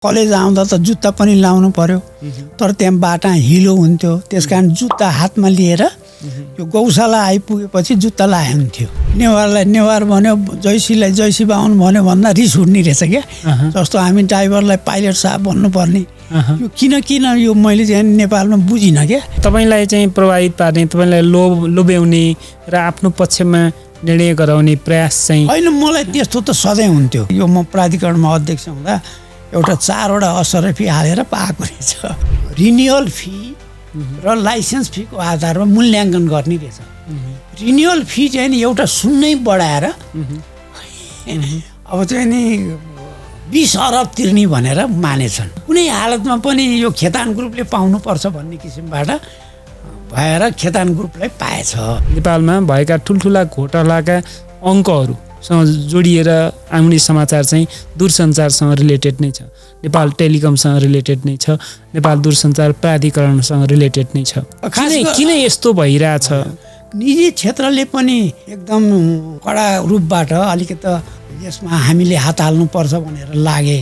College आउँदा त जुत्ता पनि लाउनु पर्यो, तर त्यहाँ बाटा हिलो हुन्थ्यो, त्यस कारण जुत्ता हातमा लिएर यो गौशाला आइपुगेपछि जुत्ता लाए हुन्थ्यो। नेवारलाई नेवार भन्यो, जैसीलाई जैसी बाहुन भन्यो भन्दा रिस उठ्ने रहेछ क्या। जस्तो हामी ड्राइभरलाई पाइलट साहब भन्नुपर्ने, यो किन यो मैले चाहिँ नेपालमा बुझिनँ क्या। तपाईँलाई चाहिँ प्रभावित पार्ने, तपाईँलाई लोभ्याउने र आफ्नो पक्षमा निर्णय गराउने प्रयास चाहिँ होइन। मलाई त्यस्तो त सधैँ हुन्थ्यो। यो म प्राधिकरणमा अध्यक्ष हुँदा एउटा 4वटा असरफी हालेर पाएको रहेछ। रिन्युअल फी र लाइसेन्स फीको आधारमा मूल्याङ्कन गर्ने रहेछ। रिन्युअल फी चाहिँ नि एउटा शून्य बढाएर अब चाहिँ नि 20 अरब तिर्ने भनेर मानेछन्। कुनै हालतमा पनि यो खेतान ग्रुपले पाउनुपर्छ भन्ने किसिमबाट भएर खेतान ग्रुपलाई पाएछ। नेपालमा भएका ठुल्ठुला घोटालाका अङ्कहरूसँग जोडिएर आउने समाचार चाहिँ दूरसञ्चारसँग रिलेटेड नै छ, नेपाल टेलिकमसँग रिलेटेड नै छ, नेपाल दूरसञ्चार प्राधिकरणसँग रिलेटेड नै छ। किन यस्तो भइरहेछ? निजी क्षेत्रले पनि एकदम कडा रूपबाट अलिकति यसमा हामीले हात हाल्नुपर्छ भनेर लागे।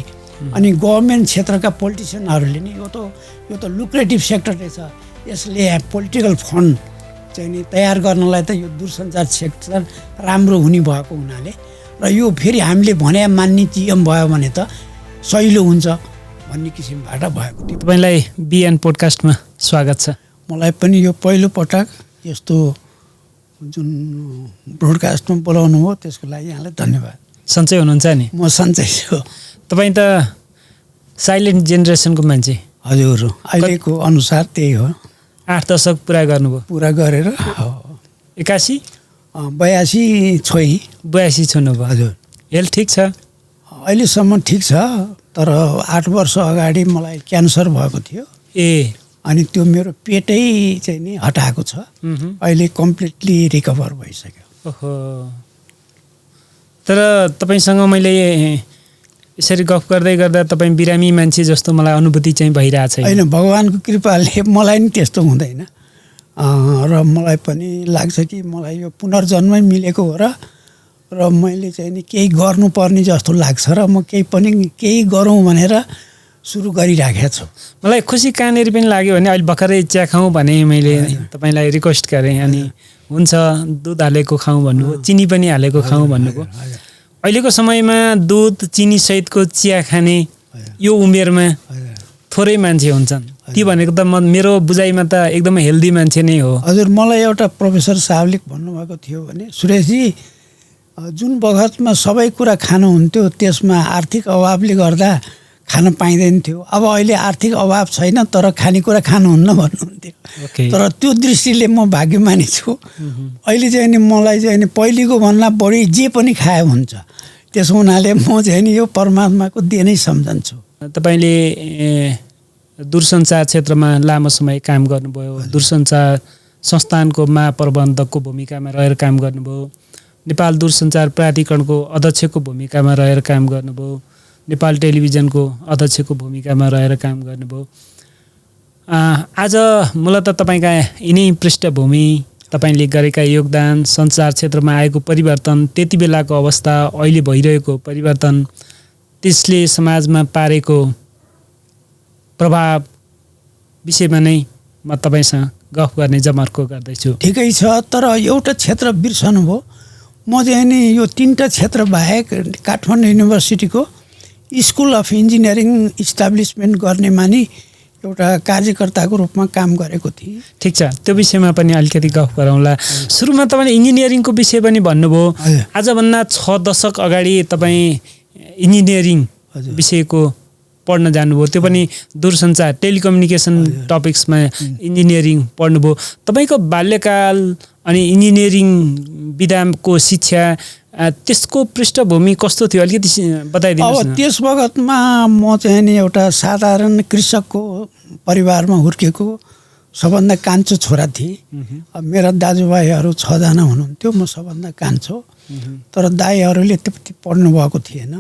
अनि गभर्मेन्ट क्षेत्रका पोलिटिसियनहरूले नि यो त लुक्रेटिभ सेक्टर रहेछ, यसले पोलिटिकल फन्ड चाहिँ नि तयार गर्नलाई त यो दूरसञ्चार सेक्टर राम्रो हुने भएको हुनाले र यो फेरि हामीले भने मान्ने जिएम भयो भने त सहिलो हुन्छ भन्ने किसिमबाट भएको थियो। तपाईँलाई बिएन पोडकास्टमा स्वागत छ। मलाई पनि यो पहिलो पटक यस्तो जुन ब्रोडकास्टमा बोलाउनु हो त्यसको लागि यहाँलाई धन्यवाद। सन्चै हुनुहुन्छ नि? म सन्चै छु। तपाईँ त साइलेन्ट जेनेरेसनको मान्छे। हजुर, अहिलेको अनुसार त्यही हो। 8 दशक पुरा गर्नुभयो? पुरा गरेर 81 82 छोई 82 छुनुभयो। हजुर। हेल्थ ठिक छ? अहिलेसम्म ठिक छ, तर 8 वर्ष अगाडि मलाई क्यान्सर भएको थियो। अनि त्यो मेरो पेटै चाहिँ नि हटाएको छ। अहिले कम्प्लिटली रिकभर भइसक्यो। ओहो। तर तपाईँसँग मैले यसरी गफ गर्दै गर्दा तपाईँ बिरामी मान्छे जस्तो मलाई अनुभूति चाहिँ भइरहेछ। होइन, भगवान्को कृपाले मलाई नि त्यस्तो हुँदैन। र मलाई पनि लाग्छ कि मलाई यो पुनर्जन्मै मिलेको हो र मैले चाहिँ नि केही गर्नुपर्ने जस्तो लाग्छ र म केही गरौँ भनेर सुरु गरिराखेको छु। मलाई खुसी कहाँनिर पनि लाग्यो भने अहिले भर्खरै चिया खाउँ भने मैले तपाईँलाई रिक्वेस्ट गरेँ, अनि हुन्छ दुध हालेको खाउँ भन्नुभयो, चिनी पनि हालेको खाउँ भन्नुभयो। अहिलेको समयमा दुध चिनी सहितको चिया खाने यो उमेरमा थोरै मान्छे हुन्छन्। ती भनेको त मेरो बुझाइमा त एकदमै हेल्दी मान्छे नै हो। हजुर, मलाई एउटा प्रोफेसर साहबले भन्नुभएको थियो भने, सुरेशजी जुन बखतमा सबै कुरा खानुहुन्थ्यो त्यसमा आर्थिक अभावले गर्दा खान पाइँदैन थियो। अब अहिले आर्थिक अभाव छैन तर खानेकुरा खानुहुन्न भन्नुहुन्थ्यो। तर त्यो दृष्टिले म भाग्यमानी छु। अहिले चाहिँ नि मलाई चाहिँ नि पहिलेको भन्दा बढी जे पनि खाए हुन्छ। त्यसो हुनाले म चाहिँ नि यो परमात्माको देन नै सम्झन्छु। तपाईँले दूरसञ्चार क्षेत्रमा लामो समय काम गर्नुभयो, दूरसञ्चार संस्थानको महाप्रबन्धकको भूमिकामा रहेर काम गर्नुभयो, नेपाल दूरसञ्चार प्राधिकरणको अध्यक्षको भूमिकामा रहेर काम गर्नुभयो, नेपाल टेलिभिजनको अध्यक्षको भूमिकामा रहेर काम गर्नुभयो। आज मूलतः तपाईँका यिनै पृष्ठभूमि, तपाईँले गरेका योगदान, सञ्चार क्षेत्रमा आएको परिवर्तन, त्यति बेलाको अवस्था, अहिले भइरहेको परिवर्तन, त्यसले समाजमा पारेको प्रभाव विषयमा नै म तपाईँसँग गफ गर्ने जमर्को गर्दैछु। ठिकै छ, तर एउटा क्षेत्र बिर्सनु भयो। म चाहिँ नि यो 3टा क्षेत्र बाहेक काठमाडौँ युनिभर्सिटीको स्कुल अफ इन्जिनियरिङ इस्टाब्लिसमेन्ट गर्नेमा नि एउटा कार्यकर्ताको रूपमा काम गरेको थिएँ। ठिक छ, त्यो विषयमा पनि अलिकति गफ गरौँला। सुरुमा तपाईँले इन्जिनियरिङको विषय पनि भन्नुभयो। आजभन्दा 6 दशक अगाडि तपाईँ इन्जिनियरिङ विषयको पढ्न जानुभयो, त्यो पनि दूरसञ्चार टेलिकम्युनिकेसन टपिक्समा इन्जिनियरिङ पढ्नुभयो। तपाईँको बाल्यकाल अनि इन्जिनियरिङ विधाको शिक्षा त्यसको पृष्ठभूमि कस्तो थियो, अलिकति बताइदिनुहोस् न। अब त्यस बखतमा म चाहिँ नि एउटा साधारण कृषकको परिवारमा हुर्केको सबभन्दा कान्छो छोरा थिएँ। अब मेरा दाजुभाइहरू 6 जना हुनुहुन्थ्यो, म सबभन्दा कान्छो। तर दाइहरूले त्यति पढ्नु भएको थिएन।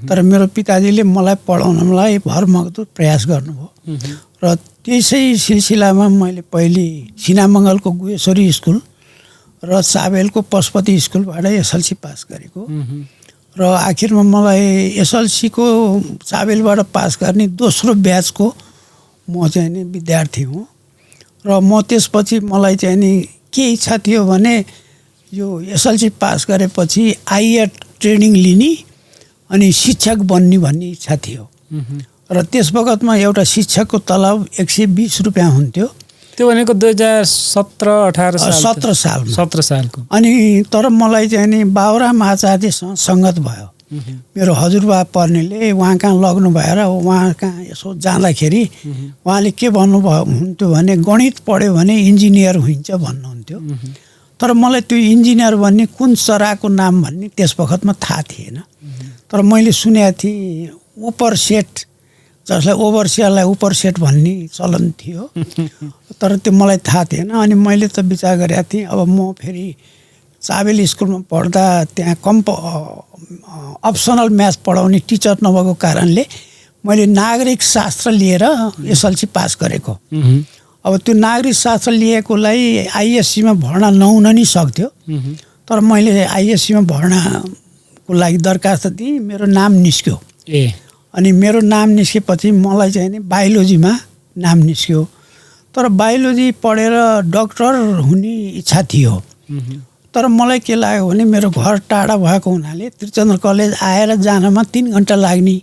तर मेरो पिताजीले मलाई पढाउनलाई भरमग्दुर प्रयास गर्नुभयो र त्यसै सिलसिलामा मैले पहिले सिनामङ्गलको गुहेश्वरी स्कुल र साबेलको पशुपति स्कुलबाट एसएलसी पास गरेको र आखिरमा मलाई एसएलसीको साबेलबाट पास गर्ने दोस्रो ब्याचको म चाहिँ नि विद्यार्थी हुँ र म त्यसपछि मलाई चाहिँ नि के इच्छा थियो भने यो एसएलसी पास गरेपछि आइए ट्रेनिङ लिने अनि शिक्षक बन्ने भन्ने इच्छा थियो र त्यस बखतमा एउटा शिक्षकको तलब 120 रुपियाँ हुन्थ्यो। त्यो भनेको 2017-18 17 सालमा 17 सालको। अनि तर मलाई चाहिँ नि बाबुराम आचार्यसँग सङ्गत भयो। मेरो हजुरबा पर्नेले उहाँ कहाँ लग्नु भएर उहाँ कहाँ यसो जाँदाखेरि उहाँले के भन्नुभयो हुन्थ्यो भने गणित पढ्यो भने इन्जिनियर हुन्छ भन्नुहुन्थ्यो। तर मलाई त्यो इन्जिनियर भन्ने कुन चराको नाम भन्ने त्यस बखतमा थाहा थिएन। तर मैले सुनेको थिएँ उपर सेट, जसलाई ओभरसियरलाई उपर सेट भन्ने चलन थियो, तर त्यो मलाई थाहा थिएन। अनि मैले त विचार गरेको थिएँ अब म फेरि चाबेल स्कुलमा पढ्दा त्यहाँ अप्सनल म्याथ पढाउने टिचर नभएको कारणले मैले नागरिक शास्त्र लिएर एसएलसी पास गरेको। अब त्यो नागरिक शास्त्र लिएकोलाई आइएससीमा भर्ना नहुन नि सक्थ्यो, तर मैले आइएससीमा भर्नाको लागि दरखास्त दिएँ, मेरो नाम निस्क्यो। अनि मेरो नाम निस्केपछि मलाई चाहिँ नि बायोलोजीमा नाम निस्क्यो। तर बायोलोजी पढेर डक्टर हुने इच्छा थियो। तर मलाई के लाग्यो भने मेरो घर टाढा भएको हुनाले त्रिचन्द्र कलेज आएर जानमा 3 घन्टा लाग्ने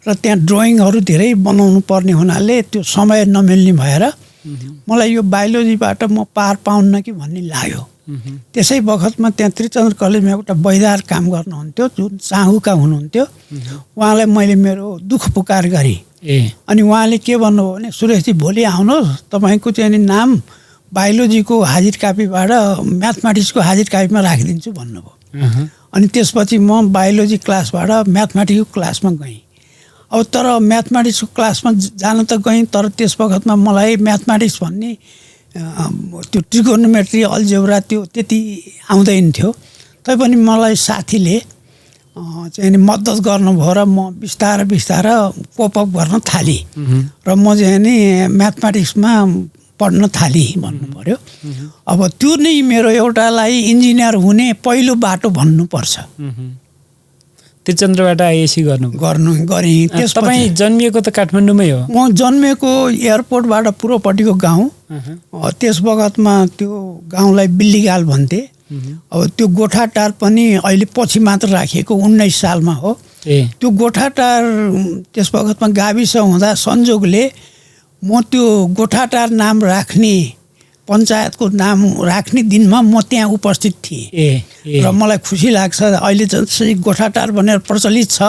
र त्यहाँ ड्रइङहरू धेरै बनाउनु पर्ने हुनाले त्यो समय नमिल्ने भएर मलाई यो बायोलोजीबाट म पार पाउन्न कि भन्ने लाग्यो। त्यसै बखतमा त्यहाँ त्रिचन्द्र कलेजमा एउटा बैदार काम गर्नुहुन्थ्यो जुन साहुका हुनुहुन्थ्यो। उहाँलाई मैले मेरो दुःख पुकार गरेँ। अनि उहाँले के भन्नुभयो भने सुरेशजी भोलि आउनुहोस्, तपाईँको चाहिँ नि नाम बायोलोजीको हाजिर कापीबाट म्याथमेटिक्सको हाजिर कापीमा राखिदिन्छु भन्नुभयो। अनि त्यसपछि म बायोलोजी क्लासबाट म्याथमेटिक्सको क्लासमा गएँ। अब तर म्याथमेटिक्सको क्लासमा जान त गएँ, तर त्यस बखतमा मलाई म्याथमेटिक्स भन्ने त्यो ट्रिगोनोमेट्री अल्जेब्रा त्यो त्यति आउँदैन थियो। तैपनि मलाई साथीले चाहिँ नि मद्दत गर्नुभयो र म बिस्तारै बिस्तारै कोपअप गर्न थालेँ र म चाहिँ नि म्याथमेटिक्समा पढ्न थालेँ भन्नु पर्यो। अब त्यो नै मेरो एउटालाई इन्जिनियर हुने पहिलो बाटो भन्नुपर्छ। त्रिचन्द्रबाट आइएससी गरेँ। तपाईँ जन्मिएको त काठमाडौँमै हो? म जन्मेको एयरपोर्टबाट पूर्वपट्टिको गाउँ, त्यस बखतमा त्यो गाउँलाई बिल्लीगाल भन्थे। अब त्यो गोठाटार पनि अहिले पछि मात्र राखिएको 19 सालमा हो। त्यो गोठाटार त्यस बखतमा गाविस हुँदा संजोगले म त्यो गोठाटार नाम राख्ने पञ्चायतको नाम राख्ने दिनमा म त्यहाँ उपस्थित थिएँ। र मलाई खुसी लाग्छ अहिले जसरी गोठाटार भनेर प्रचलित छ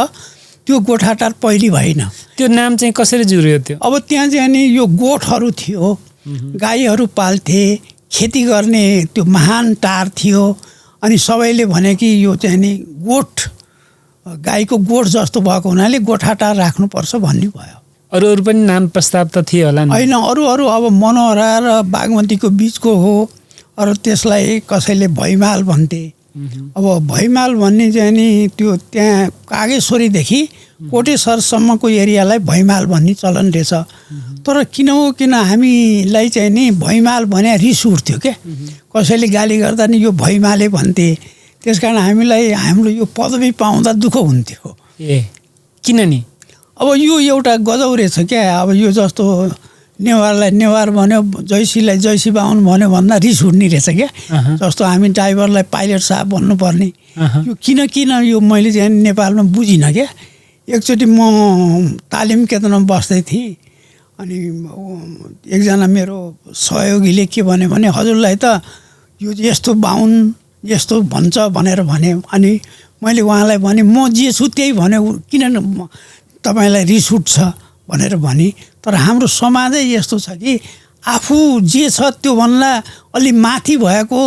त्यो गोठाटार पहिले भएन। त्यो नाम चाहिँ कसरी जुर्यो त्यो? अब त्यहाँ चाहिँ नि यो गोठहरू थियो, गाईहरू पाल्थे, खेती गर्ने त्यो महान टार थियो। अनि सबैले भने कि यो चाहिँ नि गोठ, गाईको गोठ जस्तो भएको हुनाले गोठाटार राख्नुपर्छ भन्ने भयो। अरू पनि नाम प्रस्ताव त थियो होला नि? होइन, अरू अब मनोहरा र बागमतीको बिचको हो। अरू त्यसलाई कसैले भैमाल भन्थे। अब भैमाल भन्ने चाहिँ नि त्यो त्यहाँ कागेश्वरीदेखि कोटेश्वरसम्मको एरियालाई भैमाल भन्ने चलन रहेछ। तर किन हो किन हामीलाई चाहिँ नि भैमाल भने रिस उठ्थ्यो क्या। कसैले गाली गर्दा नि यो भैमाले भन्थे। त्यस कारण हामीलाई हाम्रो यो पदवी पाउँदा दुःख हुन्थ्यो। किन नि? अब यो एउटा गजौ रहेछ क्या। अब यो जस्तो नेवारलाई नेवार भन्यो, जैसीलाई जैसी बाहुन भन्यो भन्दा रिस उठ्ने रहेछ क्या। जस्तो हामी ड्राइभरलाई पाइलट साहब भन्नुपर्ने। यो किन यो मैले चाहिँ नेपालमा बुझिनँ क्या। एकचोटि म तालिम केन्द्रमा बस्दै थिएँ, अनि एकजना मेरो सहयोगीले के भन्यो भने हजुरलाई त यो यस्तो बाहुन यस्तो भन्छ भनेर भने। अनि मैले उहाँलाई भने म जे छु त्यही भने, किन तपाईँलाई रिस उठ्छ भनेर भने। तर हाम्रो समाजै यस्तो छ कि आफू जे छ त्योभन्दा अलि माथि भएको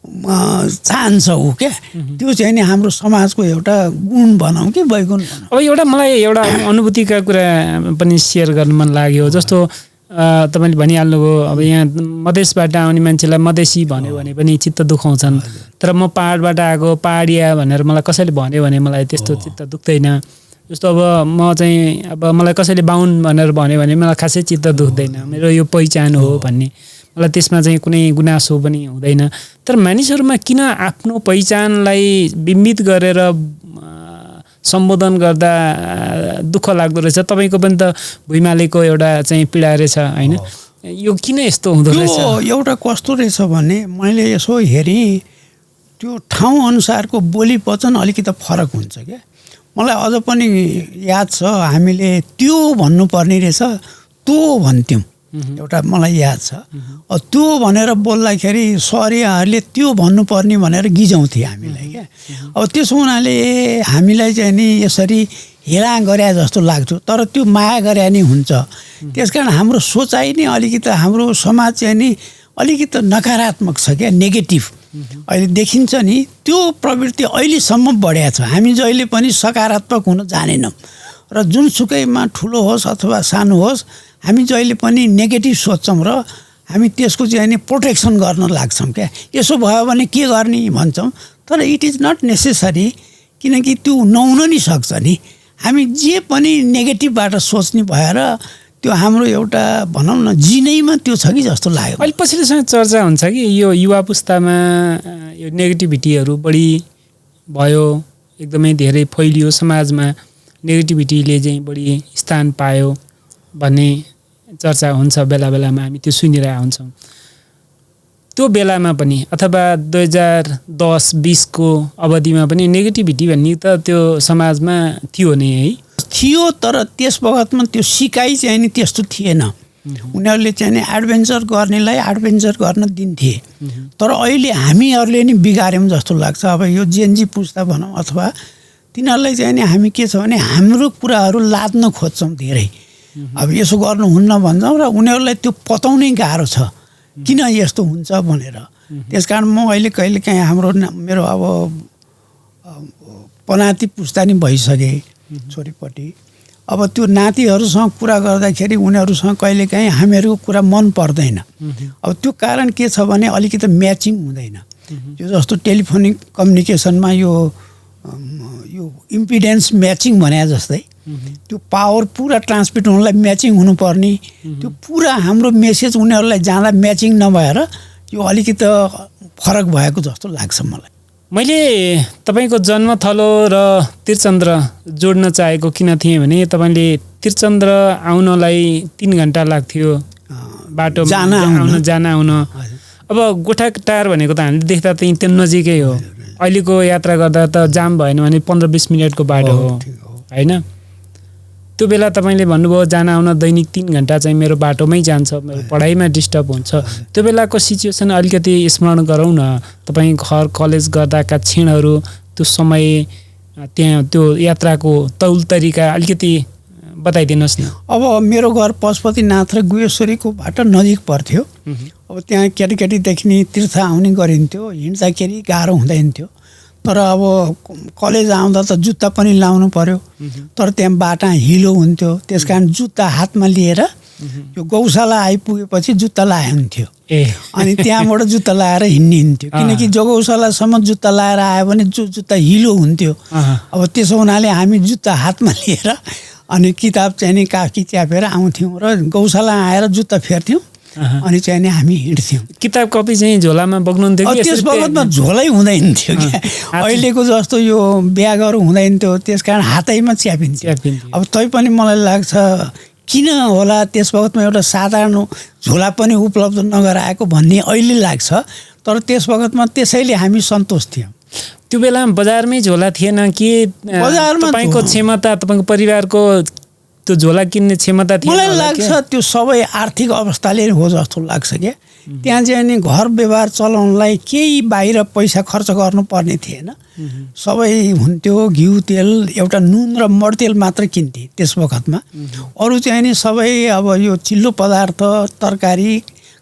चाहन्छ ऊ क्या। त्यो चाहिँ नि हाम्रो समाजको एउटा गुण भनौँ कि वैगुण भनौँ। अब एउटा मलाई एउटा अनुभूतिका कुरा पनि सेयर गर्न मन लाग्यो। जस्तो तपाईँले भनिहाल्नुभयो अब यहाँ मधेसबाट आउने मान्छेलाई मधेसी भन्यो भने पनि चित्त दुखाउँछन्। तर म पाहाडबाट आएको पाहाडिया भनेर मलाई कसैले भन्यो भने मलाई त्यस्तो चित्त दुख्दैन। जस्तो अब म चाहिँ अब मलाई कसैले बाहुन भनेर भन्यो भने मलाई खासै चित्त दुख्दैन, मेरो यो पहिचान हो भन्ने, मलाई त्यसमा चाहिँ कुनै गुनासो पनि हुँदैन। तर मानिसहरूमा किन आफ्नो पहिचानलाई बिम्बित गरेर सम्बोधन गर्दा दुःख लाग्दो रहेछ। तपाईँको पनि त भुइँमालेको एउटा चाहिँ पीडा रहेछ होइन, यो किन यस्तो हुँदो रहेछ? एउटा कस्तो रहेछ भने मैले यसो हेरेँ, त्यो ठाउँ अनुसारको बोली वचन अलिकति फरक हुन्छ क्या। मलाई अझ पनि याद छ, हामीले त्यो भन्नुपर्ने रहेछ त्यो भन्थ्यौँ, एउटा मलाई याद छ। त्यो भनेर बोल्दाखेरि सरियाहरूले त्यो भन्नुपर्ने भनेर गिजाउँथे हामीलाई क्या। अब त्यसो हुनाले हामीलाई चाहिँ नि यसरी हेला गरे जस्तो लाग्थ्यो, तर त्यो माया गरे नि हुन्छ। त्यसकारण हाम्रो सोचाइ नै अलिकति, हाम्रो समाज चाहिँ नि अलिकति नकारात्मक छ क्या, नेगेटिभ अहिले देखिन्छ नि। त्यो प्रवृत्ति अहिलेसम्म बढेको छ। हामी जहिले पनि सकारात्मक हुन जानेनौँ र जुनसुकैमा ठुलो होस् अथवा सानो होस्, हामी जहिले पनि नेगेटिभ सोच्छौँ र हामी त्यसको चाहिँ नि प्रोटेक्सन गर्न लाग्छौँ क्या। यसो भयो भने के गर्ने भन्छौँ, तर इट इज नट नेसेसरी, किनकि त्यो नहुन नि सक्छ नि। हामी जे पनि नेगेटिभबाट सोच्ने भएर त्यो हाम्रो एउटा भनौँ न जिनैमा त्यो छ कि जस्तो लाग्यो। अहिले पछिल्लोसँग चर्चा हुन्छ कि यो युवा पुस्तामा यो नेगेटिभिटीहरू बढी भयो, एकदमै धेरै फैलियो, समाजमा नेगेटिभिटीले चाहिँ बढी स्थान पायो भन्ने चर्चा हुन्छ। बेला बेलामा हामी त्यो सुनिरहेका हुन्छौँ। त्यो बेलामा पनि अथवा 2010-20 को अवधिमा पनि नेगेटिभिटी भन्ने त त्यो समाजमा थियो नै है? थियो, तर त्यस बखतमा त्यो सिकाइ चाहिँ नि त्यस्तो थिएन। उनीहरूले चाहिँ नि एडभेन्चर गर्नेलाई एडभेन्चर गर्न दिन्थे। तर अहिले हामीहरूले नि बिगार्यौँ जस्तो लाग्छ। अब यो जेनजी पुस्ता भनौँ अथवा तिनीहरूलाई चाहिँ नि हामी के छ भने हाम्रो कुराहरू लाद्न खोज्छौँ धेरै। अब यसो गर्नुहुन्न भन्छौँ र उनीहरूलाई त्यो पताउनै गाह्रो छ किन यस्तो हुन्छ भनेर। त्यस कारण म अहिले कहिलेकाहीँ मेरो अब पनाती पुस्ता नि भइसके छोरीपट्टि, अब त्यो नातिहरूसँग कुरा गर्दाखेरि उनीहरूसँग कहिलेकाहीँ हामीहरूको कुरा मन पर्दैन। अब त्यो कारण के छ भने अलिकति म्याचिङ हुँदैन। यो जस्तो टेलिफोनिक कम्युनिकेसनमा यो इम्पिडेन्स म्याचिङ भने जस्तै त्यो पावर पुरा ट्रान्समिट हुनलाई म्याचिङ हुनुपर्ने, त्यो पुरा हाम्रो मेसेज उनीहरूलाई जाँदा म्याचिङ नभएर यो अलिकति फरक भएको जस्तो लाग्छ मलाई। मैले तपाईँको जन्मथलो र त्रिचन्द्र जोड्न चाहेको किन थिएँ भने तपाईँले त्रिचन्द्र आउनलाई 3 घन्टा लाग्थ्यो बाटोमा जान आउन। अब गोठाटार भनेको त हामीले देख्दा त त्यो नजिकै हो। अहिलेको यात्रा गर्दा त जाम भएन भने 15-20 मिनटको बाटो हो होइन? त्यो बेला तपाईँले भन्नुभयो जान आउन दैनिक 3 घन्टा चाहिँ मेरो बाटोमै जान्छ, मेरो पढाइमा डिस्टर्ब हुन्छ। त्यो बेलाको सिचुएसन अलिकति स्मरण गरौँ न। तपाईँ घर कलेज गर्दाका क्षणहरू, त्यो समय, त्यहाँ त्यो यात्राको तौल तरिका अलिकति बताइदिनुहोस् न। अब मेरो घर पशुपतिनाथ र गुहेश्वरीको बाटो नजिक पर्थ्यो। अब त्यहाँ केटीकेटीदेखि नि तीर्थ आउने गरिन्थ्यो, हिँड्दाखेरि गाह्रो हुँदैन थियो। तर अब कलेज आउँदा त जुत्ता पनि लाउनु पर्यो, तर त्यहाँ बाटा हिलो हुन्थ्यो। त्यस कारण जुत्ता हातमा लिएर यो गौशाला आइपुगेपछि जुत्ता लाए हुन्थ्यो अनि त्यहाँबाट जुत्ता लाएर हिँड्ने हुन्थ्यो, किनकि जो गौशालासम्म जुत्ता लाएर आयो भने जुत्ता हिलो हुन्थ्यो। अब त्यसो हुनाले हामी जुत्ता हातमा लिएर अनि किताब चाहिँ नि काखी च्यापेर आउँथ्यौँ र गौशाला आएर जुत्ता फेर्थ्यौँ अनि चाहिँ नि हामी हिँड्थ्यौँ। किताब कपी चाहिँ झोलामा बोक्नुहुन्थ्यो कि? त्यस बखतमा झोलै हुँदैन थियो क्या, अहिलेको जस्तो यो ब्यागहरू हुँदैन थियो। त्यस कारण हातैमा च्यापिन्थ्यो। अब तैपनि मलाई लाग्छ किन होला त्यस बखतमा एउटा साधारण झोला पनि उपलब्ध नगराएको भन्ने अहिले लाग्छ, तर त्यस बखतमा त्यसैले हामी सन्तोष थियौँ। त्यो बेलामा बजारमै झोला थिएन कि? बजारमा तपाईँको क्षमता, तपाईँको परिवारको त्यो झोला किन्ने क्षमता थिएन? मलाई लाग्छ त्यो सबै आर्थिक अवस्थाले हो जस्तो लाग्छ क्या। त्यहाँ चाहिँ नि घर व्यवहार चलाउनलाई केही बाहिर पैसा खर्च गर्नुपर्ने थिएन। सबै हुन्थ्यो, घिउ तेल, एउटा नुन र मर्तेल मात्र किन्थे त्यस बखतमा। अरू चाहिँ नि सबै अब यो चिल्लो पदार्थ, तरकारी,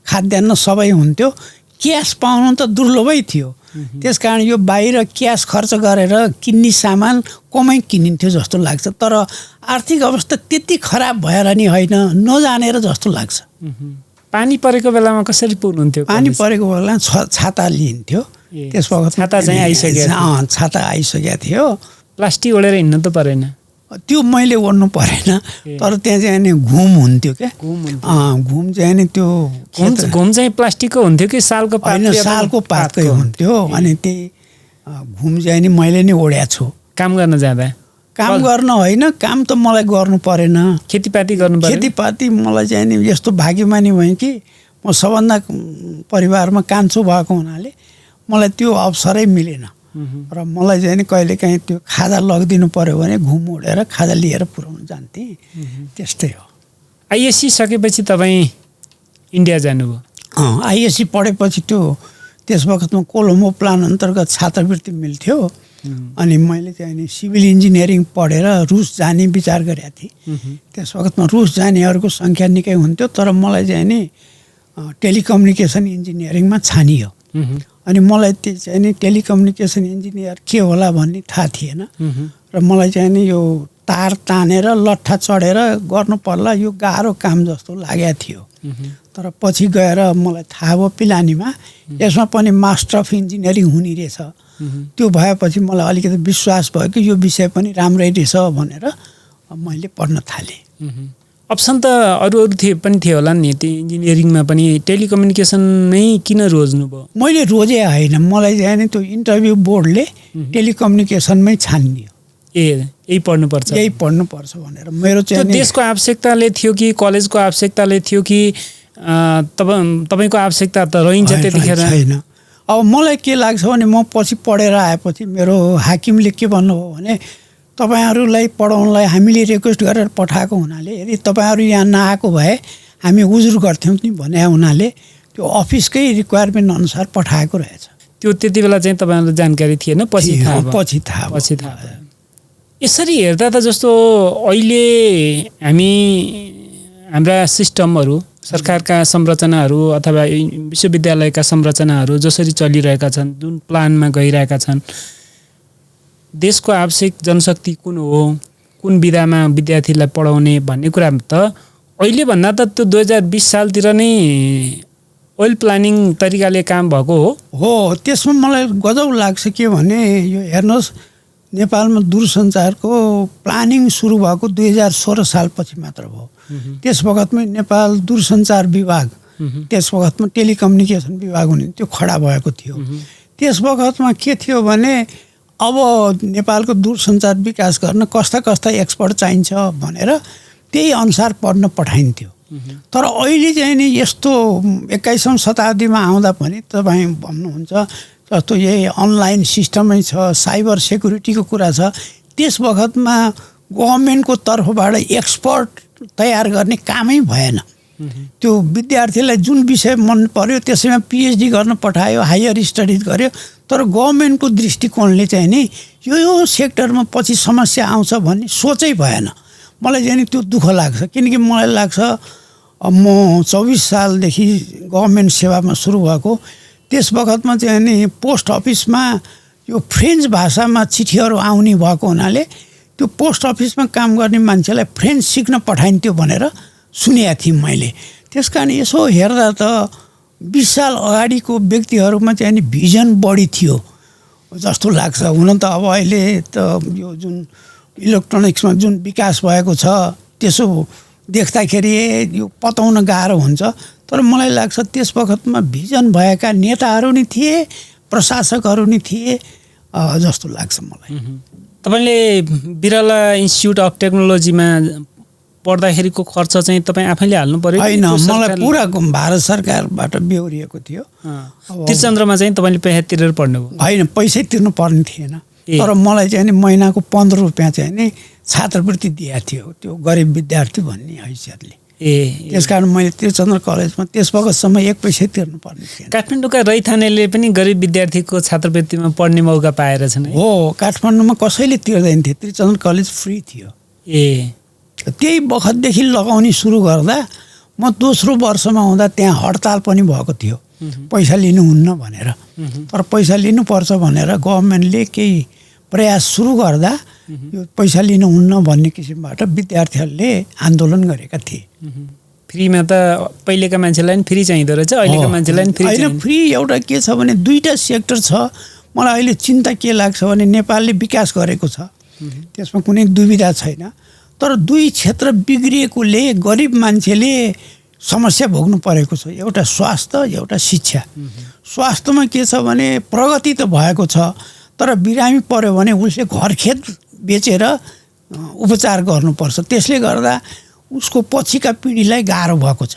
खाद्यान्न सबै हुन्थ्यो। क्यास पाउनु त दुर्लभै थियो। त्यस कारण यो बाहिर क्यास खर्च गरेर किन्ने सामान कमै किनिन्थ्यो जस्तो लाग्छ। तर आर्थिक अवस्था त्यति खराब भएर नि होइन, नजानेर जस्तो लाग्छ। पानी परेको बेलामा कसरी पुग्नुहुन्थ्यो? पानी परेको बेला छाता लिइन्थ्यो। त्यस वखत छाता चाहिँ आइसक्यो? छाता आइसकेको थियो। प्लास्टिक ओढेर हिँड्नु त परेन? त्यो मैले ओढ्नु परेन, तर त्यहाँ चाहिँ नि घुम हुन्थ्यो क्या। घुम चाहिँ नि त्यो घुम चाहिँ प्लास्टिकको हुन्थ्यो कि सालको पात? होइन, सालको पातकै हुन्थ्यो। अनि त्यही घुम चाहिँ नि मैले नै ओढ्या छु काम गर्न जाँदा। काम गर्न होइन, काम त मलाई गर्नु परेन। खेतीपाती गर्नु पर्यो। खेतीपाती मलाई चाहिँ नि यस्तो भाग्यमानी भएँ कि म सबभन्दा परिवारमा कान्छो भएको हुनाले मलाई त्यो अवसरै मिलेन। र मलाई चाहिँ नि कहिलेकाहीँ त्यो खाजा लगिदिनु पर्यो भने घुम उडेर खाजा लिएर पुऱ्याउनु जान्थेँ। त्यस्तै हो। आइएससी सकेपछि तपाईँ इन्डिया जानुभयो। आइएससी पढेपछि त्यस वखतमा कोलम्बो प्लान अन्तर्गत छात्रवृत्ति मिल्थ्यो। अनि मैले चाहिँ नि सिभिल इन्जिनियरिङ पढेर रुस जाने विचार गरेको थिएँ। त्यस वखतमा रुस जानेहरूको सङ्ख्या निकै हुन्थ्यो, तर मलाई चाहिँ नि टेलिकम्युनिकेसन इन्जिनियरिङमा छानियो। अनि मलाई त्यो चाहिँ नि टेलिकम्युनिकेसन इन्जिनियर के होला भन्ने थाहा थिएन। र मलाई चाहिँ नि यो तार तानेर लट्ठा चढेर गर्नु पर्ला, यो गाह्रो काम जस्तो लागेको थियो। तर पछि गएर मलाई थाहा भयो पिलानीमा यसमा पनि मास्टर अफ इन्जिनियरिङ हुने रहेछ। त्यो भएपछि मलाई अलिकति विश्वास भयो कि यो विषय पनि राम्रै रहेछ भनेर मैले पढ्न थालेँ। अप्सन त अरू पनि थियो होला नि त्यो इन्जिनियरिङमा पनि, टेलिकम्युनिकेसन नै किन रोज्नुभयो? मैले रोजे होइन, मलाई चाहिँ नि त्यो इन्टरभ्यू बोर्डले टेलिकम्युनिकेसनमै छानियो। यही पढ्नुपर्छ भनेर मेरो चाहिँ देशको आवश्यकताले थियो कि कलेजको आवश्यकताले थियो कि तपाईँको आवश्यकता त रहन्छ त्यतिखेर? छैन। अब मलाई के लाग्छ भने म पछि पढेर आएपछि मेरो हाकिमले के भन्नुभयो भने तपाईँहरूलाई पढाउनलाई हामीले रिक्वेस्ट गरेर पठाएको हुनाले यदि तपाईँहरू यहाँ नआएको भए हामी उजुर गर्थ्यौँ नि भने हुनाले त्यो अफिसकै रिक्वायरमेन्ट अनुसार पठाएको रहेछ। त्यो त्यति बेला चाहिँ तपाईँहरूलाई जानकारी थिएन? पछि थाहा भयो। यसरी हेर्दा त जस्तो अहिले हाम्रा सिस्टमहरू, सरकारका संरचनाहरू अथवा विश्वविद्यालयका संरचनाहरू जसरी चलिरहेका छन्, जुन प्लानमा गइरहेका छन्, देशको आवश्यक जनशक्ति कुन हो, कुन विधामा विद्यार्थीलाई पढाउने भन्ने कुरा त अहिले भन्दा त त्यो 2020 सालतिर नै ओइल प्लानिङ तरिकाले काम भएको हो। त्यसमा मलाई गजब लाग्छ के भने यो हेर्नुहोस्, नेपालमा दूरसञ्चारको प्लानिङ सुरु भएको 2016 सालपछि मात्र भयो। त्यस वखतमै नेपाल दूरसञ्चार विभाग, त्यस वखतमा टेलिकम्युनिकेसन विभाग हुने त्यो खडा भएको थियो। त्यस वखतमा के थियो भने अब नेपालको दूरसञ्चार विकास गर्न कस्ता कस्ता एक्सपर्ट चाहिन्छ भनेर त्यही अनुसार पढ्न पठाइन्थ्यो। तर अहिले चाहिँ नि यस्तो 21औं शताब्दीमा आउँदा पनि तपाईँ भन्नुहुन्छ जस्तो यही अनलाइन सिस्टमै छ, साइबर सेक्युरिटीको कुरा छ, त्यस वखतमा गभर्मेन्टको तर्फबाट एक्सपर्ट तयार गर्ने कामै भएन। त्यो विद्यार्थीलाई जुन विषय मन पर्यो त्यसैमा पिएचडी गर्न पठायो, हायर स्टडिज गर्यो, तर गभर्मेन्टको दृष्टिकोणले चाहिँ नि यो सेक्टरमा पछि समस्या आउँछ भन्ने सोचै भएन। मलाई चाहिँ नि त्यो दुःख लाग्छ, किनकि मलाई लाग्छ म 24 सालदेखि गभर्मेन्ट सेवामा सुरु भएको, त्यस वखतमा चाहिँ नि पोस्ट अफिसमा यो फ्रेन्च भाषामा चिठीहरू आउने भएको हुनाले त्यो पोस्ट अफिसमा काम गर्ने मान्छेलाई फ्रेन्च सिक्न पठाइन्थ्यो भनेर सुनेको थिएँ मैले। त्यस कारण यसो हेर्दा त 20 साल अगाडिको व्यक्तिहरूमा चाहिँ नि भिजन बढी थियो जस्तो लाग्छ। हुन त अब अहिले त यो जुन इलेक्ट्रोनिक्समा जुन विकास भएको छ त्यसो देख्दाखेरि यो पताउन गाह्रो हुन्छ, तर मलाई लाग्छ त्यस वखतमा भिजन भएका नेताहरू नि थिए, प्रशासकहरू नि थिए जस्तो लाग्छ मलाई। तपाईँले बिरला इन्स्टिच्युट अफ टेक्नोलोजीमा पढ्दाखेरिको खर्च चाहिँ तपाईँ आफैले हाल्नु पर्यो? होइन, मलाई पुरा भारत सरकारबाट बेहोरिएको थियो। त्रिचन्द्रमा चाहिँ तपाईँले पैसा तिरेर पढ्नुभयो? होइन, पैसै तिर्नु पर्ने थिएन, तर मलाई चाहिँ नि महिनाको 15 रुपियाँ चाहिँ नि छात्रवृत्ति दिएको थियो त्यो गरिब विद्यार्थी भन्ने हैसियतले। त्यस कारण मैले त्रिचन्द्र कलेजमा त्यस वखतसम्म 1 पैसा तिर्नु पर्ने थिएन। काठमाडौँका रैथानेले पनि गरिब विद्यार्थीको छात्रवृत्तिमा पढ्ने मौका पाएर छन्? हो, काठमाडौँमा कसैले तिर्दैन थियो, त्रिचन्द्र कलेज फ्री थियो। त्यही वखतदेखि लगाउने सुरु गर्दा म दोस्रो वर्षमा हुँदा त्यहाँ हडताल पनि भएको थियो पैसा लिनुहुन्न भनेर। तर पैसा लिनुपर्छ भनेर गभर्मेन्टले केही प्रयास सुरु गर्दा यो पैसा लिनुहुन्न भन्ने किसिमबाट विद्यार्थीहरूले आन्दोलन गरेका थिए। फ्रीमा त पहिलेका मान्छेलाई पनि फ्री चाहिँदो रहेछ, अहिलेका मान्छेलाई पनि फ्री होइन। फ्री एउटा के छ भने दुईटा सेक्टर छ। मलाई अहिले चिन्ता के लाग्छ भने नेपालले विकास गरेको छ, त्यसमा कुनै दुविधा छैन, तर दुई क्षेत्र बिग्रिएकोले गरिब मान्छेले समस्या भोग्नु परेको छ। एउटा स्वास्थ्य, एउटा शिक्षा। स्वास्थ्यमा के छ भने प्रगति त भएको छ, तर बिरामी पर्यो भने उसले घरखेत बेचेर उपचार गर्नुपर्छ। त्यसले गर्दा उसको पछिका पिँढीलाई गाह्रो भएको छ।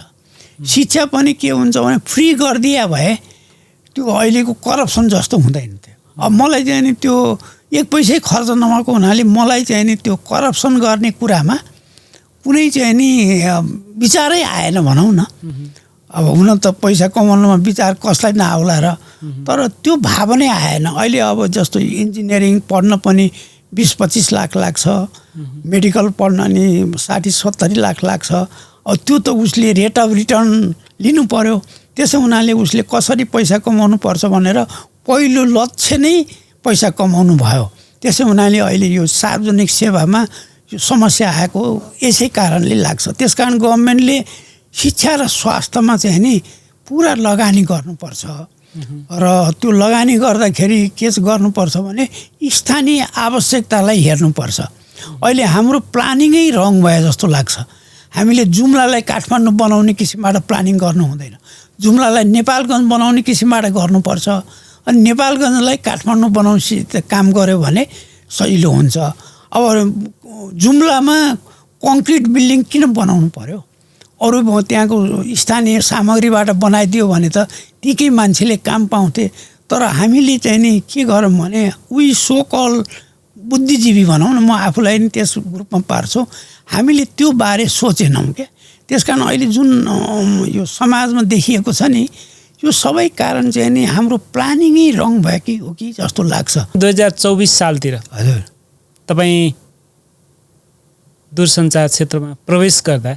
शिक्षा पनि के हुन्छ भने फ्री गरिदिया भए त्यो अहिलेको करप्सन जस्तो हुँदैन थियो। अब मलाई चाहिँ नि त्यो एक पैसै खर्च नभएको हुनाले मलाई चाहिँ नि त्यो करप्सन गर्ने कुरामा कुनै चाहिँ नि विचारै आएन भनौँ न। अब हुन त पैसा कमाउनुमा विचार कसलाई नआउला र, तर त्यो भाव नै आएन। अहिले अब जस्तो इन्जिनियरिङ पढ्न पनि 20-25 लाख लाग्छ, मेडिकल पढ्न नि 60-70 लाख लाग्छ। अब त्यो त उसले रेट अफ रिटर्न लिनु पर्यो। त्यसो हुनाले उसले कसरी पैसा कमाउनु पर्छ भनेर पहिलो लक्ष्य नै पैसा कमाउनु भयो। त्यसो हुनाले अहिले यो सार्वजनिक सेवामा यो समस्या आएको यसै कारणले लाग्छ। त्यसकारण गभर्मेन्टले शिक्षा र स्वास्थ्यमा चाहिँ नि पुरा लगानी गर्नुपर्छ र त्यो लगानी गर्दाखेरि के गर्नुपर्छ भने स्थानीय आवश्यकतालाई हेर्नुपर्छ। अहिले हाम्रो प्लानिङै रङ भए जस्तो लाग्छ। हामीले जुम्लालाई काठमाडौँ बनाउने किसिमबाट प्लानिङ गर्नु हुँदैन, जुम्लालाई नेपालगञ्ज बनाउने किसिमबाट गर्नुपर्छ। अनि नेपालगञ्जलाई काठमाडौँ बनाउने काम गऱ्यो भने सजिलो हुन्छ। अब जुम्लामा कङ्क्रिट बिल्डिङ किन बनाउनु पर्यो? अरू त्यहाँको स्थानीय सामग्रीबाट बनाइदियो भने त तीकै मान्छेले काम पाउँथे। तर हामीले चाहिँ नि के गरौँ भने उही सोकल बुद्धिजीवी भनौँ न, म आफूलाई नि त्यस ग्रुपमा पार्छु, हामीले त्यो बारे सोचेनौँ क्या। त्यस कारण अहिले जुन यो समाजमा देखिएको छ नि, यो सबै कारण चाहिँ नि हाम्रो प्लानिङै रङ भयो कि हो कि जस्तो लाग्छ। 2024 सालतिर हजुर तपाईँ दूरसञ्चार क्षेत्रमा प्रवेश गर्दा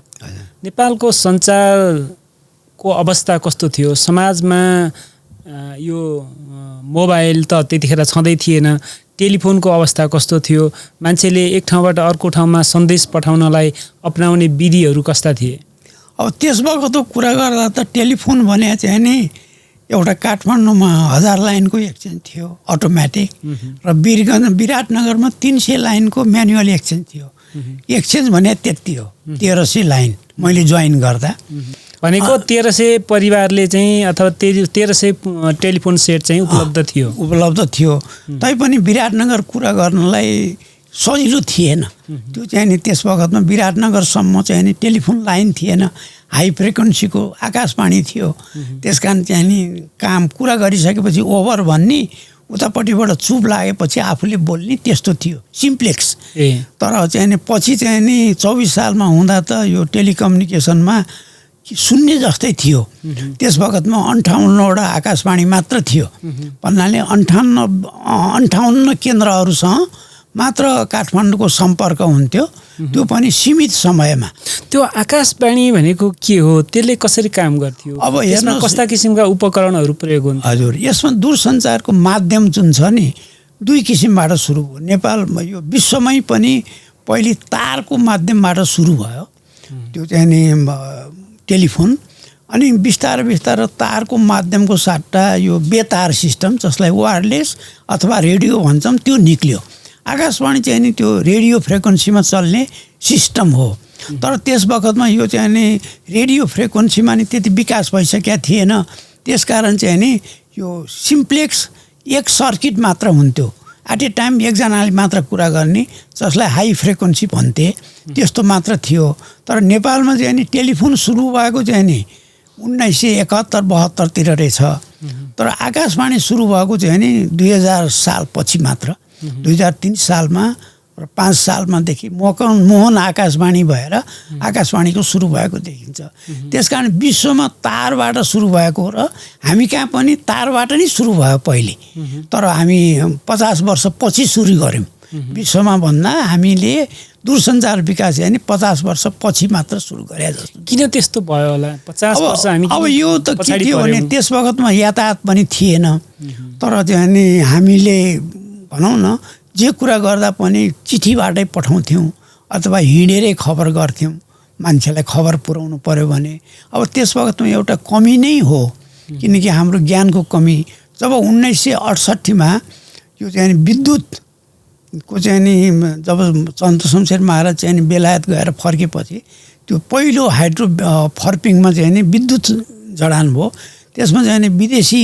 नेपालको सञ्चारको अवस्था कस्तो थियो? समाजमा यो मोबाइल त त्यतिखेर छँदै थिएन, टेलिफोनको अवस्था कस्तो थियो? मान्छेले एक ठाउँबाट अर्को ठाउँमा सन्देश पठाउनलाई अपनाउने विधिहरू कस्ता थिए? अब त्यस वखतको कुरा गर्दा त टेलिफोन भने चाहिँ नि एउटा काठमाडौँमा 1000 लाइनको एक्सचेन्ज थियो अटोमेटिक, र विराटनगरमा 300 लाइनको म्यानुअल एक्सचेन्ज थियो। एक्सचेन्ज भने त्यति हो, 1300 लाइन मैले जोइन गर्दा। भनेको 1300 परिवारले चाहिँ अथवा 1300 टेलिफोन सेट चाहिँ उपलब्ध थियो। तैपनि विराटनगर कुरा गर्नलाई सजिलो थिएन। त्यो चाहिँ नि त्यस वखतमा विराटनगरसम्म चाहिँ नि टेलिफोन लाइन थिएन, हाई फ्रिक्वेन्सीको आकाशवाणी थियो। त्यस कारण चाहिँ नि काम कुरा गरिसकेपछि ओभर भन्ने, उतापट्टिबाट चुप लागेपछि आफूले बोल्ने, त्यस्तो थियो सिम्प्लेक्स। तर चाहिँ नि पछि चाहिँ नि 24 सालमा हुँदा त यो टेलिकम्युनिकेसनमा शून्य जस्तै थियो। त्यस वखतमा 58वटा आकाशवाणी मात्र थियो भन्नाले 58 केन्द्रहरूसँग मात्र काठमाडौँको सम्पर्क हुन्थ्यो, त्यो पनि सीमित समयमा। त्यो आकाशवाणी भनेको के हो? त्यसले कसरी काम गर्थ्यो? अब हेर्नुहोस् कस्ता किसिमका उपकरणहरू प्रयोग हुन्थ्यो? हजुर, यसमा दूरसञ्चारको माध्यम जुन छ नि दुई किसिमबाट सुरु भयो। नेपालमा यो विश्वमै पनि पहिले तारको माध्यमबाट सुरु भयो, त्यो चाहिँ नि टेलिफोन। अनि बिस्तारै तारको माध्यमको सट्टा यो बेतार सिस्टम, जसलाई वायरलेस अथवा रेडियो भन्छौँ, त्यो निक्ल्यो। आकाशवाणी चाहिँ नि त्यो रेडियो फ्रिक्वेन्सीमा चल्ने सिस्टम हो। तर त्यस वखतमा यो चाहिँ नि रेडियो फ्रिक्वेन्सीमा नि त्यति विकास भइसकेका थिएन। त्यसकारण चाहिँ नि यो सिम्प्लेक्स एक सर्किट मात्र हुन्थ्यो, एट ए टाइम एकजनाले मात्र कुरा गर्ने, जसलाई हाई फ्रिक्वेन्सी भन्थे, त्यस्तो मात्र थियो। तर नेपालमा चाहिँ नि टेलिफोन सुरु भएको चाहिँ नि 1971-72तिर रहेछ। तर आकाशवाणी सुरु भएको चाहिँ नि 2000 साल पछि मात्र। 2003 सालमा र 5 सालमादेखि मोहन आकाशवाणी भएर आकाशवाणीको सुरु भएको देखिन्छ। त्यसकारण विश्वमा तारबाट सुरु भएको र हामी कहाँ पनि तारबाट नै सुरु भयो पहिले। तर हामी 50 वर्ष पछि सुरु गऱ्यौँ। विश्वमा भन्दा हामीले दूरसञ्चार विकास यानी 50 वर्ष पछि मात्र सुरु गरे जस्तो। किन त्यस्तो भयो होला? 50 वर्ष हामी अब यो त के थियो भने त्यस वखतमा यातायात पनि थिएन। तर चाहिँ नि हामीले भनौँ न जे कुरा गर्दा पनि चिठीबाटै पठाउँथ्यौँ अथवा हिँडेरै खबर गर्थ्यौँ, मान्छेलाई खबर पुर्याउनु पर्यो भने। अब त्यस वखतमा एउटा कमी नै हो, किनकि हाम्रो ज्ञानको कमी। जब 1968मा यो चाहिँ विद्युतको चाहिँ नि जब चन्द्रशमशेर महाराज चाहिँ नि बेलायत गएर फर्केपछि त्यो पहिलो हाइड्रो फर्पिङमा चाहिँ नि विद्युत जडान भयो। त्यसमा चाहिँ नि विदेशी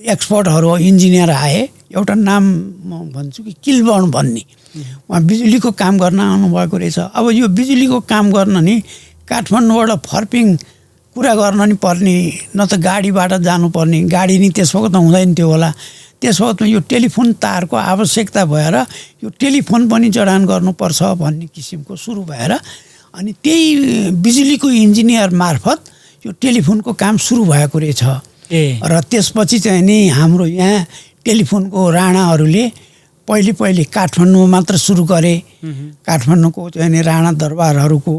एक्सपर्टहरू इन्जिनियर आए। एउटा नाम म भन्छु कि किलबर्न भन्ने, उहाँ बिजुलीको काम गर्न आउनुभएको रहेछ। अब यो बिजुलीको काम गर्न नि काठमाडौँबाट फर्पिङ कुरा गर्न नि पर्ने, न त गाडीबाट जानुपर्ने, गाडी नि त्यस वखतमा हुँदैन थियो होला। त्यस वखतमा यो टेलिफोन तारको आवश्यकता भएर यो टेलिफोन पनि जडान गर्नुपर्छ भन्ने किसिमको सुरु भएर अनि त्यही बिजुलीको इन्जिनियर मार्फत यो टेलिफोनको काम सुरु भएको रहेछ। र त्यसपछि चाहिँ नि हाम्रो यहाँ टेलिफोनको राणाहरूले पहिले काठमाडौँमा मात्र सुरु गरे। काठमाडौँको चाहिँ नि राणा दरबारहरूको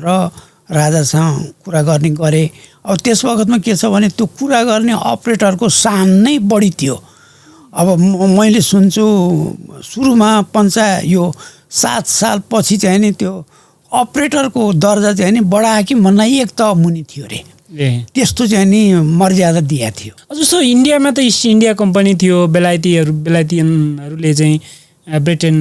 र राजासँग कुरा गर्ने गरे। अब त्यस वखतमा के छ भने त्यो कुरा गर्ने अपरेटरको सान नै बढी थियो। अब मैले सुन्छु सुरुमा यो 7 साल पछि चाहिँ नि त्यो अपरेटरको दर्जा चाहिँ नि बढायो कि भन्दा एक त मुनि थियो रे। त्यस्तो चाहिँ नि मर्यादा दिएको थियो। जस्तो इन्डियामा त इस्ट इन्डिया कम्पनी थियो, बेलायतीयनहरूले चाहिँ ब्रिटेन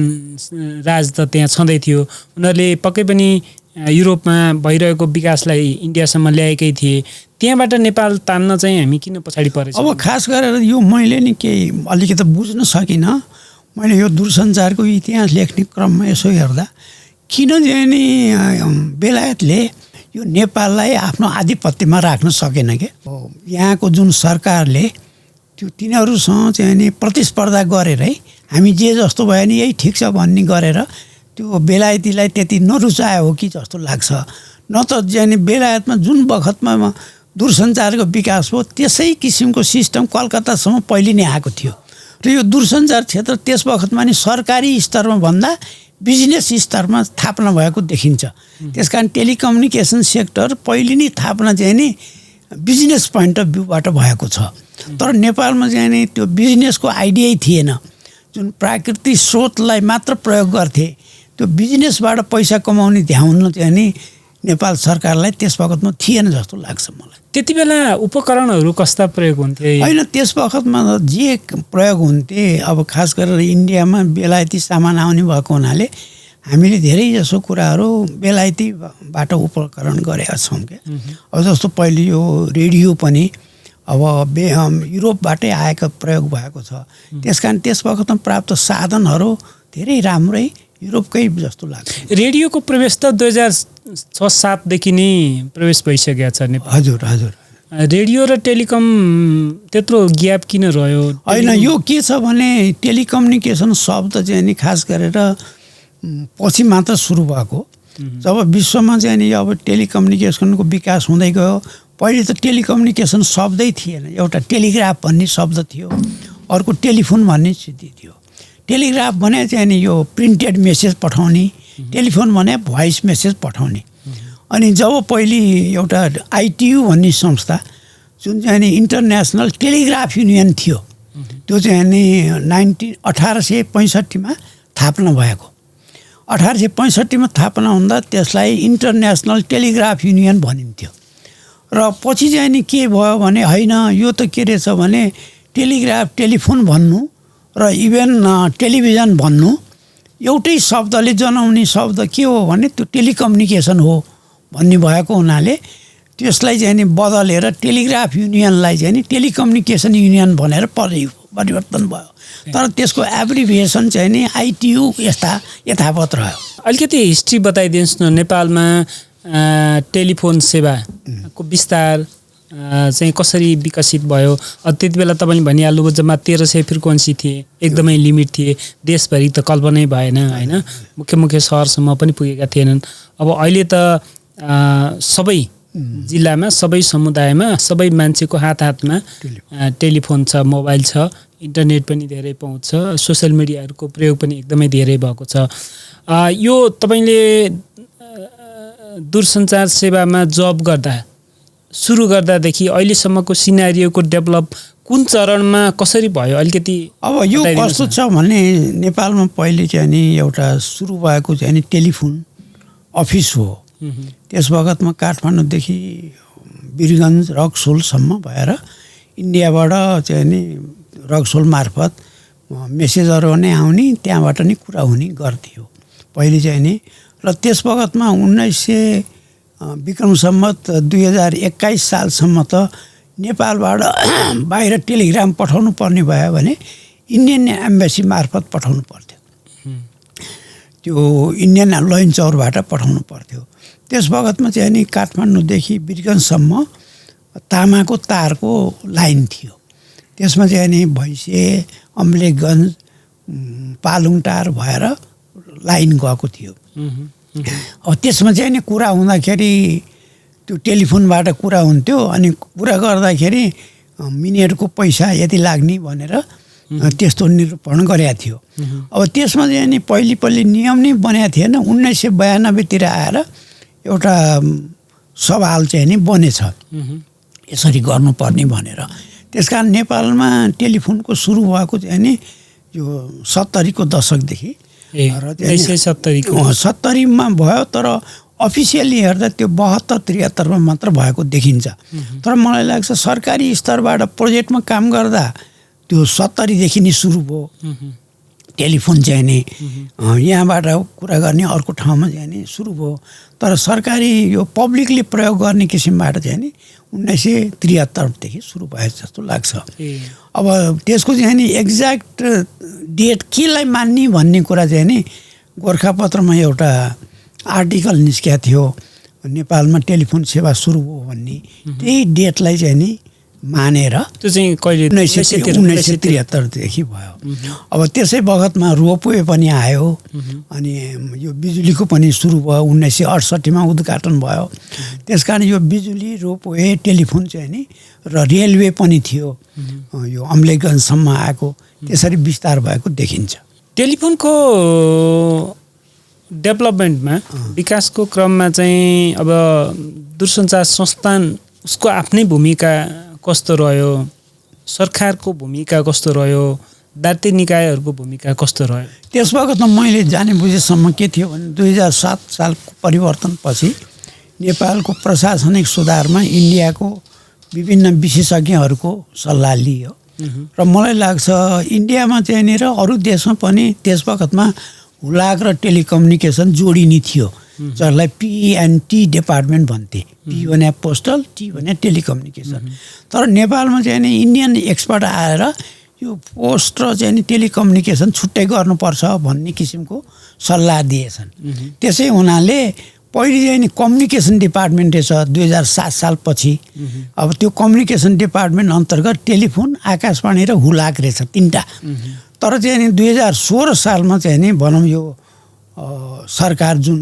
राज त त्यहाँ छँदै थियो। उनीहरूले पक्कै पनि युरोपमा भइरहेको विकासलाई इन्डियासम्म ल्याएकै थिए। त्यहाँबाट नेपाल तान्न चाहिँ हामी किन पछाडि परेछ? अब खास गरेर यो मैले नि केही अलिकति बुझ्न सकिनँ। मैले यो दूरसञ्चारको इतिहास लेख्ने क्रममा यसो हेर्दा किन चाहिँ नि बेलायतले यो नेपाललाई आफ्नो आधिपत्यमा राख्न सकेन के? यहाँको जुन सरकारले त्यो तिनीहरूसँग चाहिँ नि प्रतिस्पर्धा गरेर है हामी जे जस्तो भयो नि यही ठिक छ भन्ने गरेर त्यो बेलायतीलाई त्यति नरुचायो हो कि जस्तो लाग्छ। न त चाहिँ बेलायतमा जुन बखतमा दूरसञ्चारको विकास हो त्यसै किसिमको सिस्टम कलकत्तासम्म पहिले नै आएको थियो र यो दूरसञ्चार क्षेत्र त्यस बखतमा नि सरकारी स्तरमा भन्दा बिजनेस स्तरमा स्थापना भएको देखिन्छ। त्यस कारण टेलिकम्युनिकेसन सेक्टर पहिले नै स्थापना चाहिँ नि बिजनेस पोइन्ट अफ भ्यूबाट भएको छ। तर नेपालमा चाहिँ नि त्यो बिजनेसको आइडियै थिएन। जुन प्राकृतिक स्रोतलाई मात्र प्रयोग गर्थे, त्यो बिजनेसबाट पैसा कमाउने ध्यान चाहिँ नि नेपाल सरकारलाई त्यस बखतमा थिएन जस्तो लाग्छ मलाई। त्यति बेला उपकरणहरू कस्ता प्रयोग हुन्थे? होइन, त्यस बखतमा जे प्रयोग हुन्थे अब खास गरेर इन्डियामा बेलायती सामान आउने भएको हुनाले हामीले धेरै जसो कुराहरू बेलायतीबाट उपकरण गरेका छौँ क्या। अब जस्तो पहिले यो रेडियो पनि अब युरोपबाटै आएको प्रयोग भएको छ। त्यस कारण त्यस बखतमा प्राप्त साधनहरू धेरै राम्रै युरोपकै जस्तो लाग्छ। रेडियोको प्रवेश त 2006-07देखि नै प्रवेश भइसकेको छ नेपाल। हजुर। रेडियो र टेलिकम त्यत्रो ग्याप किन रह्यो? होइन, यो के छ भने टेलिकम्युनिकेसन शब्द चाहिँ नि खास गरेर पछि मात्र सुरु भएको। जब विश्वमा चाहिँ नि अब टेलिकम्युनिकेसनको विकास हुँदै गयो, पहिले त टेलिकम्युनिकेसन शब्दै थिएन। एउटा टेलिग्राफ भन्ने शब्द थियो, अर्को टेलिफोन भन्ने स्थिति थियो। टेलिग्राफ भने चाहिँ नि यो प्रिन्टेड मेसेज पठाउने, टेलिफोन भने भोइस मेसेज पठाउने। अनि जब पहिले एउटा ITU भन्ने संस्था जुन चाहिँ नि इन्टरनेसनल टेलिग्राफ युनियन थियो, त्यो चाहिँ नि 1865मा स्थापना भएको। 1865मा स्थापना हुँदा त्यसलाई इन्टरनेसनल टेलिग्राफ युनियन भनिन्थ्यो। र पछि चाहिँ नि के भयो भने होइन, यो त के रहेछ भने टेलिग्राफ टेलिफोन भन्नु र इभन टेलिभिजन भन्नु एउटै शब्दले जनाउने शब्द के हो भने त्यो टेलिकम्युनिकेसन हो भन्ने भएको हुनाले त्यसलाई चाहिँ नि बदलेर टेलिग्राफ युनियनलाई चाहिँ नि टेलिकम्युनिकेसन युनियन भनेर परिवर्तन भयो। तर त्यसको एब्रिभिएसन चाहिँ नि ITU यथावत रह्यो। अलिकति हिस्ट्री बताइदिनुहोस् न, नेपालमा टेलिफोन सेवाको विस्तार चाहिँ कसरी विकसित भयो? त्यति बेला तपाईँले भनिहाल्नुभयो जम्मा 1300 फ्रिक्वेन्सी थिए, एकदमै लिमिट थिए, देशभरि त कल्पनै भएन होइन, मुख्य सहरसम्म पनि पुगेका थिएनन्। अब अहिले त सबै जिल्लामा, सबै समुदायमा, सबै मान्छेको हातमा टेलिफोन छ, मोबाइल छ, इन्टरनेट पनि धेरै पहुँच छ, सोसियल मिडियाहरूको प्रयोग पनि एकदमै धेरै भएको छ। यो तपाईँले दूरसञ्चार सेवामा जब सुरु गर्दादेखि अहिलेसम्मको सिनारियोको डेभलप कुन चरणमा कसरी भयो अलिकति? अब यो कस्तो छ भने नेपालमा पहिले चाहिँ नि एउटा सुरु भएको चाहिँ नि टेलिफोन अफिस हो। त्यस बखतमा काठमाडौँदेखि वीरगञ्ज रक्सोलसम्म भएर इन्डियाबाट चाहिँ नि रक्सोल मार्फत मेसेजहरू नै आउने, त्यहाँबाट नै कुरा हुने गर्थ्यो पहिले चाहिँ नि। र त्यस बखतमा 1900 विक्रम सम्मत 2021 सालसम्म त नेपालबाट बाहिर टेलिग्राम पठाउनु पर्ने भयो भने इन्डियन एम्बेसी मार्फत पठाउनु पर्थ्यो। त्यो इन्डियन लन्चौरबाट पठाउनु पर्थ्यो। त्यस बखतमा चाहिँ नि काठमाडौँदेखि बिरगन्जसम्म तामाको तारको लाइन थियो। त्यसमा चाहिँ नि भैँसे, अम्लेखगञ्ज, पालुङटार भएर लाइन गएको थियो। अब त्यसमा चाहिँ नि कुरा हुँदाखेरि त्यो टेलिफोनबाट कुरा हुन्थ्यो अनि कुरा गर्दाखेरि मिनेटको पैसा यति लाग्ने भनेर त्यस्तो निरूपण गरेको थियो। अब त्यसमा चाहिँ नि पहिलो नियम नै बनाएको थिएन। 1992तिर आएर एउटा सवाल चाहिँ नि बनेछ यसरी गर्नुपर्ने भनेर। त्यस कारण नेपालमा टेलिफोनको सुरु भएको चाहिँ नि यो 70 को दशकदेखि र 70मा भयो, तर अफिसियली हेर्दा त्यो 72-73 मात्र भएको देखिन्छ। तर मलाई लाग्छ सरकारी स्तरबाट प्रोजेक्टमा काम गर्दा त्यो 70देखि नै सुरु भयो टेलिफोन चाहिँ नि। यहाँबाट कुरा गर्ने अर्को ठाउँमा चाहिँ नि सुरु भयो। तर सरकारी यो पब्लिकले प्रयोग गर्ने किसिमबाट चाहिँ नि 1973देखि सुरु भयो जस्तो लाग्छ। अब त्यसको चाहिँ नि एक्ज्याक्ट डेट केलाई मान्ने भन्ने कुरा चाहिँ नि गोरखापत्रमा एउटा आर्टिकल निस्केको थियो, नेपालमा टेलिफोन सेवा सुरु हो भन्ने। त्यही डेटलाई चाहिँ नि मानेर त्यो चाहिँ कहिले 1973देखि भयो। अब त्यसै बखतमा रोपवे पनि आयो अनि यो बिजुलीको पनि सुरु भयो। 1968मा उद्घाटन भयो। त्यसकारण यो बिजुली, रोपवे, टेलिफोन चाहिँ नि र रेलवे पनि थियो यो अम्लेखगञ्जसम्म आएको। त्यसरी विस्तार भएको देखिन्छ। टेलिफोनको डेभलपमेन्टमा विकासको क्रममा चाहिँ अब दूरसञ्चार संस्थान उसको आफ्नै भूमिका कस्तो रह्यो, सरकारको भूमिका कस्तो रह्यो, दार्ती निकायहरूको भूमिका कस्तो रह्यो? त्यस बखतमा मैले जाने बुझेसम्म के थियो भने 2007 सालको परिवर्तनपछि नेपालको प्रशासनिक सुधारमा इन्डियाको विभिन्न विशेषज्ञहरूको सल्लाह लियो र मलाई लाग्छ इन्डियामा चाहिँ नि र अरू देशमा पनि त्यस बखतमा हुलाक र टेलिकम्युनिकेसन जोडिने थियो, जसलाई P&T डिपार्टमेन्ट भन्थे। P भने पोस्टल, T भने टेलिकम्युनिकेसन। तर नेपालमा चाहिँ नि इन्डियन एक्सपर्ट आएर यो पोस्ट र चाहिँ नि टेलिकम्युनिकेसन छुट्टै गर्नुपर्छ भन्ने किसिमको सल्लाह दिएछन्। त्यसै हुनाले पहिले चाहिँ नि कम्युनिकेसन डिपार्टमेन्ट रहेछ 2007 सालपछि। अब त्यो कम्युनिकेसन डिपार्टमेन्ट अन्तर्गत टेलिफोन, आकाशवाणी र हुलाक रहेछ, 3टा। तर चाहिँ नि 2016 सालमा चाहिँ नि भनौँ यो सरकार जुन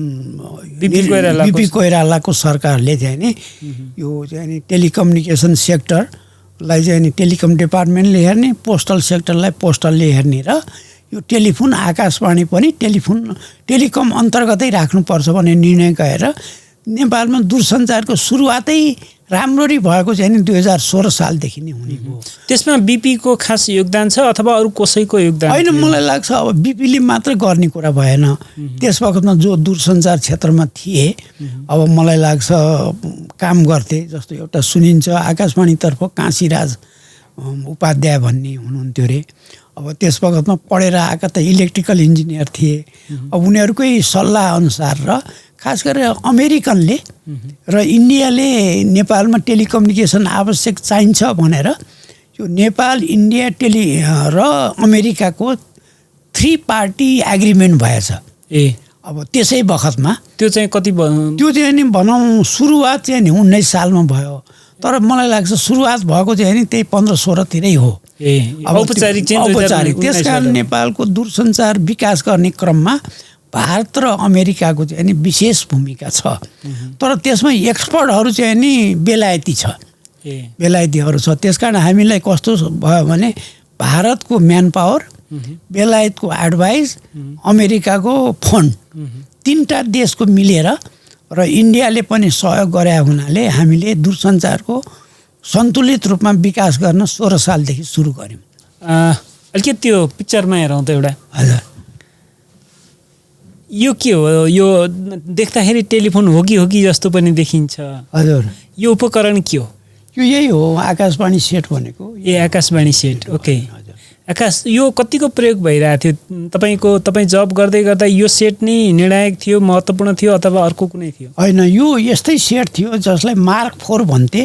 बिपी कोइरालाको सरकारले चाहिँ नि यो चाहिँ नि टेलिकम्युनिकेसन सेक्टरलाई चाहिँ नि टेलिकम डिपार्टमेन्टले हेर्ने, पोस्टल सेक्टरलाई पोस्टलले हेर्ने र यो टेलिफोन, आकाशवाणी पनि टेलिकम अन्तर्गतै राख्नुपर्छ भन्ने निर्णय गएर नेपालमा दूरसञ्चारको सुरुवातै राम्ररी भएको चाहिँ नि 2016 सालदेखि नै हुने भयो। त्यसमा बिपीको खास योगदान छ अथवा अरू कसैको योगदान? होइन, मलाई लाग्छ अब बिपीले मात्रै गर्ने कुरा भएन। त्यस वखतमा जो दूरसञ्चार क्षेत्रमा थिए अब मलाई लाग्छ काम गर्थे, जस्तो एउटा सुनिन्छ आकाशवाणीतर्फ काशीराज उपाध्याय भन्ने हुनुहुन्थ्यो अरे। अब त्यस वखतमा पढेर आएका त इलेक्ट्रिकल इन्जिनियर थिए। अब उनीहरूकै सल्लाह अनुसार र खास गरेर अमेरिकनले र इन्डियाले नेपालमा टेलिकम्युनिकेसन आवश्यक चाहिन्छ भनेर यो नेपाल, इन्डिया, र अमेरिकाको 3 पार्टी एग्रिमेन्ट भएछ। अब त्यसै बखतमा त्यो चाहिँ कति त्यो चाहिँ नि भनौँ सुरुवात चाहिँ नि 19 सालमा भयो। तर मलाई लाग्छ सुरुवात भएको चाहिँ नि त्यही 15-16 तिरै हो। औपचारिक। त्यस कारण नेपालको दूरसञ्चार विकास गर्ने क्रममा भारत र अमेरिकाको चाहिँ नि विशेष भूमिका छ। तर त्यसमा एक्सपर्टहरू चाहिँ नि बेलायती छ, बेलायतीहरू छ। त्यसकारण हामीलाई कस्तो भयो भने भारतको म्यान पावर, बेलायतको एडभाइस, अमेरिकाको फन्ड, 3टा देशको मिलेर र इन्डियाले पनि सहयोग गरे हुनाले हामीले दूरसञ्चारको सन्तुलित रूपमा विकास गर्न 16 सालदेखि सुरु गऱ्यौँ। अलिकति त्यो पिक्चरमा हेरौँ त एउटा। हजुर, यो के हो? यो देख्दाखेरि टेलिफोन हो कि जस्तो पनि देखिन्छ। हजुर, यो उपकरण के हो? यो यही हो आकाशवाणी सेट भनेको। आकाशवाणी सेट। ओके। यो कतिको प्रयोग भइरहेको थियो तपाईँ जब गर्दै गर्दा? यो सेट नै निर्णायक थियो, महत्त्वपूर्ण थियो अथवा अर्को कुनै थियो? होइन, यो यस्तै सेट थियो जसलाई मार्क 4 भन्थे।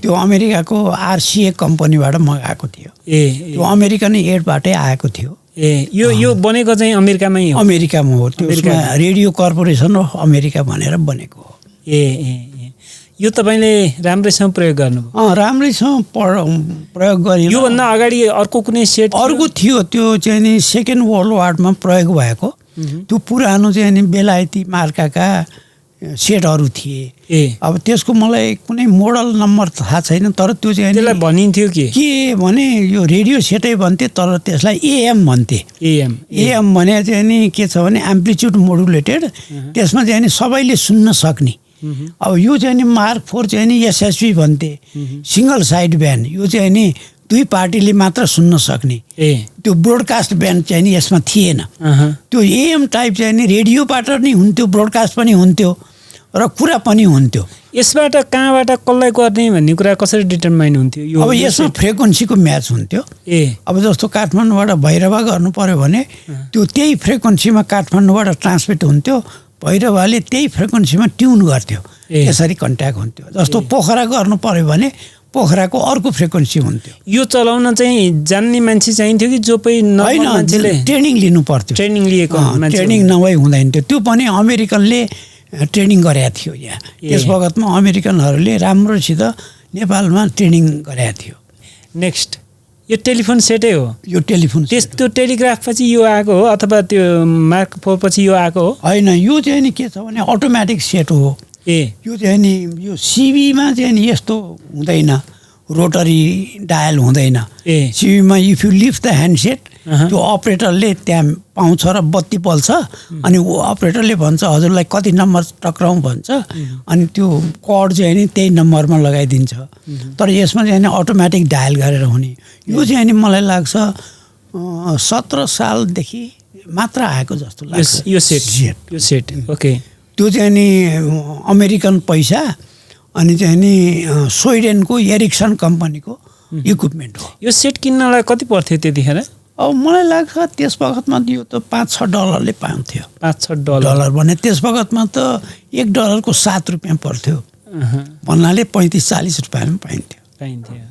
त्यो अमेरिकाको RCA कम्पनीबाट मगाएको थियो। त्यो अमेरिकन एडबाटै आएको थियो। यो बनेको चाहिँ अमेरिकामै हो? अमेरिकामा हो, त्यो रेडियो कर्पोरेसन अफ अमेरिका भनेर बनेको हो। यो तपाईँले राम्रैसँग प्रयोग गर्नुभयो? राम्रैसँग प्रयोग गरेँ। योभन्दा अगाडि अर्को कुनै सेट अर्को थियो, त्यो चाहिँ नि सेकेन्ड वर्ल्ड वारमा प्रयोग भएको, त्यो पुरानो चाहिँ नि बेलायती मार्काका सेटहरू थिए। अब त्यसको मलाई कुनै मोडल नम्बर थाहा छैन, तर त्यो चाहिँ त्यसलाई भनिन्थ्यो के भने यो रेडियो सेटै भन्थे, तर त्यसलाई एएम भन्थे। एएम भने चाहिँ नि के छ भने एम्प्लिट्युड मोडुलेटेड, त्यसमा चाहिँ नि सबैले सुन्न सक्ने। अब यो चाहिँ नि मार्क 4 चाहिँ नि एसएसबी भन्थे, सिङ्गल साइड ब्यान्ड। यो चाहिँ नि 2 पार्टीले मात्र सुन्न सक्ने। त्यो ब्रोडकास्ट ब्यान्ड चाहिँ नि यसमा थिएन। त्यो एएम टाइप चाहिँ नि रेडियोबाट नै हुन्थ्यो, ब्रोडकास्ट पनि हुन्थ्यो र कुरा पनि हुन्थ्यो। यसबाट कहाँबाट कसलाई गर्ने भन्ने कुरा कसरी डिटरमाइन हुन्थ्यो? अब यसमा फ्रिक्वेन्सीको म्याच हुन्थ्यो। अब जस्तो काठमाडौँबाट भैरवा गर्नु पर्यो भने त्यो त्यही फ्रिक्वेन्सीमा काठमाडौँबाट ट्रान्समिट हुन्थ्यो, भैरवाले त्यही फ्रिक्वेन्सीमा ट्युन गर्थ्यो, यसरी कन्ट्याक्ट हुन्थ्यो। जस्तो पोखरा गर्नु पर्यो भने पोखराको अर्को फ्रिक्वेन्सी हुन्थ्यो। यो चलाउन चाहिँ जान्ने मान्छे चाहिन्थ्यो कि जो पनि मान्छेले ट्रेनिङ लिनु पर्थ्यो? ट्रेनिङ लिएको ट्रेनिङ नभई हुँदैन थियो। त्यो पनि अमेरिकनले ट्रेनिङ गरेको थियो यहाँ। त्यस बखतमा अमेरिकनहरूले राम्रोसित नेपालमा ट्रेनिङ गरेको थियो। नेक्स्ट यो टेलिफोन सेटै हो? यो टेलिफोन त्यो टेलिग्राफ पछि यो आएको हो अथवा त्यो मार्क 4 पछि यो आएको हो? होइन, यो चाहिँ नि के छ भने अटोमेटिक सेट हो। यो चाहिँ नि यो सिबीमा चाहिँ नि यस्तो हुँदैन, रोटरी डायल हुँदैन। सिबीमा इफ यु लिफ्ट द ह्यान्डसेट, त्यो अपरेटरले त्यहाँ पाउँछ र बत्ती बल्छ, अनि ऊ अपरेटरले भन्छ हजुरलाई कति नम्बर टक्राउँ भन्छ, अनि त्यो कोड चाहिँ नि त्यही नम्बरमा लगाइदिन्छ। तर यसमा चाहिँ नि अटोमेटिक डायल गरेर हुने। यो चाहिँ नि मलाई लाग्छ 17 सालदेखि मात्र आएको जस्तो लाग्छ यो सेट। ओके, त्यो चाहिँ नि अमेरिकन पैसा अनि चाहिँ नि स्विडेनको एरिक्सन कम्पनीको इक्विपमेन्ट हो। यो सेट किन्नलाई कति पर्थ्यो त्यतिखेर? अब मलाई लाग्छ त्यस बखतमा यो त $5-6 पाउँथ्यो। $5-6 भने त्यस बखतमा त $1 को 7 रुपियाँ पर्थ्यो भन्नाले 35-40 रुपियाँमा पाइन्थ्यो।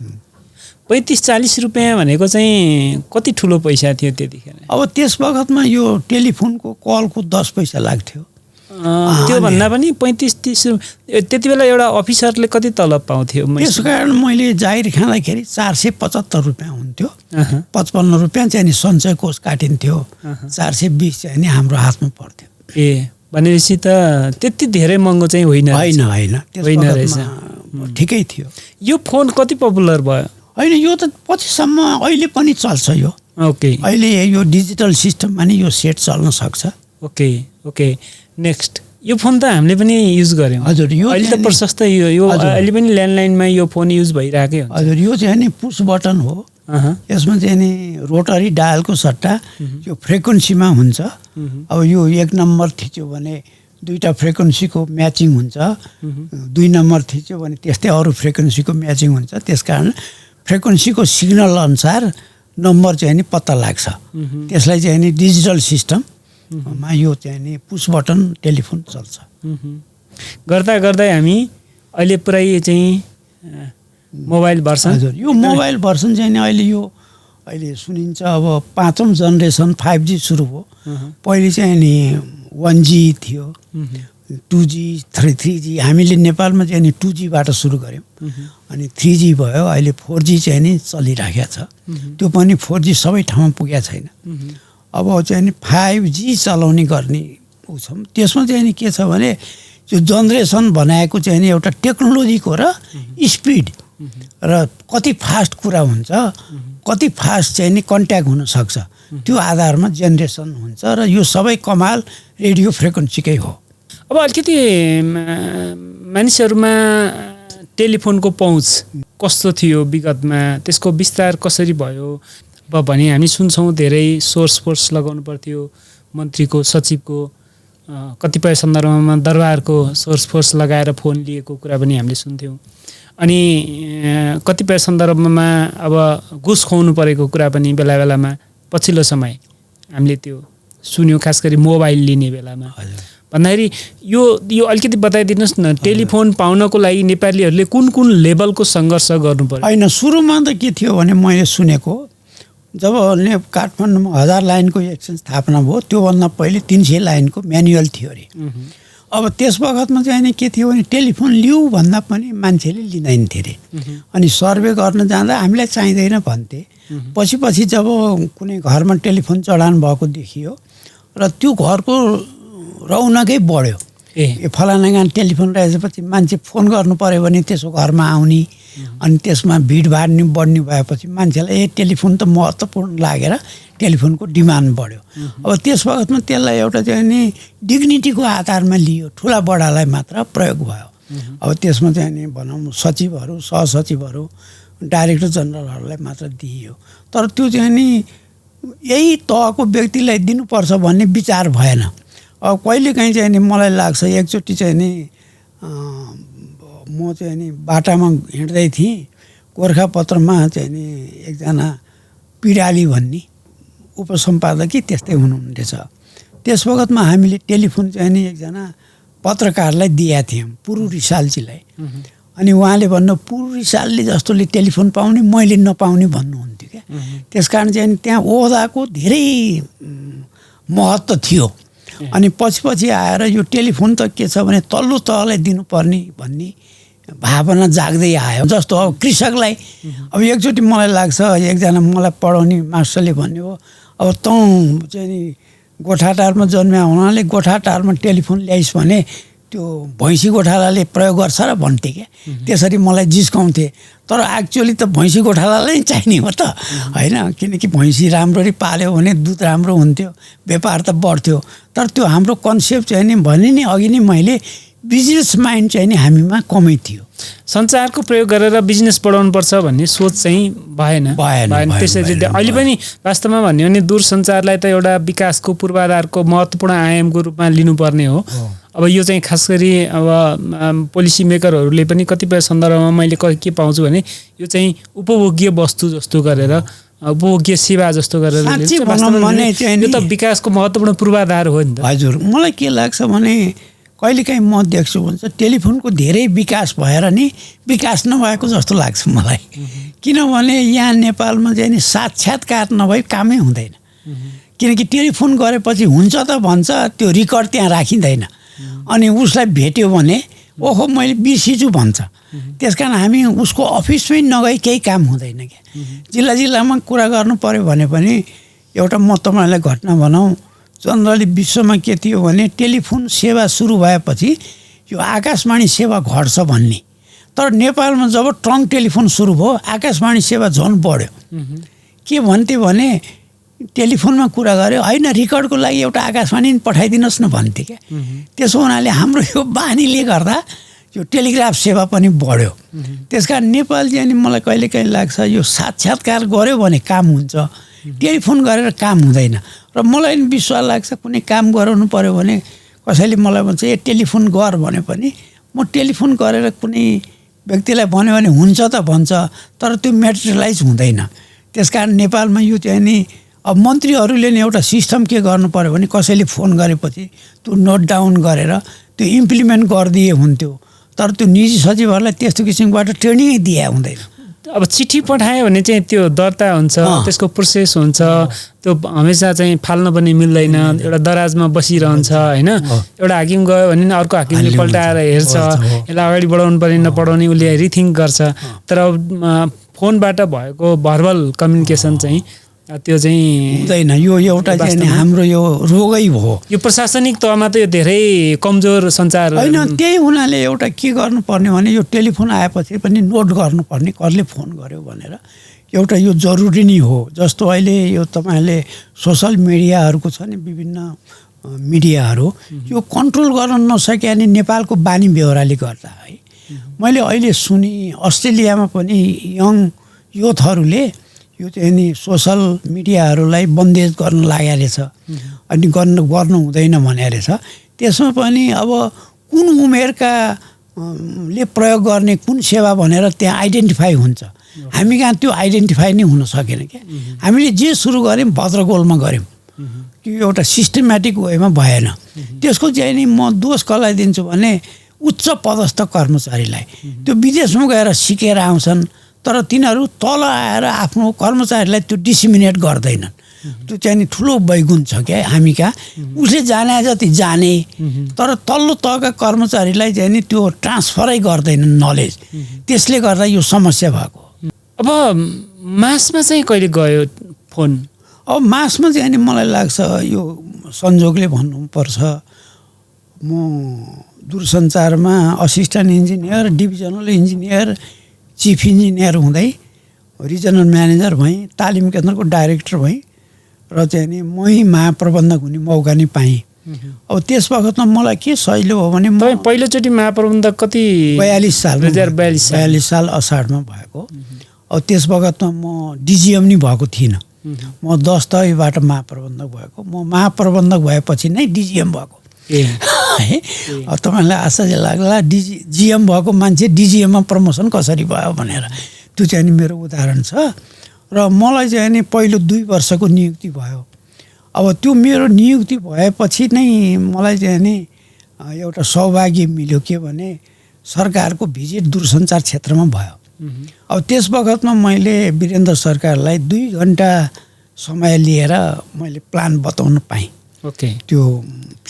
35-40 रुपियाँ भनेको चाहिँ कति ठुलो पैसा थियो त्यतिखेर? अब त्यस बखतमा यो टेलिफोनको कलको 10 पैसा लाग्थ्यो। त्यो भन्दा पनि 35-30 त्यति बेला एउटा अफिसरले कति तलब पाउँथ्यो? त्यस कारण मैले जाहिर खाँदाखेरि 475 रुपियाँ हुन्थ्यो। 55 रुपियाँ चाहिँ नि सञ्चय कोष काटिन्थ्यो, 420 चाहिँ नि हाम्रो हातमा पर्थ्यो। भनेपछि त त्यति धेरै महँगो चाहिँ होइन रहेछ, ठिकै थियो। यो फोन कति पपुलर भयो? होइन, यो त पछिसम्म अहिले पनि चल्छ यो। ओके, अहिले यो डिजिटल सिस्टममा नि यो सेट चल्न सक्छ। ओके। नेक्स्ट, यो फोन त हामीले पनि युज गऱ्यौँ। हजुर, यो अहिले त प्रशस्त यो अहिले पनि ल्यान्डलाइनमा यो फोन युज भइरहेकै हुन्छ। हजुर, यो चाहिँ नि पुस बटन हो। यसमा चाहिँ नि रोटरी डायलको सट्टा यो फ्रिक्वेन्सीमा हुन्छ। अब यो 1 नम्बर थिच्यो भने 2टा फ्रिक्वेन्सीको म्याचिङ हुन्छ, 2 नम्बर थिच्यो भने त्यस्तै अरू फ्रिक्वेन्सीको म्याचिङ हुन्छ। त्यसकारण फ्रिक्वेन्सीको सिग्नल अनुसार नम्बर चाहिँ नि पत्ता लाग्छ। त्यसलाई चाहिँ नि डिजिटल सिस्टममा यो चाहिँ नि पुस बटन टेलिफोन चल्छ। गर्दा हामी अहिले पुरै चाहिँ मोबाइल भर्सन। हजुर, यो मोबाइल भर्सन चाहिँ नि अहिले सुनिन्छ अब 5औं जेनेरेसन 5G सुरु हो। पहिले चाहिँ नि 1G थियो, 2G, 3G। हामीले नेपालमा चाहिँ नि 2Gबाट सुरु गऱ्यौँ, अनि 3G भयो, अहिले 4G चाहिँ नि चलिराखेको छ। त्यो पनि 4G सबै ठाउँमा पुगेको छैन। अब चाहिँ नि 5G चलाउने गर्ने छौँ। त्यसमा चाहिँ नि के छ भने त्यो जेनेरेसन बनाएको चाहिँ नि एउटा टेक्नोलोजीको र स्पिड र कति फास्ट कुरा हुन्छ, कति फास्ट चाहिँ नि कन्ट्याक्ट हुनसक्छ, त्यो आधारमा जेनेरेसन हुन्छ। र यो सबै कमाल रेडियो फ्रिक्वेन्सीकै हो। अब अलिकति मानिसहरूमा टेलिफोनको पहुँच कस्तो थियो विगतमा, त्यसको विस्तार कसरी भयो? अब भने हामी सुन्छौँ धेरै सोर्स लगाउनु पर्थ्यो, मन्त्रीको सचिवको कतिपय सन्दर्भमा दरबारको सोर्स लगाएर फोन लिएको कुरा पनि हामीले सुन्थ्यौँ। अनि कतिपय सन्दर्भमा अब घुस खुवाउनु परेको कुरा पनि बेला बेलामा पछिल्लो समय हामीले त्यो सुन्यौँ, खास गरी मोबाइल लिने बेलामा। भन्दाखेरि यो अलिकति बताइदिनुहोस् न, टेलिफोन पाउनको लागि नेपालीहरूले कुन लेभलको सङ्घर्ष गर्नु पर्यो? होइन, सुरुमा त के थियो भने मैले सुनेको जब काठमाडौँमा 1000 लाइनको एक्सचेन्ज स्थापना भयो त्योभन्दा पहिले 300 लाइनको म्यानुअल थियो अरे। अब त्यस बखतमा चाहिँ नि के थियो भने टेलिफोन लिऊ भन्दा पनि मान्छेले लिँदैन थिए अरे। अनि सर्वे गर्न जाँदा हामीलाई चाहिँदैन भन्थे। पछि जब कुनै घरमा टेलिफोन चढान भएको देखियो र त्यो घरको रौनकै बढ्यो। फलाना गान टेलिफोन रहेपछि मान्छे फोन गर्नु पर्यो भने त्यसो घरमा आउने अनि त्यसमा भिडभाड नि बढ्ने भएपछि मान्छेलाई टेलिफोन त महत्त्वपूर्ण लागेर टेलिफोनको डिमान्ड बढ्यो। अब त्यस वखतमा त्यसलाई एउटा चाहिँ नि डिग्निटीको आधारमा लियो, ठुला बडालाई मात्र प्रयोग भयो। अब त्यसमा चाहिँ नि भनौँ सचिवहरू, सहसचिवहरू, डाइरेक्टर जनरलहरूलाई मात्र दिइयो। तर त्यो चाहिँ नि यही तहको व्यक्तिलाई दिनुपर्छ भन्ने विचार भएन। अब कहिलेकाहीँ चाहिँ नि मलाई लाग्छ एकचोटि चाहिँ नि म चाहिँ नि बाटामा हिँड्दै थिएँ, गोर्खापत्रमा चाहिँ नि एकजना पिडाली भन्ने उपसम्पादकीय त्यस्तै हुनुहुन्थेछ। त्यस वखतमा हामीले टेलिफोन चाहिँ नि एकजना पत्रकारलाई दिएका थियौँ, पुरु रिसालजीलाई। अनि उहाँले भन्नु पुरु रिसालले जस्तोले टेलिफोन पाउने मैले नपाउने भन्नुहुन्थ्यो क्या। त्यस कारण चाहिँ त्यहाँ ओहदाको धेरै महत्त्व थियो। अनि पछि आएर यो टेलिफोन त के छ भने तल्लो तहलाई दिनुपर्ने भन्ने भावना जाग्दै आयो। जस्तो अब कृषकलाई अब एकचोटि मलाई लाग्छ एकजना मलाई पढाउने मास्टरले भन्यो अब तँ चाहिँ नि गोठाटारमा जन्मिया हुनाले गोठाटारमा टेलिफोन ल्याइस् भने त्यो भैँसी गोठालाले प्रयोग गर्छ र भन्थे क्या। त्यसरी मलाई जिस्काउँथे। तर एक्चुअली त भैँसी गोठालालाई चाहिने हो त होइन, किनकि भैँसी राम्ररी पाल्यो भने दुध राम्रो हुन्थ्यो, व्यापार त बढ्थ्यो। तर त्यो हाम्रो कन्सेप्ट चाहिँ नि भने नि अघि नै मैले बिजनेस माइन्ड चाहिँ नि हामीमा कमै थियो। सञ्चारको प्रयोग गरेर बिजनेस बढाउनुपर्छ भन्ने सोच चाहिँ भएन। त्यसरी अहिले पनि वास्तवमा भन्यो भने दूरसञ्चारलाई त एउटा विकासको पूर्वाधारको महत्त्वपूर्ण आयामको रूपमा लिनुपर्ने हो। अब यो चाहिँ खास गरी अब पोलिसी मेकरहरूले पनि कतिपय सन्दर्भमा मैले के पाउँछु भने यो चाहिँ उपभोग्य वस्तु जस्तो गरेर, उपभोग्य सेवा जस्तो गरेर यो त विकासको महत्त्वपूर्ण पूर्वाधार हो नि त। हजुर, मलाई के लाग्छ भने कहिलेकाहीँ म देख्छु भन्छ टेलिफोनको धेरै विकास भएर नि विकास नभएको जस्तो लाग्छ मलाई। किनभने यहाँ नेपालमा चाहिँ नि साक्षात्कार नभई कामै हुँदैन। किनकि टेलिफोन गरेपछि हुन्छ त भन्छ, त्यो रेकर्ड त्यहाँ राखिँदैन। अनि उसलाई भेट्यो भने ओहो मैले बिर्सिछु भन्छ। त्यस कारण हामी उसको अफिसमै नगई केही काम हुँदैन क्या। जिल्लामा कुरा गर्नु पर्यो भने पनि एउटा म तपाईँलाई घटना भनौँ, जनरली विश्वमा के थियो भने टेलिफोन सेवा सुरु भएपछि यो आकाशवाणी सेवा घट्छ भन्ने। तर नेपालमा जब ट्रङ्क टेलिफोन सुरु भयो आकाशवाणी सेवा झन् बढ्यो। के भन्थे भने टेलिफोनमा कुरा गऱ्यो होइन रेकर्डको लागि एउटा आकाशवाणी पठाइदिनुहोस् न भन्थे क्या। त्यसो हुनाले हाम्रो यो बानीले गर्दा यो टेलिग्राफ सेवा पनि बढ्यो। त्यस कारण नेपाल चाहिँ नि मलाई कहिलेकाहीँ लाग्छ यो साक्षात्कार गऱ्यो भने काम हुन्छ, टेलिफोन गरेर काम हुँदैन। र मलाई विश्वास लाग्छ कुनै काम गराउनु पर्यो भने कसैले मलाई भन्छ ए टेलिफोन गर भने पनि म टेलिफोन गरेर कुनै व्यक्तिलाई भन्यो भने हुन्छ त भन्छ, तर त्यो मेटेरियलाइज हुँदैन। त्यस कारण नेपालमा यो चाहिँ नि अब मन्त्रीहरूले नि एउटा सिस्टम के गर्नु पर्यो भने कसैले फोन गरेपछि त्यो नोट डाउन गरेर त्यो इम्प्लिमेन्ट गरिदिए हुन्थ्यो। तर त्यो निजी सचिवहरूलाई त्यस्तो किसिमबाट ट्रेनिङै दिए हुँदैन। अब चिठी पठायो भने चाहिँ त्यो दर्ता हुन्छ, त्यसको प्रोसेस हुन्छ, त्यो हमेसा चाहिँ फाल्न पनि मिल्दैन, एउटा दराजमा बसिरहन्छ होइन। एउटा हाकिम गयो भने अर्को हाकिमले पल्टाएर हेर्छ, यसलाई अगाडि बढाउनु पर्ने नपढाउने उसले रिथिङ्क गर्छ। तर फोनबाट भएको भर्बल कम्युनिकेसन चाहिँ त्यो चाहिँ हुँदैन। यो एउटा चाहिँ हाम्रो यो रोगै भयो। यो प्रशासनिक तहमा त यो धेरै कमजोर सञ्चार होइन। त्यही हुनाले एउटा के गर्नुपर्ने भने यो टेलिफोन आएपछि पनि नोट गर्नुपर्ने कसले फोन गर्यो भनेर एउटा यो जरुरी नै हो। जस्तो अहिले यो तपाईँहरूले सोसल मिडियाहरूको छ नि विभिन्न मिडियाहरू, यो कन्ट्रोल गर्न नसके अनि नेपालको बानी बेहोराले गर्दा है। मैले अहिले सुने अस्ट्रेलियामा पनि यङ युथहरूले यो चाहिँ नि सोसल मिडियाहरूलाई बन्देज गर्न लागेको रहेछ अनि गर्नु हुँदैन भने रहेछ। त्यसमा पनि अब कुन उमेरका ले प्रयोग गर्ने कुन सेवा भनेर त्यहाँ आइडेन्टिफाई हुन्छ। हामी कहाँ त्यो आइडेन्टिफाई नै हुन सकेन क्या। हामीले जे सुरु गऱ्यौँ भद्रगोलमा गऱ्यौँ कि एउटा सिस्टमेटिक वेमा भएन। त्यसको चाहिँ नि म दोष कसलाई दिन्छु भने उच्च पदस्थ कर्मचारीलाई। त्यो विदेशमा गएर सिकेर आउँछन्, तर तिनीहरू तल आएर आफ्नो कर्मचारीलाई त्यो डिसिमिनेट गर्दैनन्। त्यो चाहिँ नि ठुलो वैगुण छ क्या हामी कहाँ। उसले जाने जति जाने, तर तल्लो तहका कर्मचारीलाई चाहिँ नि त्यो ट्रान्सफरै गर्दैनन् नलेज। त्यसले गर्दा यो समस्या भएको। अब मासमा चाहिँ कहिले गयो फोन? अब मासमा चाहिँ नि मलाई लाग्छ यो संजोगले भन्नुपर्छ, म दूरसञ्चारमा assistant engineer, divisional engineer, chief engineer हुँदै रिजनल म्यानेजर भएँ, तालिम केन्द्रको डाइरेक्टर भएँ र चाहिँ नि मै महाप्रबन्धक हुने मौका नि पाएँ। अब त्यस बखतमा मलाई के सजिलो हो भने तपाईँ पहिलोचोटि महाप्रबन्धक कति? 42 साल, 2042 साल असाढमा भएको। अब त्यस बखतमा म डिजिएम नि भएको थिइनँ। म 10 तहबाट महाप्रबन्धक भएको। म महाप्रबन्धक भएपछि नै डिजिएम भएको है। अब तपाईँलाई आश्चर्य लाग्ला जिएम भएको मान्छे डिजिएममा प्रमोसन कसरी भयो भनेर। त्यो चाहिँ नि मेरो उदाहरण छ। र मलाई चाहिँ नि पहिलो 2 वर्षको नियुक्ति भयो। अब त्यो मेरो नियुक्ति भएपछि नै मलाई चाहिँ नि एउटा सौभाग्य मिल्यो के भने सरकारको भिजिट दूरसञ्चार क्षेत्रमा भयो। अब त्यस बखतमा मैले वीरेन्द्र सरकारलाई 2 घन्टा समय लिएर मैले प्लान बताउन पाएँ। ओके। त्यो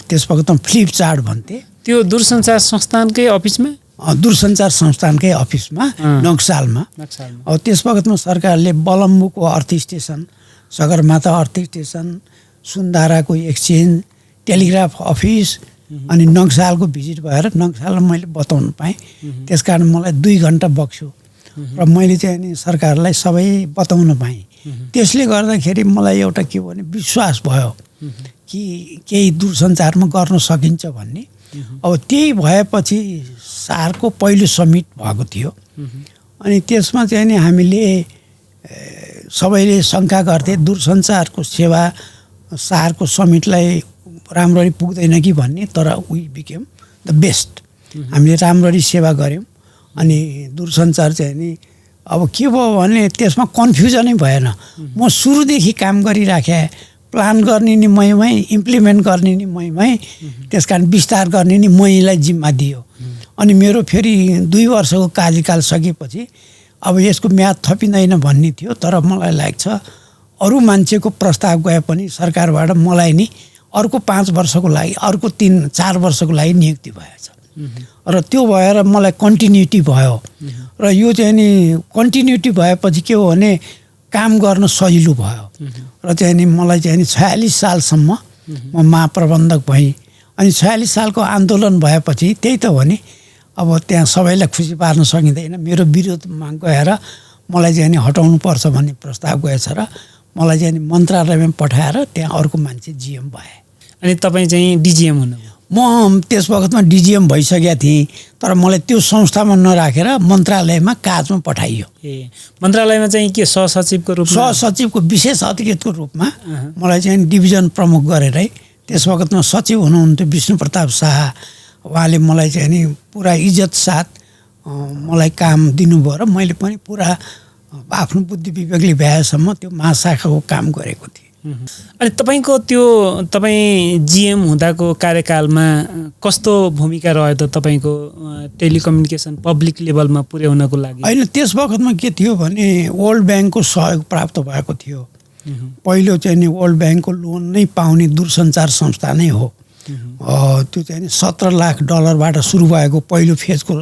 त्यस बखतमा फ्लिप चार्ट भन्थे। त्यो दूरसञ्चार संस्थानकै अफिसमा? दूरसञ्चार संस्थानकै अफिसमा नक्सालमा। अब त्यस बखतमा सरकारले बलम्बुको अर्थ स्टेसन, सगरमाथा अर्थ स्टेसन, सुन्दाराको एक्सचेन्ज, टेलिग्राफ अफिस अनि नक्सालको भिजिट भएर नक्साललाई मैले बताउन पाएँ। त्यस कारण मलाई 2 घन्टा बग्यो र मैले चाहिँ नि सरकारलाई सबै बताउन पाएँ। त्यसले गर्दाखेरि मलाई एउटा के भने विश्वास भयो कि केही दूरसञ्चारमा गर्न सकिन्छ भन्ने। अब त्यही भएपछि सारको पहिलो समिट भएको थियो अनि त्यसमा चाहिँ नि हामीले सबैले शङ्का गर्थे दूरसञ्चारको सेवा सारको समिटलाई राम्ररी पुग्दैन कि भन्ने। तर वी बिकेम द बेस्ट। हामीले राम्ररी सेवा गऱ्यौँ अनि दूरसञ्चार चाहिँ नि अब के भयो भने त्यसमा कन्फ्युजनै भएन। म सुरुदेखि काम गरिराखेँ। प्लान गर्ने नि मैमै, इम्प्लिमेन्ट गर्ने नि मैमै, त्यस कारण विस्तार गर्ने नि मैलाई जिम्मा दियो। अनि मेरो फेरि 2 वर्षको कार्यकाल सकेपछि अब यसको म्याद थपिँदैन भन्ने थियो। तर मलाई लाग्छ अरू मान्छेको प्रस्ताव गए पनि सरकारबाट मलाई नि अर्को 5 वर्षको लागि, अर्को 3-4 वर्षको लागि नियुक्ति भएछ र त्यो भएर मलाई कन्टिन्युटी भयो। र यो चाहिँ नि कन्टिन्युटी भएपछि के हो भने काम गर्न सजिलो भयो र चाहिँ नि मलाई चाहिँ नि 46 सालसम्म म महाप्रबन्धक भएँ। अनि 46 सालको आन्दोलन भएपछि त्यही त हो नि, अब त्यहाँ सबैलाई खुसी पार्न सकिँदैन। मेरो विरोधमा गएर मलाई चाहिँ नि हटाउनु पर्छ भन्ने प्रस्ताव गएछ र मलाई चाहिँ नि मन्त्रालयमा पठाएर त्यहाँ अर्को मान्छे जिएम भए। अनि तपाईँ चाहिँ डिजिएम हुनुभयो? म त्यस बखतमा डिजिएम भइसकेका थिएँ तर मलाई त्यो संस्थामा नराखेर मन्त्रालयमा काजमा पठाइयो। मन्त्रालयमा चाहिँ के सहसचिवको रूपमा? सहसचिवको विशेष अतिरिक्तको रूपमा मलाई चाहिँ डिभिजन प्रमुख गरेरै त्यस बखतमा सचिव हुनुहुन्थ्यो विष्णु प्रताप शाह। उहाँले मलाई चाहिँ नि पुरा इज्जत साथ मलाई काम दिनुभयो र मैले पनि पुरा आफ्नो बुद्धि विवेकले भ्याएसम्म त्यो महाशाखाको काम गरेको थिएँ। अनि तपाईँको त्यो तपाईँ जिएम हुँदाको कार्यकालमा कस्तो भूमिका रह्यो त तपाईँको टेलिकम्युनिकेसन पब्लिक लेभलमा पुर्याउनको लागि? होइन, त्यस बखतमा के थियो भने वर्ल्ड ब्याङ्कको सहयोग प्राप्त भएको थियो। पहिलो चाहिँ नि वर्ल्ड ब्याङ्कको लोन नै पाउने दूरसञ्चार संस्था नै हो। त्यो चाहिँ नि $17 लाख सुरु भएको पहिलो फेजको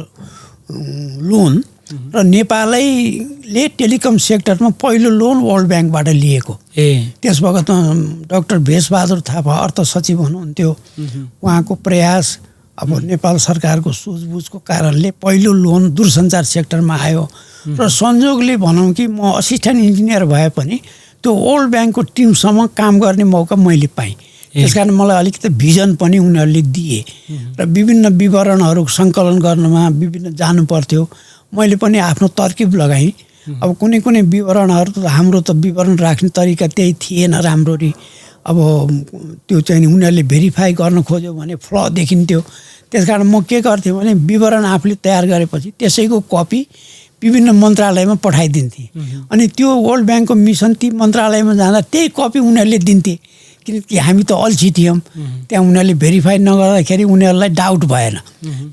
लोन र नेपालैले टेलिकम सेक्टरमा पहिलो लोन वर्ल्ड ब्याङ्कबाट लिएको। त्यस बखतमा डाक्टर भेषबहादुर थापा अर्थ सचिव हुनुहुन्थ्यो। उहाँको प्रयास अब नेपाल सरकारको सुझबुझको कारणले पहिलो लोन दूरसञ्चार सेक्टरमा आयो र संयोगले भनौँ कि म असिस्टेन्ट इन्जिनियर भए पनि त्यो वर्ल्ड ब्याङ्कको टिमसँग काम गर्ने मौका मैले पाएँ। त्यस कारण मलाई अलिकति भिजन पनि उनीहरूले दिए र विभिन्न विवरणहरू सङ्कलन गर्नमा विभिन्न जानु पर्थ्यो। मैले पनि आफ्नो तरकिब लगाएँ। अब कुनै कुनै विवरणहरू त हाम्रो त विवरण राख्ने तरिका त्यही थिएन राम्ररी। अब त्यो चाहिँ उनीहरूले भेरिफाई गर्न खोज्यो भने फ्ल देखिन्थ्यो। त्यस कारण म के गर्थेँ भने विवरण आफूले तयार गरेपछि त्यसैको कपी विभिन्न मन्त्रालयमा पठाइदिन्थेँ। अनि त्यो वर्ल्ड ब्याङ्कको मिसन ती मन्त्रालयमा जाँदा त्यही कपी उनीहरूले दिन्थे किनकि हामी त अल्छी थियौँ। त्यहाँ उनीहरूले भेरिफाई नगर्दाखेरि उनीहरूलाई डाउट भएन।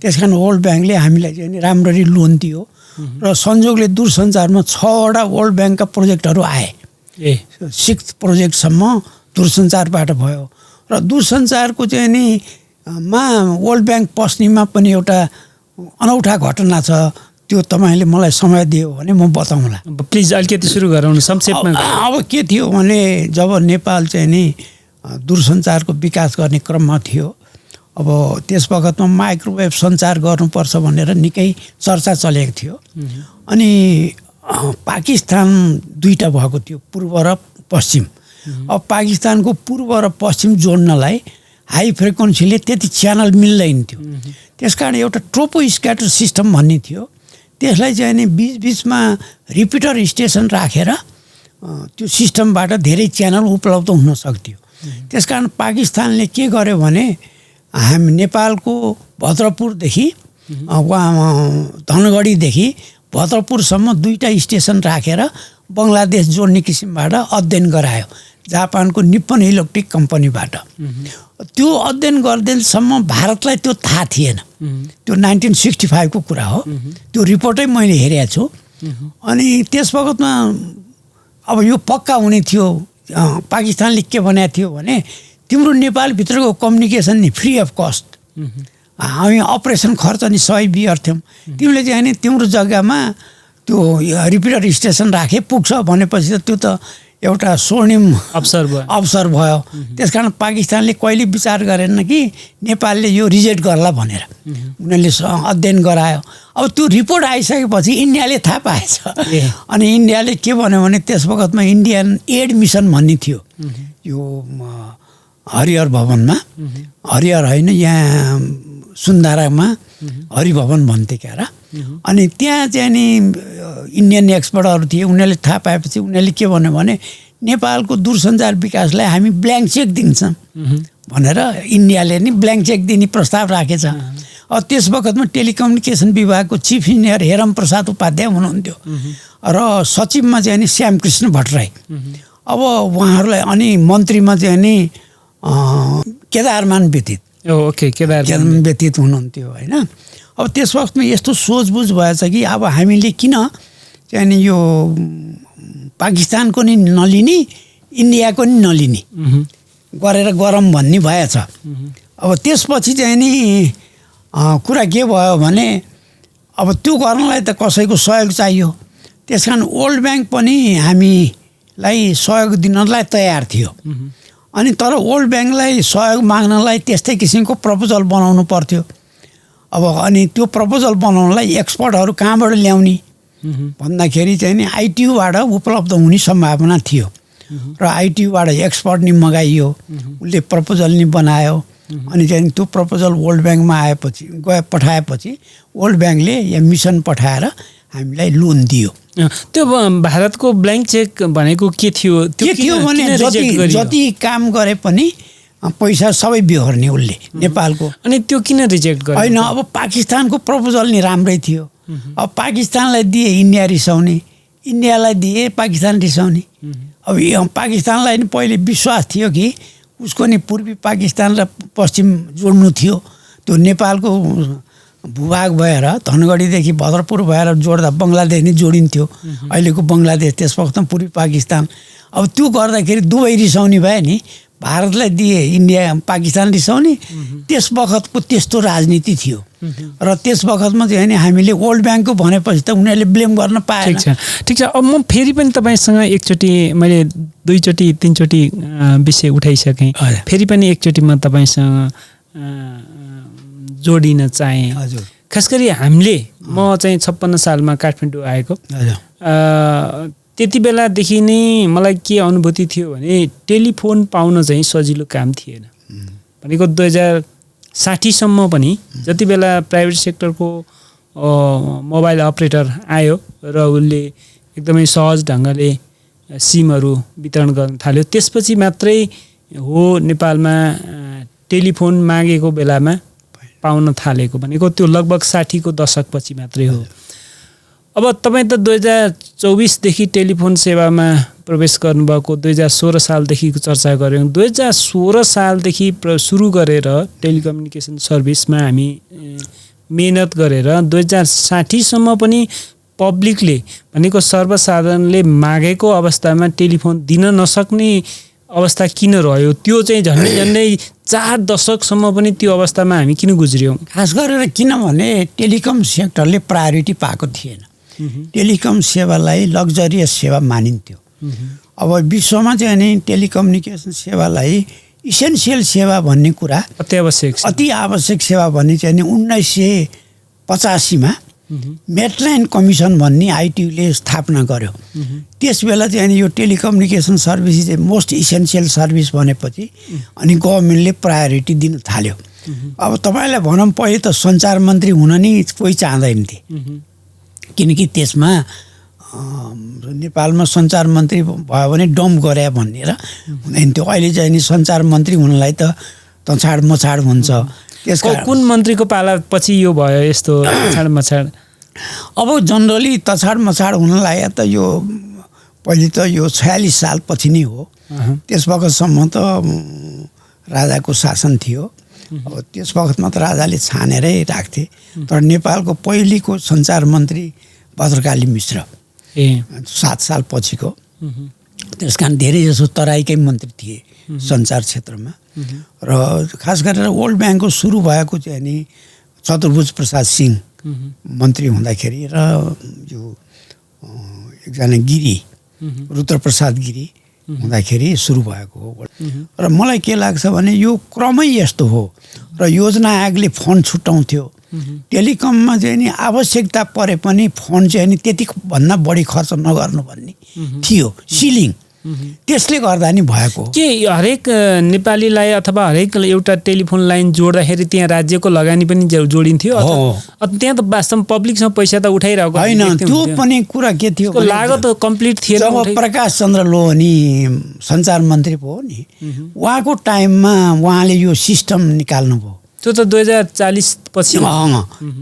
त्यस कारण वर्ल्ड ब्याङ्कले हामीलाई चाहिँ राम्ररी लोन दियो र संयोगले दूरसञ्चारमा 6वटा वर्ल्ड ब्याङ्कका प्रोजेक्टहरू आए। 6th प्रोजेक्टसम्म दूरसञ्चारबाट भयो र दूरसञ्चारको चाहिँ नि वर्ल्ड ब्याङ्क पस्नेमा पनि एउटा अनौठा घटना छ। त्यो तपाईँले मलाई समय दियो भने म बताउँला। प्लिज अलिकति सुरु गरौँ संक्षेपमा। अब के थियो भने जब नेपाल चाहिँ नि दूरसञ्चारको विकास गर्ने क्रममा थियो, अब त्यस बखतमा माइक्रोवेभ सञ्चार गर्नुपर्छ भनेर निकै चर्चा चलेको थियो। अनि पाकिस्तान 2टा भएको थियो, पूर्व र पश्चिम। अब पाकिस्तानको पूर्व र पश्चिम जोड्नलाई हाई फ्रिक्वेन्सीले त्यति च्यानल मिल्दैन थियो। त्यसकारण एउटा ट्रोपो स्क्याटर सिस्टम भन्ने थियो, त्यसलाई चाहिँ नि बिचबिचमा रिपिटर स्टेसन राखेर त्यो सिस्टमबाट धेरै च्यानल उपलब्ध हुन सक्थ्यो। त्यसकारण पाकिस्तानले के गर्यो भने हामी नेपालको भद्रपुरदेखि धनगढीदेखि भद्रपुरसम्म 2टा स्टेसन राखेर बङ्गलादेश जोड्ने किसिमबाट अध्ययन गरायो जापानको निप्पन इलेक्ट्रिक कम्पनीबाट। त्यो अध्ययन गर्दैसम्म भारतलाई त्यो थाहा थिएन। त्यो 1965 को कुरा हो। त्यो रिपोर्टै मैले हेरेको छु। अनि त्यस बखतमा अब यो पक्का हुने थियो। पाकिस्तानले के भनेको थियो भने तिम्रो नेपालभित्रको कम्युनिकेसन नि फ्री अफ कस्ट, हामी अपरेसन खर्च नि सबै बियर्थ्यौँ। तिमीले चाहिँ नि तिम्रो जग्गामा त्यो रिपिटर स्टेसन राखे पुग्छ भनेपछि त त्यो त एउटा स्वर्णिम अवसर भयो। त्यसकारण पाकिस्तानले कहिले विचार गरेन कि नेपालले यो रिजेक्ट गर्ला भनेर। उनीहरूले अध्ययन गरायो। अब त्यो रिपोर्ट आइसकेपछि इन्डियाले थाहा पाएछ। अनि इन्डियाले के भन्यो भने त्यस बखतमा इन्डियन एड मिसन भन्ने थियो यो हरिहर भवनमा, हरिहर होइन यहाँ सुन्दारामा हरिभवन भन्थे क्या र। अनि त्यहाँ चाहिँ नि इन्डियन एक्सपर्टहरू थिए। उनीहरूले थाहा पाएपछि उनीहरूले के भन्यो भने नेपालको दूरसञ्चार विकासलाई हामी ब्ल्याङ्क चेक दिन्छौँ भनेर इन्डियाले नि ब्ल्याङ्क चेक दिने प्रस्ताव राखेछ। अब त्यस बखतमा टेलिकम्युनिकेसन विभागको चिफ इन्जिनियर हेरम प्रसाद उपाध्याय हुनुहुन्थ्यो र सचिवमा चाहिँ नि श्यामकृष्ण भट्टराई। अब उहाँहरूलाई अनि मन्त्रीमा चाहिँ नि केदारमान व्यतीत व्यतीत हुनुहुन्थ्यो होइन। अब त्यस वक्तमा यस्तो सोचबुझ भएछ कि अब हामीले किन चाहिँ नि यो पाकिस्तानको नि नलिने इन्डियाको नि नलिने गरेर गरौँ भन्ने भएछ। अब त्यसपछि चाहिँ नि कुरा के भयो भने अब त्यो गर्नलाई त कसैको सहयोग चाहियो। त्यस कारण वर्ल्ड ब्याङ्क पनि हामीलाई सहयोग दिनलाई तयार थियो। अनि तर वर्ल्ड ब्याङ्कलाई सहयोग माग्नलाई त्यस्तै किसिमको प्रपोजल बनाउनु पर्थ्यो। अब अनि त्यो प्रपोजल बनाउनलाई एक्सपर्टहरू कहाँबाट ल्याउने भन्दाखेरि चाहिँ नि आइटियूबाट उपलब्ध हुने सम्भावना थियो र आइटियूबाट एक्सपर्ट नि मगाइयो। उसले प्रपोजल नि बनायो। अनि चाहिँ त्यो प्रपोजल वर्ल्ड ब्याङ्कमा पठाएपछि वर्ल्ड ब्याङ्कले यहाँ मिसन पठाएर हामीलाई लोन दियो। त्यो भारतको ब्ल्याङ्क चेक भनेको के थियो? के थियो भने जति काम गरे पनि पैसा सबै बिहोर्ने उसले नेपालको। अनि त्यो किन रिजेक्ट गर्यो? होइन, अब पाकिस्तानको प्रपोजल नि राम्रै थियो। अब पाकिस्तानलाई दिए इन्डिया रिसाउने, इन्डियालाई दिए पाकिस्तान रिसाउने। अब पाकिस्तानलाई नि पहिले विश्वास थियो कि उसको नि पूर्वी पाकिस्तान र पश्चिम जोड्नु थियो। त्यो नेपालको भूभाग भएर धनगढीदेखि भद्रपुर भएर जोड्दा बङ्गलादेश नै जोडिन्थ्यो। अहिलेको बङ्गलादेश त्यस वखतमा पूर्वी पाकिस्तान। अब त्यो गर्दाखेरि दुवै रिसाउने भए नि, भारतलाई दिए इन्डिया पाकिस्तान रिसाउने। त्यस बखतको त्यस्तो राजनीति थियो र त्यस बखतमा चाहिँ नि हामीले वर्ल्ड ब्याङ्कको भनेपछि त उनीहरूले ब्लेम गर्न पाएन। ठिक छ। अब म फेरि पनि तपाईँसँग एकचोटि, मैले 2चोटि 3चोटि विषय उठाइसकेँ, फेरि पनि एकचोटि म तपाईँसँग जोडिन चाहेँ। हजुर। खास गरी हामीले, म चाहिँ 56 सालमा काठमाडौँ आएको। त्यति बेलादेखि नै मलाई के अनुभूति थियो भने टेलिफोन पाउन चाहिँ सजिलो काम थिएन। भनेको 2060सम्म पनि जति बेला प्राइभेट सेक्टरको मोबाइल अपरेटर आयो र उसले एकदमै सहज ढङ्गले सिमहरू वितरण गर्न थाल्यो, त्यसपछि मात्रै हो नेपालमा टेलिफोन मागेको बेलामा पाउन थालेको। भनेको त्यो लगभग 60 को दशकपछि मात्रै हो। अब तपाईँ त 2024देखि टेलिफोन सेवामा प्रवेश गर्नुभएको, 2016 सालदेखिको चर्चा गऱ्यौँ। 2016 सालदेखि सुरु गरेर टेलिकम्युनिकेसन सर्भिसमा हामी मेहनत गरेर 2060सम्म पनि पब्लिकले भनेको सर्वसाधारणले मागेको अवस्थामा टेलिफोन दिन नसक्ने अवस्था किन रह्यो? त्यो चाहिँ झन्डै 4 दशकसम्म पनि त्यो अवस्थामा हामी किन गुज्रियौँ? खास गरेर किनभने टेलिकम सेक्टरले प्रायोरिटी पाएको थिएन। टेलिकम सेवालाई लग्जरियस सेवा मानिन्थ्यो। अब विश्वमा चाहिँ नि टेलिकम्युनिकेसन सेवालाई इसेन्सियल सेवा भन्ने कुरा, अति आवश्यक सेवा भन्ने चाहिँ 1985 मा मेटलाइन कमिसन भन्ने आइटियूले स्थापना गर्यो। त्यस बेला चाहिँ यो टेलिकम्युनिकेसन सर्भिस चाहिँ मोस्ट इसेन्सियल सर्भिस भनेपछि अनि गभर्मेन्टले प्रायोरिटी दिन थाल्यो। अब तपाईँलाई भनौँ पहिले त सञ्चार मन्त्री हुन नि कोही चाहँदैन थिए, किनकि त्यसमा नेपालमा सञ्चार मन्त्री भयो भने डम्प गरे भनेर हुँदैन थियो। अहिले चाहिँ नि सञ्चार मन्त्री हुनलाई त तछाड मछाड हुन्छ। त्यसको कुन मन्त्रीको पाला पछि यो भयो यस्तो तछाड मछाड? अब जनरली तछाड मछाड हुनलाई त यो पहिले त यो 46 साल पछि नै हो। त्यस वखतसम्म त राजाको शासन थियो। अब त्यस वखतमा त राजाले छानेरै राख्थे। तर नेपालको पहिलेको सञ्चार मन्त्री भद्रकाली मिश्र 7 साल पछिको। त्यस कारण धेरै जसो तराईकै मन्त्री थिए सञ्चार क्षेत्रमा। र खास गरेर वर्ल्ड ब्याङ्कको सुरु भएको चाहिँ नि चतुर्भुज प्रसाद सिंह मन्त्री हुँदाखेरि र यो एकजना गिरी रुद्रप्रसाद गिरी हुँदाखेरि सुरु भएको हो। र मलाई के लाग्छ भने यो क्रमै यस्तो हो र योजना आयोगले फन्ड छुट्याउँथ्यो। टेलिकममा चाहिँ नि आवश्यकता परे पनि फन्ड चाहिँ नि त्यति भन्दा बढी खर्च नगर्नु भन्ने थियो सिलिङ। त्यसले गर्दा नि भएको के हरेक नेपालीलाई अथवा हरेक एउटा टेलिफोन लाइन जोड्दाखेरि त्यहाँ राज्यको लगानी पनि जोडिन्थ्यो? त्यहाँ त वास्तवमा पब्लिकसँग पैसा त उठाइरहेको होइन। त्यो पनि कुरा के थियो, लागत कम्प्लिट थिएन। जब प्रकाश चन्द्र लोहनी सञ्चार मन्त्री पो हो नि, उहाँको टाइममा उहाँले यो सिस्टम निकाल्नुभयो। त्यो त 2040 पछि,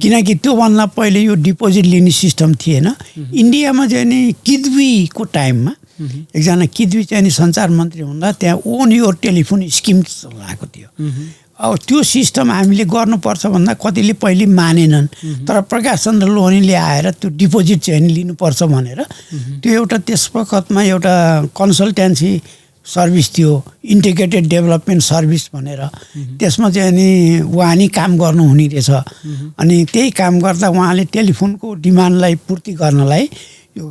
किनकि त्योभन्दा पहिले यो डिपोजिट लिने सिस्टम थिएन। इन्डियामा चाहिँ नि किद्वीको टाइममा एकजना किद्वी चाहिँ नि सञ्चार मन्त्री हुँदा त्यहाँ ओन योर टेलिफोन स्किम लागेको थियो। अब त्यो सिस्टम हामीले गर्नुपर्छ भन्दा कतिले पहिले मानेनन्। तर प्रकाश चन्द्र लोहनीले आएर त्यो डिपोजिट चाहिँ नि लिनुपर्छ भनेर त्यो एउटा त्यस वखतमा एउटा कन्सल्टेन्सी सर्भिस थियो, इन्टिग्रेटेड डेभलपमेन्ट सर्भिस भनेर। त्यसमा चाहिँ नि उहाँ नि काम गर्नुहुने रहेछ। अनि त्यही काम गर्दा उहाँले टेलिफोनको डिमान्डलाई पूर्ति गर्नलाई यो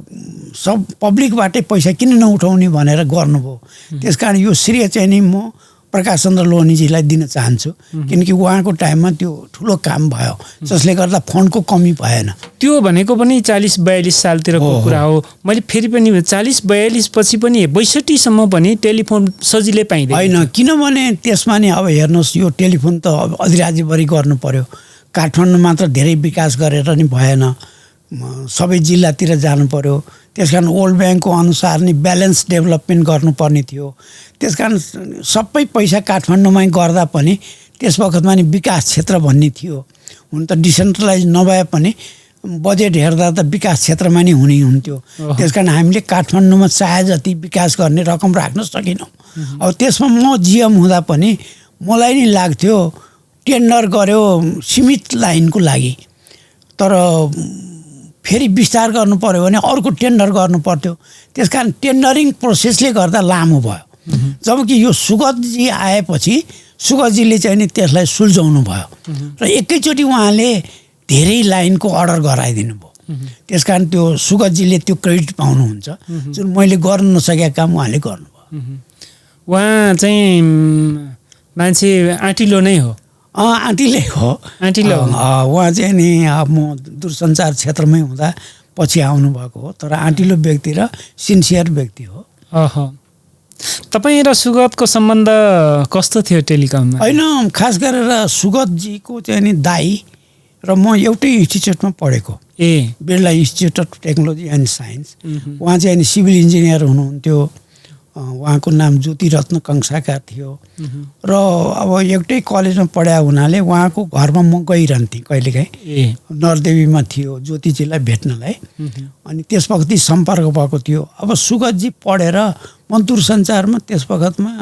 सब पब्लिकबाटै पैसा किन नउठाउने भनेर गर्नुभयो। त्यस कारण यो श्रेय चाहिँ नि म प्रकाश चन्द्र लोहनीजीलाई दिन चाहन्छु, किनकि उहाँको टाइममा त्यो ठुलो काम भयो जसले गर्दा फन्डको कमी भएन। त्यो भनेको पनि 40-42 सालतिरको कुरा हो। मैले फेरि पनि 40-42 पछि पनि 62 सम्म पनि टेलिफोन सजिलै पाइँदैन होइन। किनभने त्यसमा नि अब हेर्नुहोस् यो टेलिफोन त अब अधिराज्यभरि गर्नु पर्यो। काठमाडौँ मात्र धेरै विकास गरेर नि भएन, सबै जिल्लातिर जानु पर्यो। त्यस कारण वर्ल्ड ब्याङ्कको अनुसार नि ब्यालेन्स डेभलपमेन्ट गर्नुपर्ने थियो। त्यस कारण सबै पैसा काठमाडौँमै गर्दा पनि त्यस वखतमा नि विकास क्षेत्र भन्ने थियो। हुन त डिसेन्ट्रलाइज नभए पनि बजेट हेर्दा त विकास क्षेत्रमा नै हुने हुन्थ्यो। त्यस कारण हामीले काठमाडौँमा चाहे जति विकास गर्ने रकम राख्न सकेनौँ। अब त्यसमा म जिएम हुँदा पनि मलाई नि लाग्थ्यो टेन्डर गर्यो सीमित लाइनको लागि, तर फेरि विस्तार गर्नु पर्यो भने अर्को टेन्डर गर्नु पर्थ्यो। त्यस कारण टेन्डरिङ प्रोसेसले गर्दा लामो भयो। जबकि यो सुगतजी आएपछि सुगतजीले चाहिँ नि त्यसलाई सुल्झाउनु भयो र एकैचोटि उहाँले धेरै लाइनको अर्डर गराइदिनु भयो। त्यस कारण त्यो सुगतजीले त्यो क्रेडिट पाउनुहुन्छ, जुन मैले गर्न नसकेका काम उहाँले गर्नुभयो। उहाँ चाहिँ मान्छे आँटिलो नै हो। आँटिले हो, आँटिलो। उहाँ चाहिँ नि म दूरसञ्चार क्षेत्रमै हुँदा पछि आउनुभएको हो, तर आँटिलो व्यक्ति र सिन्सियर व्यक्ति हो। तपाईँ र सुगतको सम्बन्ध कस्तो थियो टेलिकममा? होइन, खास गरेर सुगतजीको चाहिँ नि दाई र म एउटै इन्स्टिच्युटमा पढेको, Birla institute of technology and science. उहाँ चाहिँ नि सिभिल इन्जिनियर हुनुहुन्थ्यो। उहाँको नाम ज्योतिरत्न कंसाकार थियो र अब एउटै कलेजमा पढाए हुनाले उहाँको घरमा म गइरहन्थेँ कहिलेकाहीँ। नरदेवीमा थियो ज्योतिजीलाई भेट्नलाई। अनि त्यस वखत सम्पर्क भएको थियो। अब सुगतजी पढेर म दूरसञ्चारमा त्यस वखतमा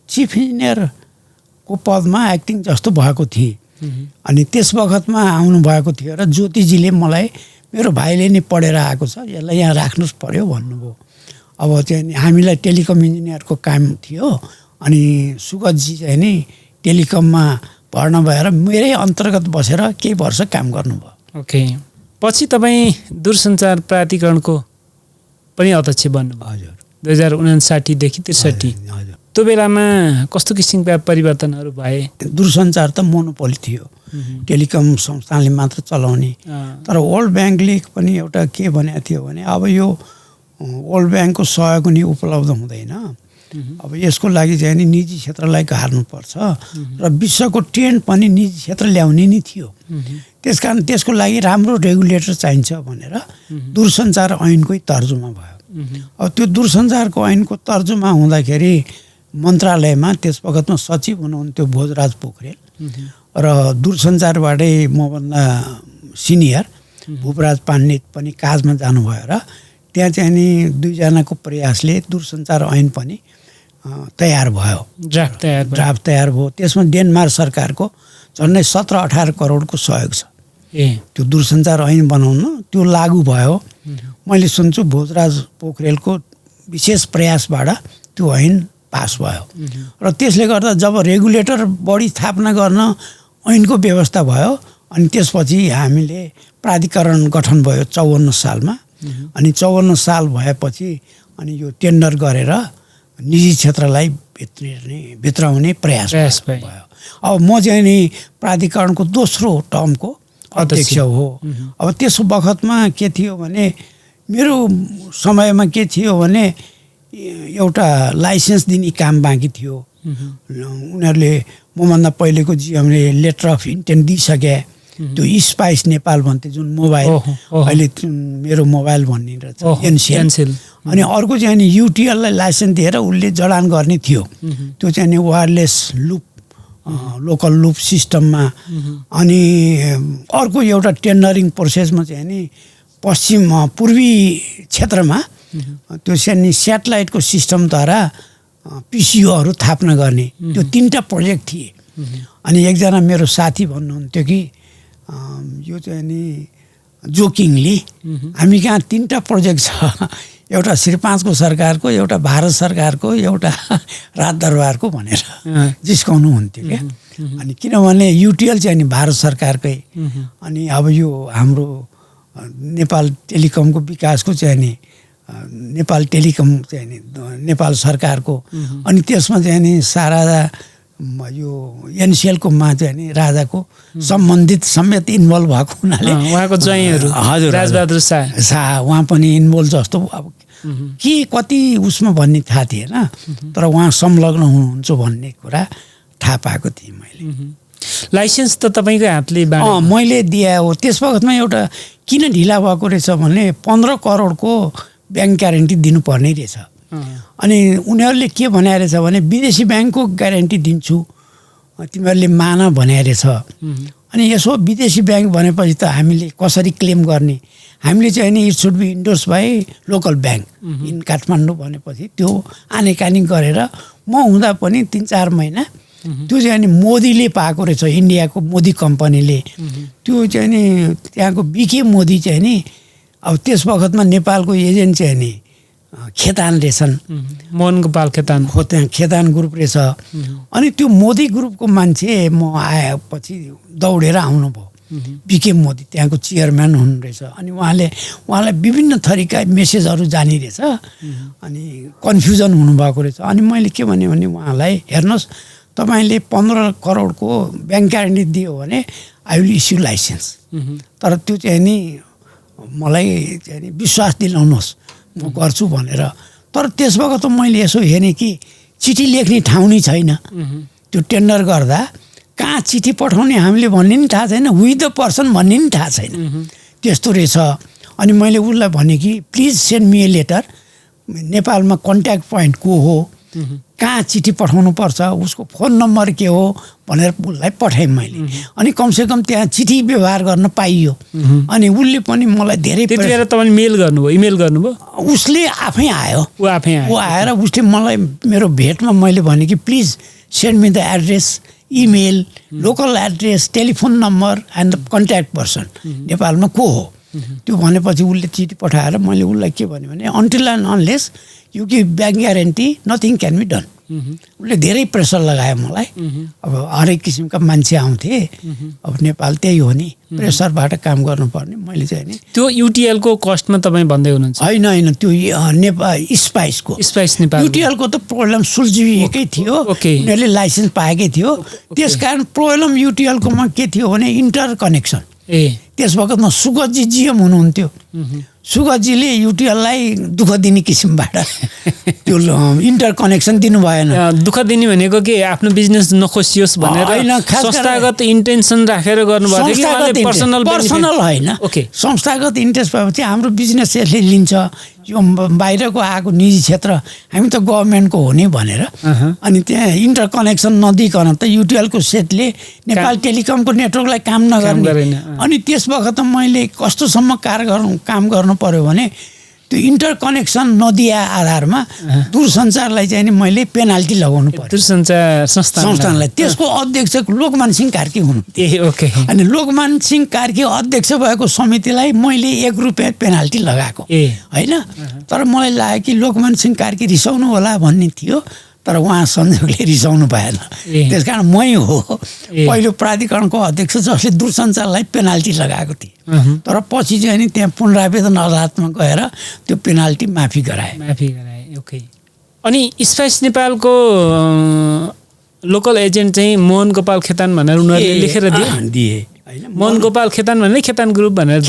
चिफ इन्जिनियरको पदमा एक्टिङ जस्तो भएको थिएँ। अनि त्यस वखतमा आउनुभएको थियो र ज्योतिजीले मलाई मेरो भाइले नि पढेर आएको छ, यसलाई यहाँ राख्नुहोस् पर्यो भन्नुभयो। अब चाहिँ नि हामीलाई टेलिकम इन्जिनियरको काम थियो, अनि सुगतजी चाहिँ नि टेलिकममा भर्ना भएर मेरै अन्तर्गत बसेर केही वर्ष काम गर्नुभयो। ओके, पछि तपाईँ दूरसञ्चार प्राधिकरणको पनि अध्यक्ष बन्नुभयो। हजुर, 2059 देखि 63। हजुर। त्यो बेलामा कस्तो किसिमका परिवर्तनहरू भए? दूरसञ्चार त मोनोपोली थियो, टेलिकम संस्थानले मात्र चलाउने। तर वर्ल्ड ब्याङ्कले पनि एउटा के भनेको थियो भने अब यो वर्ल्ड ब्याङ्कको सहयोग नि उपलब्ध हुँदैन, अब यसको लागि चाहिँ नि निजी क्षेत्रलाई गार्नुपर्छ र विश्वको ट्रेन्ड पनि निजी क्षेत्र ल्याउने नै थियो। त्यसकारण त्यसको लागि राम्रो रेगुलेटर चाहिन्छ भनेर दूरसञ्चार ऐनकै तर्जुमा भयो। अब त्यो दूरसञ्चारको ऐनको तर्जुमा हुँदाखेरि मन्त्रालयमा त्यस वखतमा सचिव हुनुहुन्थ्यो भोजराज पोखरेल र दूरसञ्चारबाटै मभन्दा सिनियर भूपराज पाण्डित पनि काजमा जानुभयो र त्यहाँ चाहिँ नि दुईजनाको प्रयासले दूरसञ्चार ऐन पनि तयार भयो, ड्राफ्ट तयार भयो। त्यसमा डेनमार्क सरकारको झन्डै 17-18 करोडको सहयोग छ। त्यो दूरसञ्चार ऐन बनाउन त्यो लागू भयो। मैले सुन्छु भोजराज पोखरेलको विशेष प्रयासबाट त्यो ऐन पास भयो र त्यसले गर्दा जब रेगुलेटर बढी स्थापना गर्न ऐनको व्यवस्था भयो, अनि त्यसपछि हामीले प्राधिकरण गठन भयो 54 सालमा। अनि 54 साल भएपछि अनि यो टेन्डर गरेर निजी क्षेत्रलाई भित्राउने प्रयास भयो। अब म चाहिँ नि प्राधिकरणको दोस्रो टर्मको अध्यक्ष हो। अब त्यस बखतमा के थियो भने मेरो समयमा के थियो भने एउटा लाइसेन्स दिने काम बाँकी थियो। उनीहरूले मभन्दा पहिलेको जिएमले लेटर अफ इन्टेन्ट दिइसके। त्यो स्पाइस नेपाल भन्थे जुन मोबाइल अहिले मेरो मोबाइल भन्ने रहेछ एनसिएल। अनि अर्को चाहिँ नि युटिएललाई लाइसेन्स दिएर उसले जडान गर्ने थियो। त्यो चाहिँ नि वायरलेस लुप लोकल लुप सिस्टममा। अनि अर्को एउटा टेन्डरिङ प्रोसेसमा चाहिँ नि पूर्वी क्षेत्रमा त्यो चाहिँ नि सेटेलाइटको सिस्टमद्वारा पिसिओहरू थाप्न गर्ने त्यो 3टा प्रोजेक्ट थिए। अनि एकजना मेरो साथी भन्नुहुन्थ्यो कि यो चाहिँ नि जोकिङली हामी कहाँ 3टा प्रोजेक्ट छ, एउटा श्री 5 को सरकारको, एउटा भारत सरकारको, एउटा राजदरबारको भनेर जिस्काउनु हुन्थ्यो क्या। अनि किनभने युटिएल चाहिँ नि भारत सरकारकै, अनि अब यो हाम्रो नेपाल टेलिकमको विकासको चाहिँ नि नेपाल टेलिकम चाहिँ नि नेपाल सरकारको। अनि त्यसमा चाहिँ नि सारा यो एनसिएलको मा चाहिँ नि राजाको सम्बन्धित समेत इन्भल्भ भएको हुनाले उहाँको ज्वाइँहरू हजुर राजबहादुर शाह उहाँ पनि इन्भल्भ जस्तो अब के कति उसमा भन्ने थाहा थिएन, तर उहाँ संलग्न हुनुहुन्छ भन्ने कुरा थाहा पाएको थिएँ मैले। लाइसेन्स त तपाईँकै हातले मैले दिए हो। त्यस वखतमा एउटा किन ढिला भएको रहेछ भने 15 करोडको ब्याङ्क ग्यारेन्टी दिनुपर्ने रहेछ। अनि उनीहरूले के भनेको रहेछ भने विदेशी ब्याङ्कको ग्यारेन्टी दिन्छु तिमीहरूले मान भनेको रहेछ। अनि यसो विदेशी ब्याङ्क भनेपछि त हामीले कसरी क्लेम गर्ने? हामीले चाहिँ नि it should be endorse by local bank in Kathmandu भनेपछि त्यो आनेकानी गरेर म हुँदा पनि 3-4 महिना त्यो चाहिँ नि मोदीले पाएको रहेछ, इन्डियाको मोदी कम्पनीले। त्यो चाहिँ नि त्यहाँको बिके मोदी चाहिँ नि अब त्यस वखतमा नेपालको एजेन्ट चाहिँ नि खेतान रहेछन्, मोहन गोपाल खेतान हो, त्यहाँ खेतान ग्रुप रहेछ। अनि त्यो मोदी ग्रुपको मान्छे म आएपछि दौडेर आउनुभयो। बिके मोदी त्यहाँको चेयरम्यान हुनु रहेछ। अनि उहाँलाई विभिन्न थरीका मेसेजहरू जाने रहेछ। अनि कन्फ्युजन हुनुभएको रहेछ। अनि मैले के भने उहाँलाई हेर्नुहोस् तपाईँले 15 करोडको ब्याङ्क ग्यारेन्टी दियो भने आई विल इस्यु लाइसेन्स, तर त्यो चाहिँ नि मलाई चाहिँ नि विश्वास दिलाउनुहोस् म गर्छु भनेर। तर त्यस वखत मैले यसो हेरेँ कि चिठी लेख्ने ठाउँ नै छैन। त्यो टेन्डर गर्दा कहाँ चिठी पठाउने हामीले भन्ने नि थाहा छैन, विथ द पर्सन भन्ने नि थाहा छैन, त्यस्तो रहेछ। अनि मैले उसलाई भने कि please send me a letter, नेपालमा कन्ट्याक्ट पोइन्ट को हो, कहाँ चिठी पठाउनु पर्छ, उसको फोन नम्बर के हो भनेर उसलाई पठाएँ मैले। अनि कमसेकम त्यहाँ चिठी व्यवहार गर्न पाइयो। अनि उसले पनि मलाई धेरै त्यतिबेला तपाईँले मेल गर्नुभयो, इमेल गर्नुभयो? उसले आफै आयो, ऊ आएर उसले मलाई मेरो भेटमा मैले भने कि please send me the address, email, local address, telephone number and the contact person नेपालमा को हो। त्यो भनेपछि उसले चिठी पठाएर मैले उसलाई के भने until and unless you give bank guarantee nothing can be done. उसले धेरै प्रेसर लगायो मलाई। अब हरेक किसिमका मान्छे आउँथे। अब नेपाल त्यही हो नि, प्रेसरबाट काम गर्नुपर्ने। मैले चाहिँ नि त्यो युटिएलको कस्टमा तपाईँ भन्दै हुनुहुन्छ? होइन त्यो नेपाल स्पाइस नेपाल युटिएलको त प्रब्लम सुल्झिएकै थियो। उनीहरूले लाइसेन्स पाएकै थियो। त्यसकारण प्रब्लम युटिएलकोमा के थियो भने इन्टर कनेक्सन। त्यस वखतमा सुगतजी जिएम हुनुहुन्थ्यो। सुगतजीले युटिएललाई दुःख दिने किसिमबाट त्यो इन्टर कनेक्सन दिनु भएन। दुःख दिने भनेको के आफ्नो बिजनेस नखोसियोस् भनेर संस्थागत इन्टेन्सन राखेर गर्नुभयो? पर्सनल होइन, संस्थागत इन्ट्रेस्ट भएपछि हाम्रो बिजनेस यसले लिन्छ, यो बाहिरको आएको निजी क्षेत्र, हामी त गभर्मेन्टको हो नि भनेर। अनि त्यहाँ इन्टर कनेक्सन नदिकन त युटिएलको सेटले नेपाल टेलिकमको नेटवर्कलाई काम नगर्ने। अनि त्यस वखत मैले कस्तोसम्म काम गर्नु पर्यो भने त्यो इन्टर कनेक्सन नदिए आधारमा दूरसञ्चारलाई चाहिँ नि मैले पेनाल्टी लगाउनु पर्यो। दूरसञ्चार संस्थानलाई। त्यसको अध्यक्ष लोकमान सिंह कार्की हुनुहुन्थ्यो। अनि लोकमान सिंह कार्की अध्यक्ष भएको समितिलाई मैले ₹1 पेनाल्टी लगाएको होइन। तर मलाई लाग्यो कि लोकमान सिंह कार्की रिसाउनु होला भन्ने थियो, तर उहाँ संयोगले रिसाउनु भएन। त्यसकारण मै हो पहिलो प्राधिकरणको अध्यक्ष जसले दूरसञ्चारलाई पेनाल्टी लगाएको थिएँ। तर पछि चाहिँ नि त्यहाँ पुनरावेदन अदालतमा गएर त्यो पेनाल्टी माफी गराए। अनि स्पाइस नेपालको लोकल एजेन्ट चाहिँ मोहन गोपाल खेतान भनेर उनीहरूले लेखेर दिए। मोहन गोपाल खेतान भनेर खेतान ग्रुप भनेर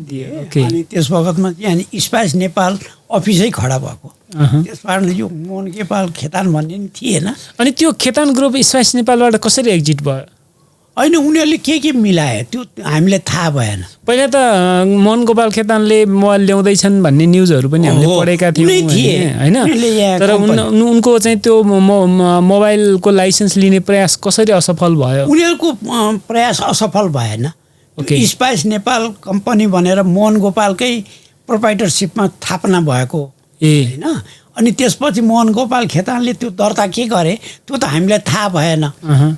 दिए। अनि त्यस वखतमा यहाँ स्पाइस नेपाल अफिसै खडा भएको। त्यस कारणले यो मोहन गोपाल खेतान भन्ने नि थिएन। अनि त्यो खेतान ग्रुप स्पाइस नेपालबाट कसरी एक्जिट भयो? होइन, उनीहरूले के मिलाए त्यो हामीलाई थाहा भएन। पहिला त मोहन गोपाल खेतानले मोबाइल ल्याउँदैछन् भन्ने न्युजहरू पनि हामीले पढेका थियौँ होइन। तर उनको चाहिँ त्यो मोबाइलको लाइसेन्स लिने प्रयास कसरी असफल भयो? उनीहरूको प्रयास असफल भएन। स्पाइस नेपाल कम्पनी भनेर मोहन गोपालकै प्रोप्राइटरसिपमा स्थापना भएको होइन। अनि त्यसपछि मोहन गोपाल खेतानले त्यो दर्ता के गरे त्यो त हामीलाई थाहा भएन।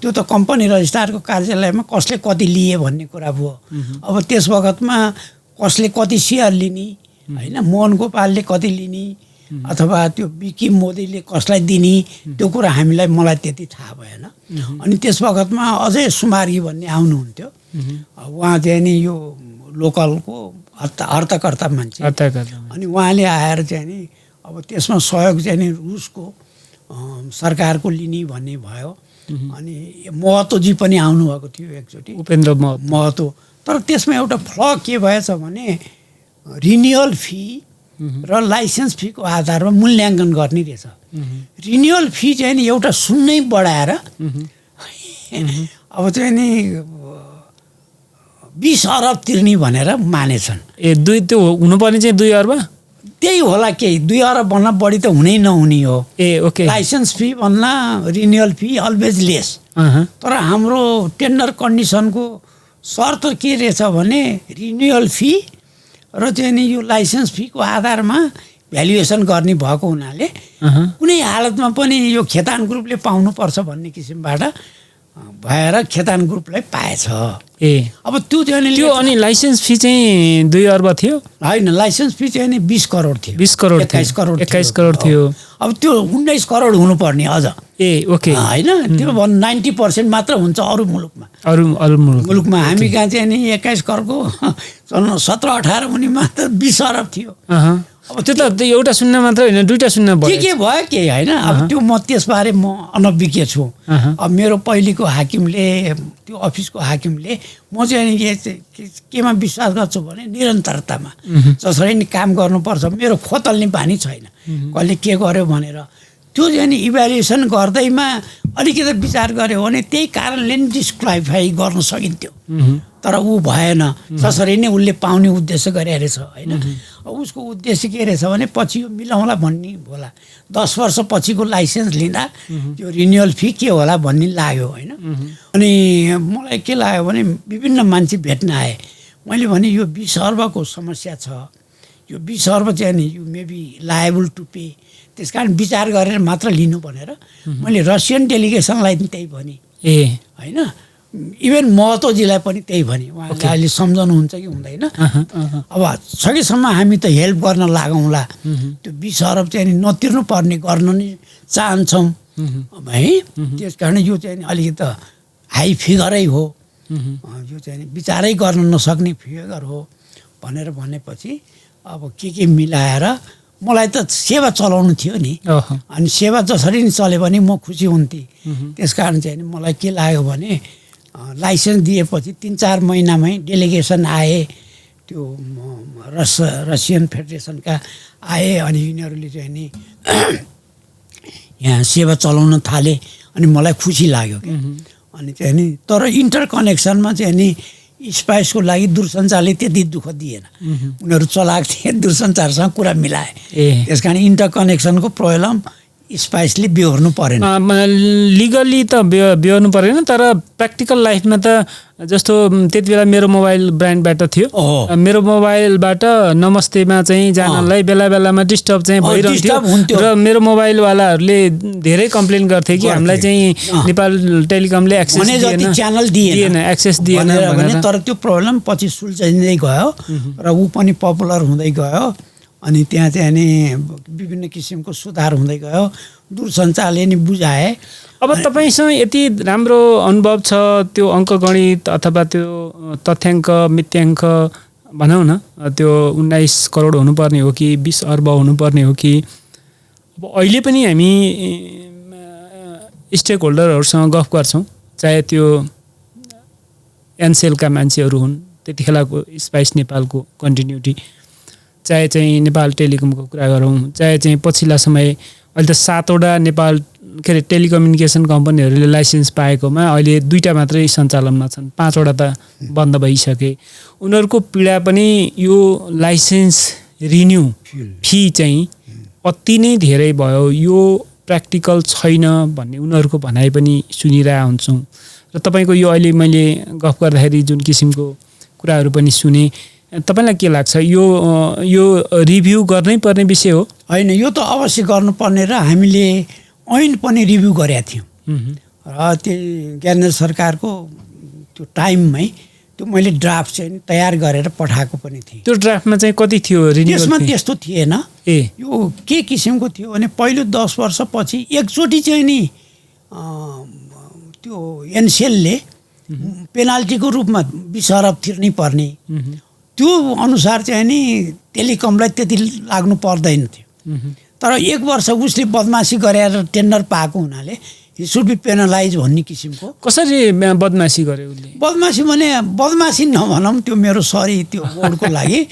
त्यो त कम्पनी रजिस्ट्रारको कार्यालयमा कसले कति लिए भन्ने कुरा भयो। अब त्यस वखतमा कसले कति सेयर लिने होइन, मोहन गोपालले कति लिने अथवा त्यो बिकी मोदीले कसलाई दिने त्यो कुरा मलाई त्यति थाहा भएन। अनि त्यस वखतमा अजय सुमार्गी भन्ने आउनुहुन्थ्यो। उहाँ चाहिँ नि यो लोकलको अर्थकर्ता मान्छे। अनि उहाँले आएर चाहिँ नि अब त्यसमा सहयोग चाहिँ नि रुसको सरकारको लिने भन्ने भयो। अनि महतोजी पनि आउनुभएको थियो एकचोटि, उपेन्द्र महतो। तर त्यसमा एउटा फ्ल के भएछ भने रिन्युअल फी र लाइसेन्स फीको आधारमा मूल्याङ्कन गर्ने रहेछ। रिन्युअल फी चाहिँ नि एउटा 0 बढाएर अब चाहिँ नि 20 अरब तिर्ने भनेर मानेछन्। त्यो हुनुपर्ने चाहिँ 2 अर्ब त्यही होला। केही 2 अरब भन्दा बढी त हुनै नहुने हो। लाइसेन्स फी भन्दा रिन्युअल फी अलवेज लेस। तर हाम्रो टेन्डर कन्डिसनको शर्त के रहेछ भने रिन्युअल फी र चाहिँ नि यो लाइसेन्स फीको आधारमा भ्यालुएसन गर्ने भएको हुनाले कुनै हालतमा पनि यो खेतान ग्रुपले पाउनुपर्छ भन्ने किसिमबाट भएर खेतान ग्रुपलाई पाएछ। अब त्यो अनि लाइसेन्स फी चाहिँ 2 अर्ब थियो होइन। लाइसेन्स फी चाहिँ नि 20 करोड थियो। 20 करोड 21 करोड थियो। अब त्यो 19 करोड हुनुपर्ने अझ होइन। त्यो 90% मात्र हुन्छ अरू मुलुकमा। अरू मुलुकमा हामी कहाँ चाहिँ नि 21 करोडको 17-18 हुनेमा त 20 अरब थियो। अब त्यो त एउटा शून्य मात्र होइन, 2टा शून्य भयो। के भयो केही होइन। अब त्यो त्यसबारे म अनभिज्ञ छु। अब मेरो पहिलेको हाकिमले त्यो अफिसको हाकिमले म चाहिँ केमा विश्वास गर्छु भने निरन्तरतामा जसरी नि काम गर्नुपर्छ। मेरो खोतल्ने बानी छैन कहिले के गर्यो भनेर। त्यो चाहिँ नि इभ्यालुएसन गर्दैमा अलिकति विचार गर्यो भने त्यही कारणले नि डिस्क्वालिफाई गर्न सकिन्थ्यो। तर ऊ भएन। जसरी नै उसले पाउने उद्देश्य गरेर छ होइन। उसको उद्देश्य के रहेछ भने पछि यो मिलाउँला भन्ने होला। 10 वर्ष पछिको लाइसेन्स लिँदा त्यो रिन्युअल फी के होला भन्ने लाग्यो होइन। अनि मलाई के लाग्यो भने विभिन्न मान्छे भेट्न आए। मैले भने यो 20 अर्बको समस्या छ। यो 20 अर्ब चाहिँ नि you maybe liable to pay. त्यस कारण विचार गरेर मात्र लिनु भनेर मैले रसियन डेलिगेसनलाई पनि त्यही भने होइन। इभन महतोजीलाई पनि त्यही भने उहाँले अहिले सम्झनुहुन्छ कि हुँदैन। अब सकेसम्म हामी त हेल्प गर्न लागौँला, त्यो 20 अरब चाहिँ नि नतिर्नु पर्ने गर्न नि चाहन्छौँ है। त्यस कारण यो चाहिँ अलिकति हाई फिगरै हो, यो चाहिँ विचारै गर्न नसक्ने फिगर हो भनेर भनेपछि अब के मिलाएर मलाई त सेवा चलाउनु थियो नि, अनि सेवा जसरी नि चल्यो भने म खुसी हुन्थेँ। त्यस कारण चाहिँ मलाई के लाग्यो भने लाइसेन्स दिएपछि 3-4 महिनामै डेलिगेसन आए, त्यो रसियन फेडरेसनका आए अनि यिनीहरूले चाहिँ नि यहाँ सेवा चलाउन थाले अनि मलाई खुसी लाग्यो क्या। अनि चाहिँ नि तर इन्टर कनेक्सनमा चाहिँ नि स्पाइसको लागि दूरसञ्चारले त्यति दुःख दिएन, उनीहरू चलाएको थिए, दूरसञ्चारसँग कुरा मिलाए। त्यस कारण इन्टर कनेक्सनको प्रब्लम स्पाइसले बेहोर्नु परेन। लिगली त बेहोर्नु परेन, तर प्र्याक्टिकल लाइफमा त जस्तो त्यति बेला मेरो मोबाइल ब्रान्डबाट थियो, मेरो मोबाइलबाट नमस्तेमा चाहिँ जानलाई बेला बेलामा डिस्टर्ब चाहिँ भइरहन्थ्यो र मेरो मोबाइलवालाहरूले धेरै कम्प्लेन गर्थे कि हामीलाई चाहिँ नेपाल टेलिकमले एक्सेस दिएन भनेर। तर त्यो प्रब्लम पछि सुल्झिँदै गयो र ऊ पनि पपुलर हुँदै गयो अनि त्यहाँ चाहिँ नि विभिन्न किसिमको सुधार हुँदै गयो, दूरसञ्चारले नि बुझाए। अब तपाईँसँग यति राम्रो अनुभव छ, त्यो अङ्कगणित अथवा त्यो तथ्याङ्क मिथ्याङ्क भनौँ न, त्यो 19 करोड हुनुपर्ने हो कि 20 अर्ब हुनुपर्ने हो कि, अब अहिले पनि हामी स्टेक होल्डरहरूसँग गफ गर्छौँ, चाहे त्यो एनसेलका मान्छेहरू हुन्, त्यतिखेरको स्पाइस नेपालको कन्टिन्युटी, चाहे चाहिँ नेपाल टेलिकमको कुरा गरौँ, चाहे चाहिँ पछिल्ला समय अहिले त 7वटा नेपाल के अरे टेलिकम्युनिकेसन कम्पनीहरूले लाइसेन्स पाएकोमा अहिले 2टा मात्रै सञ्चालनमा छन्, 5वटा त बन्द भइसके। उनीहरूको पीडा पनि यो लाइसेन्स रिन्यू फी चाहिँ अति नै धेरै भयो, यो प्र्याक्टिकल छैन भन्ने उनीहरूको भनाइ पनि सुनिरहेको हुन्छौँ। र तपाईँको यो अहिले मैले गफ गर्दाखेरि जुन किसिमको कुराहरू पनि सुने, तपाईँलाई के लाग्छ यो रिभ्यू गर्नै पर्ने विषय हो? होइन, यो त अवश्य गर्नुपर्ने र हामीले ऐन पनि रिभ्यू गरेका थियौँ र त्यो ज्ञानेन्द्र सरकारको त्यो टाइममै त्यो मैले ड्राफ्ट चाहिँ तयार गरेर पठाएको पनि थिएँ। त्यो ड्राफ्टमा चाहिँ कति थियो रिन्युअल? त्यसमा त्यस्तो थिएन। यो के किसिमको थियो भने पहिलो 10 वर्षपछि एकचोटि चाहिँ नि त्यो एनसेलले पेनाल्टीको रूपमा 20 अरब तिर्नै पर्ने, त्यो अनुसार चाहिँ नि टेलिकमलाई त्यति लाग्नु पर्दैन थियो। तर 1 वर्ष उसले बदमासी गरेर टेन्डर पाएको हुनाले हि सुड बी पेनलाइज भन्ने किसिमको। कसरी बदमासी गर्यो उसले? बदमासी भने बदमासी नभनौँ, त्यो मेरो सरी त्यो बोर्डको लागि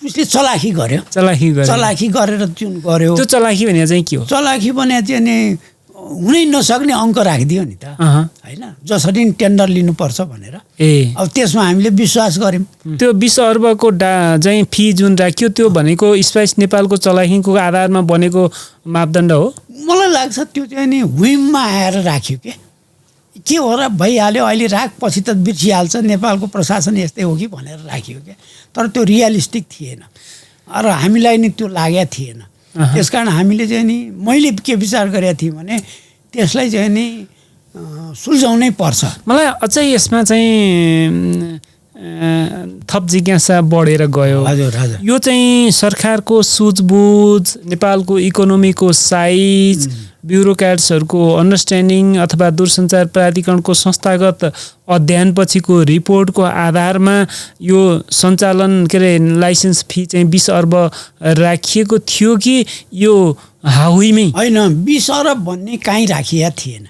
उसले चलाखी गर्यो। चलाखी गरेर जुन गर्यो, त्यो चलाखी भने चाहिँ के हो? चलाखी भने चाहिँ नि हुनै नसक्ने अङ्क राखिदियो नि त, होइन, जसरी टेन्डर लिनुपर्छ भनेर। अब त्यसमा हामीले विश्वास गऱ्यौँ। त्यो 20 अर्बको चाहिँ फी जुन राख्यो त्यो भनेको स्पाइस नेपालको चलाखीको आधारमा बनेको मापदण्ड हो? मलाई लाग्छ त्यो चाहिँ नि व्हिममा आएर राख्यो के हो र भइहाल्यो, अहिले राख, पछि त बिर्सिहाल्छ, नेपालको प्रशासन यस्तै हो कि भनेर राखियो क्या। तर त्यो रियलिस्टिक थिएन र हामीलाई नि त्यो लागेको थिएन। त्यसकारण हामीले चाहिँ नि मैले के विचार गरेको थिएँ भने त्यसलाई चाहिँ नि सुल्झाउनै पर्छ। मलाई अझै यसमा चाहिँ थप जिज्ञासा बढेर गयो। हजुर। यो चाहिँ सरकारको सुझबुझ, नेपालको इकोनोमीको साइज, ब्युरोक्राट्सहरूको अन्डरस्ट्यान्डिङ अथवा दूरसञ्चार प्राधिकरणको संस्थागत अध्ययन पछिको रिपोर्टको आधारमा यो सञ्चालन के अरे लाइसेन्स फी चाहिँ 20 अर्ब राखिएको थियो कि यो हाउइमै? होइन, 20 अरब भन्ने कहीँ राखिया थिएन,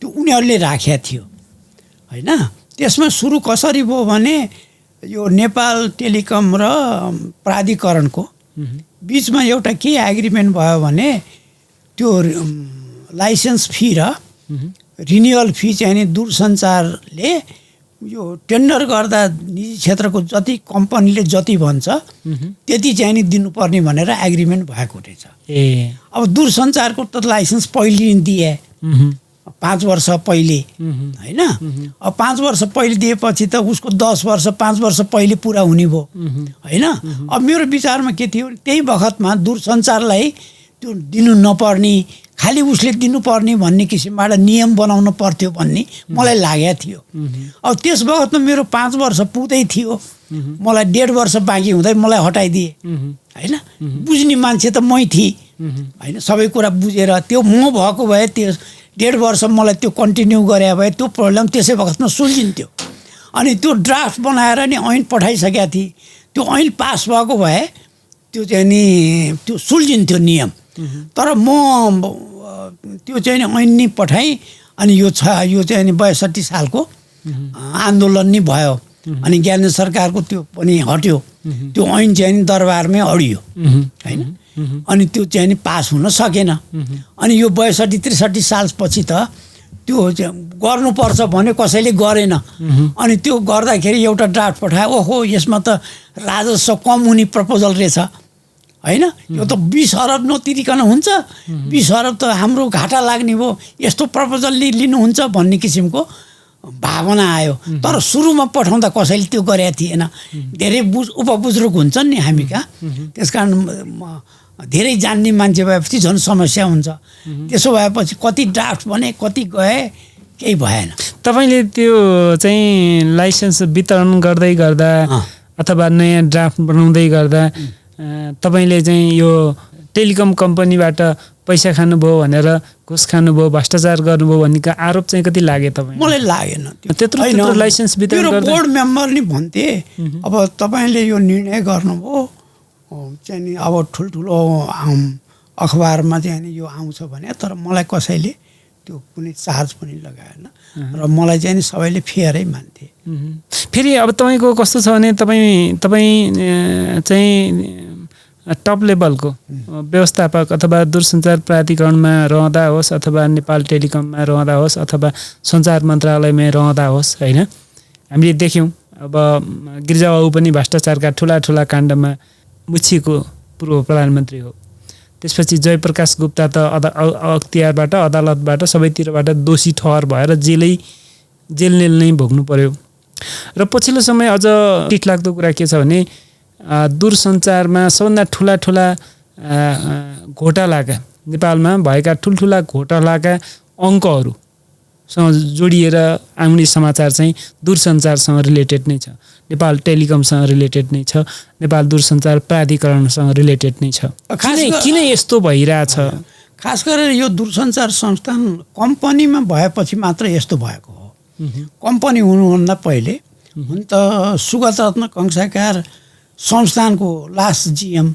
त्यो उनीहरूले राखेको थियो, होइन। त्यसमा सुरु कसरी भयो भने यो नेपाल टेलिकम र प्राधिकरणको बिचमा एउटा के एग्रिमेन्ट भयो भने त्यो लाइसेन्स फी र रिन्युअल फी चाहिँ नि दूरसञ्चारले यो टेन्डर गर्दा निजी क्षेत्रको जति कम्पनीले जति भन्छ त्यति चाहिँ नि दिनुपर्ने भनेर एग्रिमेन्ट भएको रहेछ। अब दूरसञ्चारको त लाइसेन्स पहिले दिए 5 वर्ष पहिले, होइन। अब 5 वर्ष पहिले दिएपछि त उसको 10 वर्ष 5 वर्ष पहिले पुरा हुने भयो, होइन। अब मेरो विचारमा के थियो, त्यही बखतमा दूरसञ्चारलाई त्यो दिनु नपर्ने खालि उसले दिनुपर्ने भन्ने किसिमबाट नियम बनाउनु पर्थ्यो भन्ने मलाई लागेको थियो। अब त्यस बखतमा मेरो 5 वर्ष पुग्दै थियो, मलाई 1.5 वर्ष बाँकी हुँदै मलाई हटाइदिए होइन। बुझ्ने मान्छे त मै थिएँ होइन, सबै कुरा बुझेर त्यो म भएको भए त्यो 1.5 वर्ष मलाई त्यो कन्टिन्यू गरे भए त्यो प्रब्लम त्यसै बखतमा सुल्झिन्थ्यो। अनि त्यो ड्राफ्ट बनाएर नि ऐन पठाइसकेका थिएँ, त्यो ऐन पास भएको भए त्यो चाहिँ नि त्यो सुल्झिन्थ्यो नियम। तर म त्यो चाहिँ नि ऐन नि पठाएँ अनि यो चाहिँ नि 62 सालको आन्दोलन नि भयो अनि ज्ञानेन्द्र सरकारको त्यो पनि हट्यो, त्यो ऐन चाहिँ नि दरबारमै अडियो होइन। अनि त्यो चाहिँ नि पास हुन सकेन। अनि यो 62-63 सालपछि त त्यो गर्नुपर्छ भने कसैले गरेन। अनि त्यो गर्दाखेरि एउटा ड्राफ्ट पठायो, ओहो यसमा त राजस्व कम हुने प्रपोजल रहेछ होइन, यो त 20 अरब नतिरिकन हुन्छ, 20 अरब त हाम्रो घाटा लाग्ने भयो, यस्तो प्रपोजल लिनुहुन्छ भन्ने किसिमको भावना आयो। तर सुरुमा पठाउँदा कसैले त्यो गरेका थिएन। धेरै उपबुजुर्ग हुन्छन् नि हामी कहाँ, त्यस कारण धेरै जान्ने मान्छे भएपछि झन् समस्या हुन्छ। त्यसो भएपछि कति ड्राफ्ट बने, कति गए, केही भएन। तपाईँले त्यो चाहिँ लाइसेन्स वितरण गर्दै गर्दा अथवा नयाँ ड्राफ्ट बनाउँदै गर्दा तपाईँले चाहिँ यो टेलिकम कम्पनीबाट पैसा खानुभयो भनेर घुस खानुभयो, भ्रष्टाचार गर्नुभयो भन्ने आरोप चाहिँ कति लाग्यो तपाईँ? मलाई लागेन त्यत्रो लाइसेन्स वितरण गर्दा। बोर्ड मेम्बर नि भन्थे अब तपाईँले यो निर्णय गर्नुभयो चाहिँ नि अब ठुल्ठुलो अखबारमा चाहिँ नि यो आउँछ भने, तर मलाई कसैले त्यो कुनै चार्ज पनि लगाएन र मलाई चाहिँ नि सबैले फेरै मान्थे। फेरि अब तपाईँको कस्तो छ भने तपाईँ चाहिँ टप लेभलको व्यवस्थापक अथवा दूरसञ्चार प्राधिकरणमा रहँदा होस् अथवा नेपाल टेलिकममा रहँदा होस् अथवा सञ्चार मन्त्रालयमा रहँदा होस् होइन, हामीले देख्यौँ अब गिरिजाबाबु पनि भ्रष्टाचारका ठुला काण्डमा मुछिएको पूर्व प्रधानमन्त्री हो। त्यसपछि जयप्रकाश गुप्ता त अख्तियारबाट अदालतबाट सबैतिरबाट दोषी ठहर भएर जेल नै भोग्नु पर्यो। र पछिल्लो समय अझ टिकलाग्दो कुरा के छ भने दूरसञ्चारमा सबभन्दा ठुला घोटालाका नेपालमा भएका ठुल्ठुला घोटालाका अङ्कहरूसँग जोडिएर आउने समाचार चाहिँ दूरसञ्चारसँग रिलेटेड नै छ, नेपाल टेलिकमसँग रिलेटेड नै छ, नेपाल दूरसञ्चार प्राधिकरणसँग रिलेटेड नै छ। किन यस्तो भइरहेछ? खास गरेर यो दूरसञ्चार संस्थान कम्पनीमा भएपछि मात्र यस्तो भएको हो। कम्पनी हुनुभन्दा पहिले हुन त सुगत रत्न कंसाकार संस्थानको लास्ट जिएम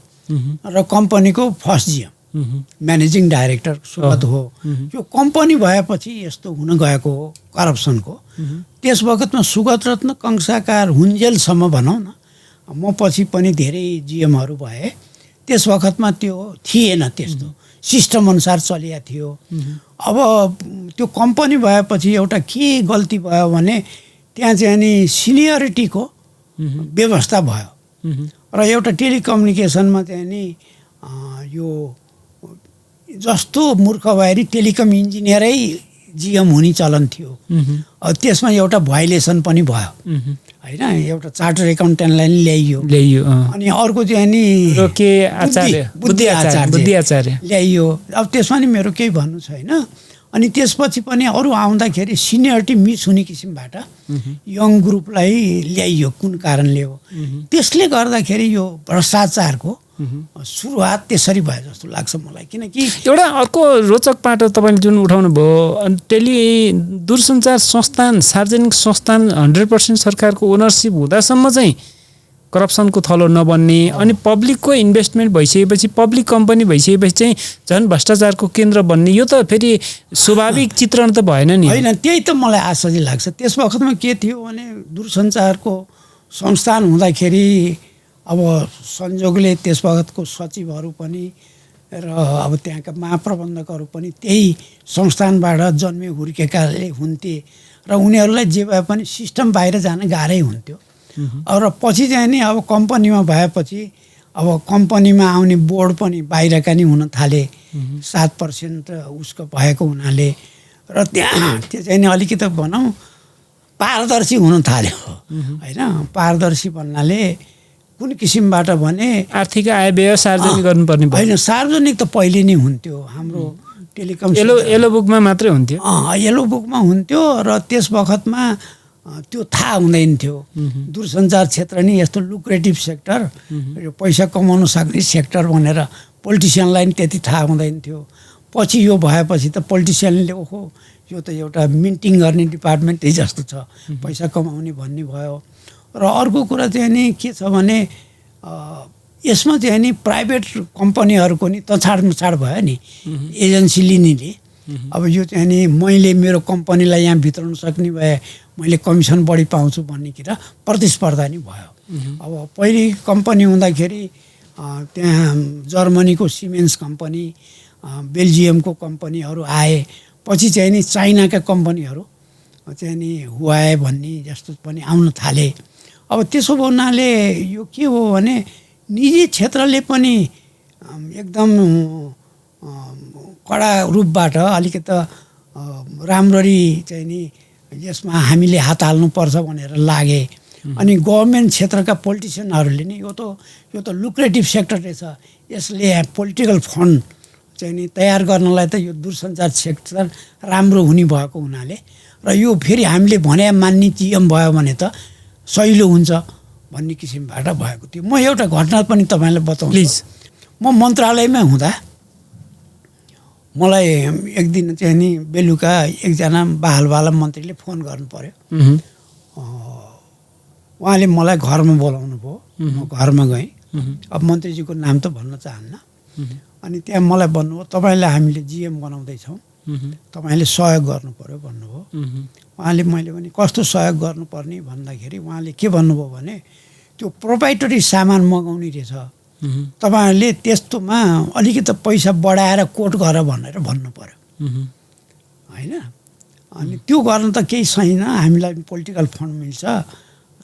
र कम्पनीको फर्स्ट जिएम म्यानेजिङ डाइरेक्टर सुगत हो। यो कम्पनी भएपछि यस्तो हुन गएको हो करप्सनको। त्यस बखतमा सुगत रत्न कंसाकार हुन्जेलसम्म भनौँ न, म पछि पनि धेरै जिएमहरू भए, त्यस बखतमा त्यो थिएन, त्यस्तो सिस्टम अनुसार चलिएको थियो। अब त्यो कम्पनी भएपछि एउटा के गल्ती भयो भने त्यहाँ चाहिँ नि सिनियरिटीको व्यवस्था भयो र एउटा टेलिकम्युनिकेसनमा चाहिँ नि यो जस्तो मूर्ख भएरी टेलिकम इन्जिनियरै जिएम हुने चलन थियो। त्यसमा एउटा भाइलेसन पनि भयो होइन, एउटा चार्टर एकाउन्टेन्टलाई नि ल्याइयो अनि अर्को चाहिँ नि बुद्धि आचार्य ल्याइयो। अब त्यसमा नि मेरो केही भन्नु छैन। अनि त्यसपछि पनि अरू आउँदाखेरि सिनियरिटी मिस हुने किसिमबाट यङ ग्रुपलाई ल्याइयो, कुन कारणले हो। त्यसले गर्दाखेरि यो भ्रष्टाचारको सुरुवात त्यसरी भयो जस्तो लाग्छ मलाई। किनकि एउटा अर्को रोचक पाटो तपाईँले जुन उठाउनु भयो, दूरसञ्चार संस्थान सार्वजनिक संस्थान 100% सरकारको ओनरसिप हुँदासम्म चाहिँ करप्सनको थलो नबन्ने, अनि पब्लिकको इन्भेस्टमेन्ट भइसकेपछि पब्लिक कम्पनी भइसकेपछि चाहिँ झन् भ्रष्टाचारको केन्द्र बन्ने, यो त फेरि स्वाभाविक चित्रण त भएन नि? होइन, त्यही त मलाई आश्चर्य लाग्छ। त्यस वखतमा के थियो भने दूरसञ्चारको संस्थान हुँदाखेरि अब संयोगले त्यस वखतको सचिवहरू पनि र अब त्यहाँका महाप्रबन्धकहरू पनि त्यही संस्थानबाट जन्मे हुर्केकाले हुन्थे र उनीहरूलाई जे भए पनि सिस्टम बाहिर जान गाह्रै हुन्थ्यो। र पछि चाहिँ नि अब कम्पनीमा भएपछि अब कम्पनीमा आउने बोर्ड पनि बाहिरका नि हुन थाले, 7% उसको भएको हुनाले, र त्यहाँ त्यो चाहिँ नि अलिकति भनौँ पारदर्शी हुन थाल्यो होइन। पारदर्शी भन्नाले कुन किसिमबाट भने आर्थिक आय व्यय सार्वजनिक गर्नुपर्ने होइन, सार्वजनिक त पहिले नै हुन्थ्यो। हाम्रो टेलिकम येलो बुकमा मात्रै हुन्थ्यो। येलो बुकमा हुन्थ्यो र त्यस बखतमा त्यो थाहा हुँदैन थियो दूरसञ्चार क्षेत्र नि यस्तो लुक्रेटिभ सेक्टर, यो पैसा कमाउन सक्ने सेक्टर भनेर पोलिटिसियनलाई नि त्यति थाहा हुँदैन थियो। पछि यो भएपछि त पोलिटिसियनले ओहो यो त एउटा मिन्टिङ गर्ने डिपार्टमेन्टै जस्तो छ, पैसा कमाउने भन्ने भयो। र अर्को कुरा चाहिँ नि के छ भने यसमा चाहिँ नि प्राइभेट कम्पनीहरूको नि तछाडमुछाड भयो नि, एजेन्सी लिनेले। अब यो चाहिँ नि मैले मेरो कम्पनीलाई यहाँ भित्राउन सक्ने भए मैले कमिसन बढी पाउँछु भन्ने कुरा प्रतिस्पर्धा नि भयो। अब पहिले कम्पनी हुँदाखेरि त्यहाँ जर्मनीको सिमेन्स कम्पनी, बेल्जियमको कम्पनीहरू आए, पछि चाहिँ नि चाइनाका कम्पनीहरू चाहिँ नि हुआए भन्ने जस्तो पनि आउन थाले। अब त्यसो हुनाले यो के हो भने निजी क्षेत्रले पनि एकदम कडा रूपबाट अलिकति राम्ररी चाहिँ नि यसमा हामीले हात हाल्नुपर्छ भनेर लागे। अनि गभर्मेन्ट क्षेत्रका पोलिटिसियनहरूले नि यो त लुक्रेटिभ सेक्टर रहेछ, यसले पोलिटिकल फन्ड चाहिँ नि तयार गर्नलाई त यो दूरसञ्चार सेक्टर राम्रो हुने भएको हुनाले र यो फेरि हामीले भने मान्ने जिएम भयो भने त सहिलो हुन्छ भन्ने किसिमबाट भएको थियो। म एउटा घटना पनि तपाईँलाई बताउँछु। प्लिज। म मन्त्रालयमै हुँदा मलाई एक दिन चाहिँ नि बेलुका एकजना बहालवाला मन्त्रीले फोन गर्नु पर्यो। उहाँले मलाई घरमा बोलाउनु भयो, म घरमा गएँ। अब मन्त्रीजीको नाम त भन्न चाहन्न। अनि त्यहाँ मलाई भन्नुभयो तपाईँलाई हामीले जिएम बनाउँदैछौँ, तपाईँले सहयोग गर्नु पर्यो भन्नुभयो। उहाँले मैले भने कस्तो सहयोग गर्नुपर्ने भन्दाखेरि उहाँले के भन्नुभयो भने त्यो प्रोप्राइटरी सामान मगाउने रहेछ, तपाईँहरूले त्यस्तोमा अलिकति पैसा बढाएर कोट गर भनेर भन्नु पर्यो होइन। अनि त्यो गर्न त केही छैन, हामीलाई पोलिटिकल फन्ड मिल्छ,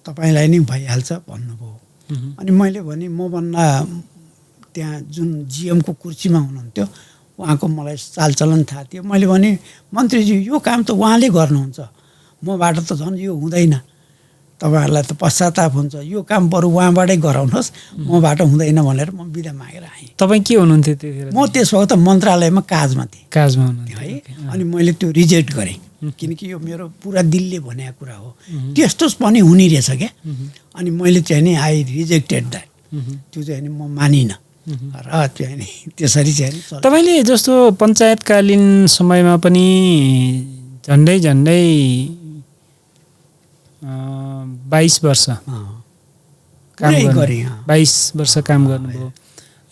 तपाईँलाई नै भइहाल्छ भन्नुभयो। अनि मैले भने मभन्दा त्यहाँ जुन जिएमको कुर्सीमा हुनुहुन्थ्यो उहाँको मलाई चालचलन थाहा थियो। मैले भने मन्त्रीजी यो काम त उहाँले गर्नुहुन्छ, मबाट त झन् यो हुँदैन, तपाईँहरूलाई त पश्चाताप हुन्छ, यो काम बरु उहाँबाटै गराउनुहोस्, मबाट हुँदैन भनेर म बिदा मागेर आएँ। तपाईँ के हुनुहुन्थ्यो त्यतिखेर? म त्यस वखत मन्त्रालयमा काजमा थिएँ। काजमा हुनुहुन्थ्यो है। अनि मैले त्यो रिजेक्ट गरेँ किनकि यो मेरो पुरा दिलले भनेको कुरा हो, त्यस्तो पनि हुने रहेछ क्या। अनि मैले चाहिँ नि आई रिजेक्टेड द्याट, त्यो चाहिँ नि म मानिनँ र चाहिँ नि त्यसरी चाहिँ नि। तपाईँले जस्तो पञ्चायतकालीन समयमा पनि झन्डै 22 वर्ष काम गर्नु, 22 वर्ष काम गर्नुभयो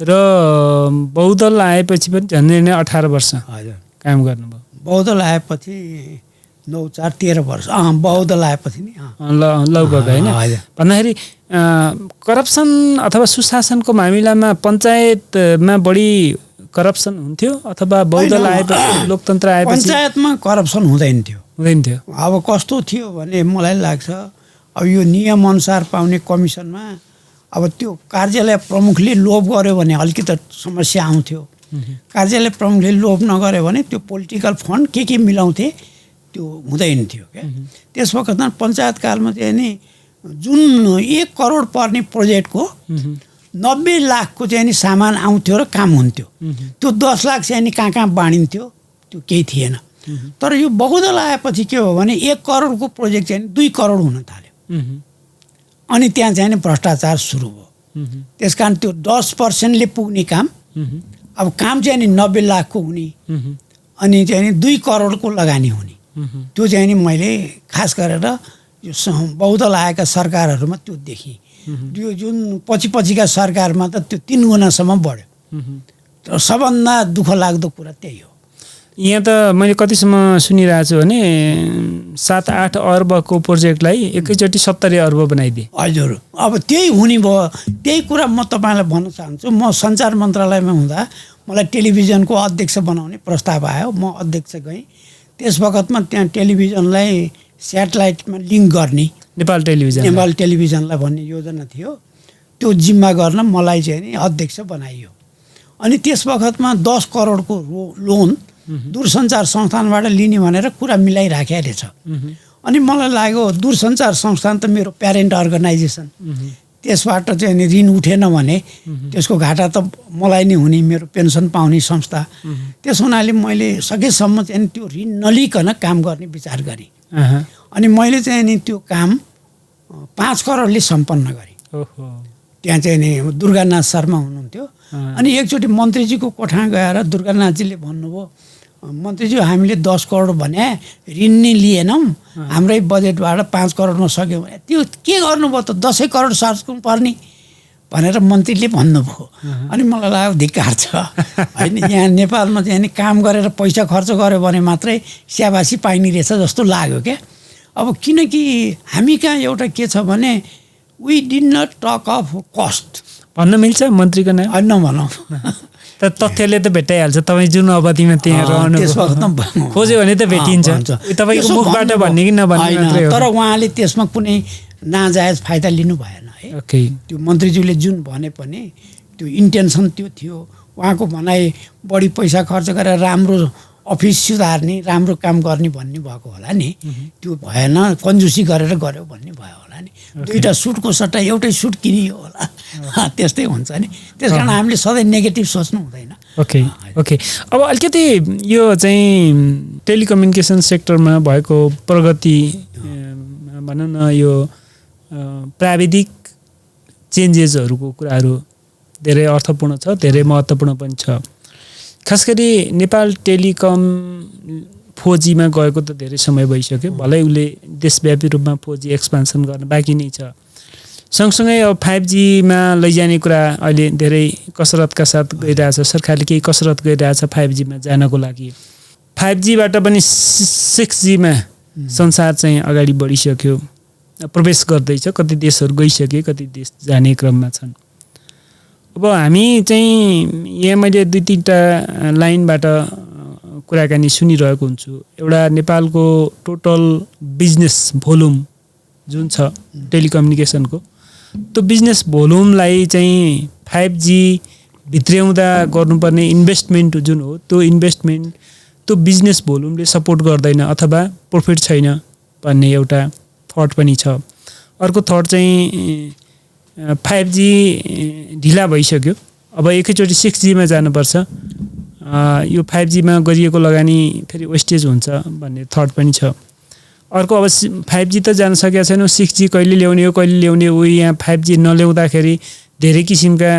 र बहुदल आएपछि पनि झन्डै 18 वर्ष काम गर्नुभयो। बहुदल आएपछि 9 4 13 वर्ष बहुदल आएपछि नि लगभग होइन भन्दाखेरि करप्सन अथवा सुशासनको मामिलामा पञ्चायतमा बढी करप्सन हुन्थ्यो अथवा बहुदल आएपछि लोकतन्त्र आएपछि? पञ्चायतमा करप्सन हुँदैन थियो। अब कस्तो थियो भने मलाई लाग्छ अब यो नियमअनुसार पाउने कमिसनमा अब त्यो कार्यालय प्रमुखले लोभ गर्यो भने अलिकति समस्या आउँथ्यो। कार्यालय प्रमुखले लोभ नगर्यो भने त्यो पोलिटिकल फन्ड के मिलाउँथे त्यो हुँदैन थियो क्या। त्यस वखतमा पञ्चायतकालमा चाहिँ नि जुन 1 करोड पर्ने प्रोजेक्टको 90 लाखको चाहिँ नि सामान आउँथ्यो र काम हुन्थ्यो। त्यो 10 लाख चाहिँ नि कहाँ बाँडिन्थ्यो त्यो केही थिएन। तर यो बहुदल आएपछि के हो भने 1 करोडको प्रोजेक्ट चाहिँ 2 करोड हुन थाल्यो। अनि त्यहाँ चाहिँ नि भ्रष्टाचार सुरु भयो। त्यस कारण त्यो 10% पुग्ने काम अब काम चाहिँ नि 90 लाखको हुने अनि चाहिँ नि 2 करोडको लगानी हुने, त्यो चाहिँ नि मैले खास गरेर यो बहुदल आएका सरकारहरूमा त्यो देखेँ। यो जुन पछिका सरकारमा त त्यो 3 गुणासम्म बढ्यो। तर सबभन्दा दुःख लाग्दो कुरा त्यही हो। यहाँ त मैले कतिसम्म सुनिरहेको छु भने 7-8 अर्बको प्रोजेक्टलाई एकैचोटि 70 अर्ब बनाइदिए। हजुर, अब त्यही हुने भयो। त्यही कुरा म तपाईँलाई भन्न चाहन्छु। म सञ्चार मन्त्रालयमा हुँदा मलाई टेलिभिजनको अध्यक्ष बनाउने प्रस्ताव आयो, म अध्यक्ष गएँ। त्यस वखतमा त्यहाँ टेलिभिजनलाई स्याटेलाइटमा लिङ्क गर्ने नेपाल टेलिभिजनलाई भन्ने योजना थियो। त्यो जिम्मा गर्न मलाई चाहिँ नि अध्यक्ष बनाइयो। अनि त्यस वखतमा 10 करोडको लोन दूरसञ्चार संस्थानबाट लिने भनेर कुरा मिलाइराखेको रहेछ। अनि मलाई लाग्यो दूरसञ्चार संस्थान त मेरो प्यारेन्ट अर्गनाइजेसन, त्यसबाट चाहिँ नि ऋण उठेन भने त्यसको घाटा त मलाई नै हुने, मेरो पेन्सन पाउने संस्था। त्यस हुनाले मैले सकेसम्म चाहिँ त्यो ऋण नलिकन काम गर्ने विचार गरेँ। अनि मैले चाहिँ नि त्यो काम 5 करोडले सम्पन्न गरेँ। त्यहाँ चाहिँ नि दुर्गानाथ शर्मा हुनुहुन्थ्यो। अनि एकचोटि मन्त्रीजीको कोठामा गएर दुर्गानाथजीले भन्नुभयो, मन्त्रीजी हामीले 10 करोड भने ऋण नै लिएनौँ, हाम्रै बजेटबाट 5 करोडमा सक्यौँ भने त्यो के गर्नुभयो त, 10 करोड सर्नु पर्ने भनेर मन्त्रीले भन्नुभयो। अनि मलाई लाग्यो धिक्कार छ होइन, यहाँ नेपालमा चाहिँ नि काम गरेर पैसा खर्च गर्यो भने मात्रै स्याबासी पाइने रहेछ जस्तो लाग्यो क्या। अब किनकि हामी कहाँ एउटा के छ भने we did not talk of cost भन्न मिल्छ मन्त्रीको नाम? नभनौँ, त तथ्यले त भेटाइहाल्छ। तपाईँ जुन अवधिमा त्यहाँ रहनु खोज्यो भने त भेटिन्छ। तपाईँको मुखबाट भन्ने कि नभन्ने मात्रै हो। तर उहाँले त्यसमा कुनै नाजायज फाइदा लिनु भएन है। त्यो मन्त्रीज्यूले जुन भने पनि त्यो इन्टेन्सन त्यो थियो। उहाँको भनाइ बढी पैसा खर्च गरेर राम्रो अफिस सुधार्ने, राम्रो काम गर्ने भन्ने भएको होला नि, त्यो भएन, कन्जुसी गरेर गऱ्यो भन्ने भयो होला नि। दुईवटा सुटको सट्टा एउटै सुट किनियो होला, त्यस्तै हुन्छ नि। त्यस कारण हामीले सधैँ नेगेटिभ सोच्नु हुँदैन। ओके। अब अलिकति यो चाहिँ टेलिकम्युनिकेसन सेक्टरमा भएको प्रगति भनौँ न, यो प्राविधिक चेन्जेसहरूको कुराहरू धेरै अर्थपूर्ण छ, धेरै महत्त्वपूर्ण पनि छ। खास गरी नेपाल टेलिकम 4G मा गएको त धेरै समय भइसक्यो। भलै उसले देशव्यापी रूपमा 4G एक्सपान्सन गर्न बाँकी नै छ। सँगसँगै अब 5G मा लैजाने कुरा अहिले धेरै कसरतका साथ गइरहेछ। सरकारले केही कसरत गरिरहेछ 5G मा जानको लागि। 5G बाट पनि 6G मा संसार चाहिँ अगाडि बढिसक्यो, प्रवेश गर्दैछ। कति देशहरू गइसके, कति देश जाने क्रममा छन्। अब हामी चाहिँ यहाँ मैले 2-3टा लाइनबाट कुराकानी सुनिरहेको हुन्छु। एउटा नेपालको टोटल बिजनेस भोल्युम जुन छ टेलिकम्युनिकेसनको, त्यो बिजनेस भोल्युमलाई चाहिँ 5G भित्र्याउँदा गर्नुपर्ने इन्भेस्टमेन्ट जुन हो, त्यो इन्भेस्टमेन्ट त्यो बिजनेस भोल्युमले सपोर्ट गर्दैन अथवा प्रफिट छैन भन्ने एउटा थट पनि छ। अर्को थट चाहिँ 5G ढिला भइसक्यो, अब एकैचोटि 6G मा जानुपर्छ। यो 5G मा गरिएको लगानी फेरि वेस्टेज हुन्छ भन्ने थट पनि छ। अर्को अब 5G त जान सकेको छैन, 6G कहिले ल्याउने हो कहिले ल्याउने हो। यहाँ 5G नल्याउँदाखेरि धेरै किसिमका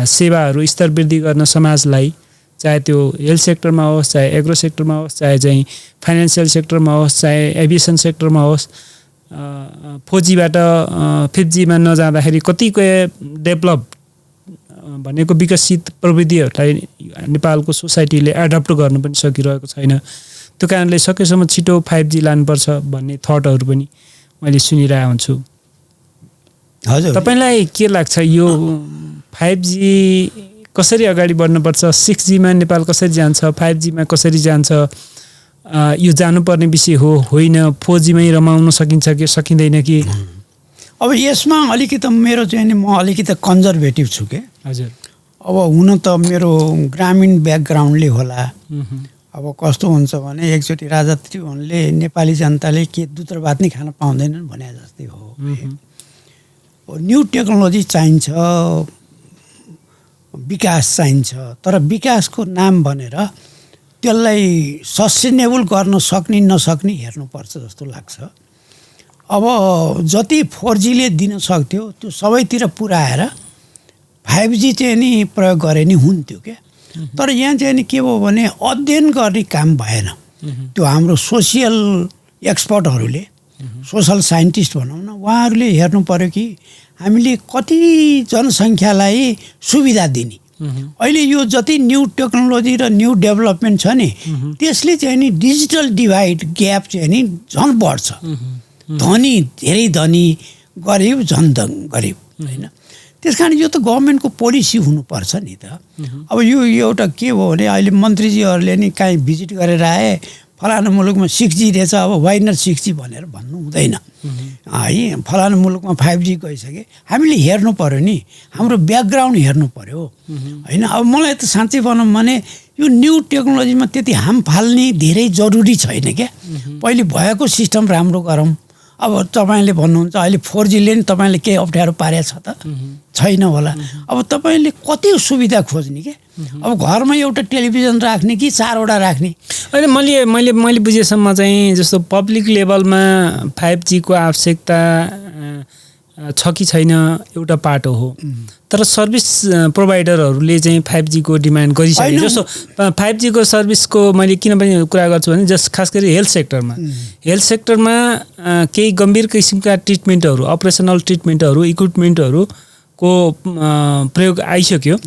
सेवाहरू स्तर वृद्धि गर्न समाजलाई, चाहे त्यो हेल्थ सेक्टरमा होस्, चाहे एग्रो सेक्टरमा होस्, चाहे चाहिँ फाइनेन्सियल सेक्टरमा होस्, चाहे एभिएसन सेक्टरमा होस्, 4G बाट 5G मा नजाँदाखेरि कतिको डेभलप भनेको विकसित प्रविधिहरूलाई नेपालको सोसाइटीले एडप्ट गर्नु पनि सकिरहेको छैन। त्यो कारणले सकेसम्म छिटो 5G लानुपर्छ भन्ने थटहरू पनि मैले सुनिरहेको हुन्छु। हजुर, तपाईँलाई के लाग्छ यो 5G कसरी अगाडि बढ्नुपर्छ? 6G मा नेपाल कसरी जान्छ? 5G मा कसरी जान्छ? यो जानुपर्ने विषय हो होइन? 4G मै रमाउन सकिन्छ कि सकिँदैन कि? अब यसमा अलिकति मेरो चाहिँ नि म अलिकति कन्जर्भेटिभ छु के। हजुर। अब हुन त मेरो ग्रामीण ब्याकग्राउन्डले होला। अब कस्तो हुन्छ भने एकचोटि राजा त्रिभुवनले नेपाली जनताले के दुध र भात नै खान पाउँदैनन् भने जस्तै हो। न्यू टेक्नोलोजी चाहिन्छ, विकास चाहिन्छ, तर विकासको नाम भनेर त्यसलाई सस्टेनेबल गर्न सक्ने नसक्ने हेर्नुपर्छ जस्तो लाग्छ। अब जति 4G ले दिन सक्थ्यो त्यो सबैतिर पुऱ्याएर 5G चाहिँ नि प्रयोग गरे नि हुन्थ्यो क्या। तर यहाँ चाहिँ नि के भयो भने अध्ययन गर्ने काम भएन। त्यो हाम्रो सोसियल एक्सपर्टहरूले, सोसल साइन्टिस्ट भनौँ न, उहाँहरूले हेर्नु पर्यो कि हामीले कति जनसङ्ख्यालाई सुविधा दिने। अहिले यो जति न्यू टेक्नोलोजी र न्यू डेभलपमेन्ट छ नि, त्यसले चाहिँ नि डिजिटल डिभाइड ग्याप चाहिँ नि झन् बढ्छ। धनी धेरै धनी, गरिब झन् गरिब होइन। त्यस कारण यो त गभर्मेन्टको पोलिसी हुनुपर्छ नि त। अब यो एउटा के भयो भने अहिले मन्त्रीजीहरूले नि काहीँ भिजिट गरेर आए, फलाना मुलुकमा 6G रहेछ, अब वाइ नट 6G भनेर भन्नु हुँदैन है। फलाना मुलुकमा 5G गइसके, हामीले हेर्नु पर्यो नि, हाम्रो ब्याकग्राउन्ड हेर्नु पर्यो होइन। अब मलाई त साँच्चै भनौँ भने यो न्यू टेक्नोलोजीमा त्यति हाम फाल्ने धेरै जरुरी छैन क्या। पहिले भएको सिस्टम राम्रो गरौँ। अब तपाईँले भन्नुहुन्छ अहिले 4Gले नि तपाईँले केही अप्ठ्यारो पारेको छ त छैन होला। अब तपाईँले कति सुविधा खोज्ने के अब घरमा एउटा टेलिभिजन राख्ने कि 4वटा राख्ने। अहिले मैले बुझेसम्म चाहिँ जस्तो पब्लिक लेभलमा 5G को आवश्यकता छ कि छैन एउटा पाटो हो, तर सर्भिस प्रोभाइडरहरूले चाहिँ 5G को डिमान्ड गरिसके। जस्तो 5G को सर्भिसको मैले किन पनि कुरा गर्छु भने जस्ट खास गरी हेल्थ सेक्टरमा केही गम्भीर किसिमका ट्रिटमेन्टहरू, अपरेसनल ट्रिटमेन्टहरू, इक्विपमेन्टहरूको प्रयोग आइसक्यो,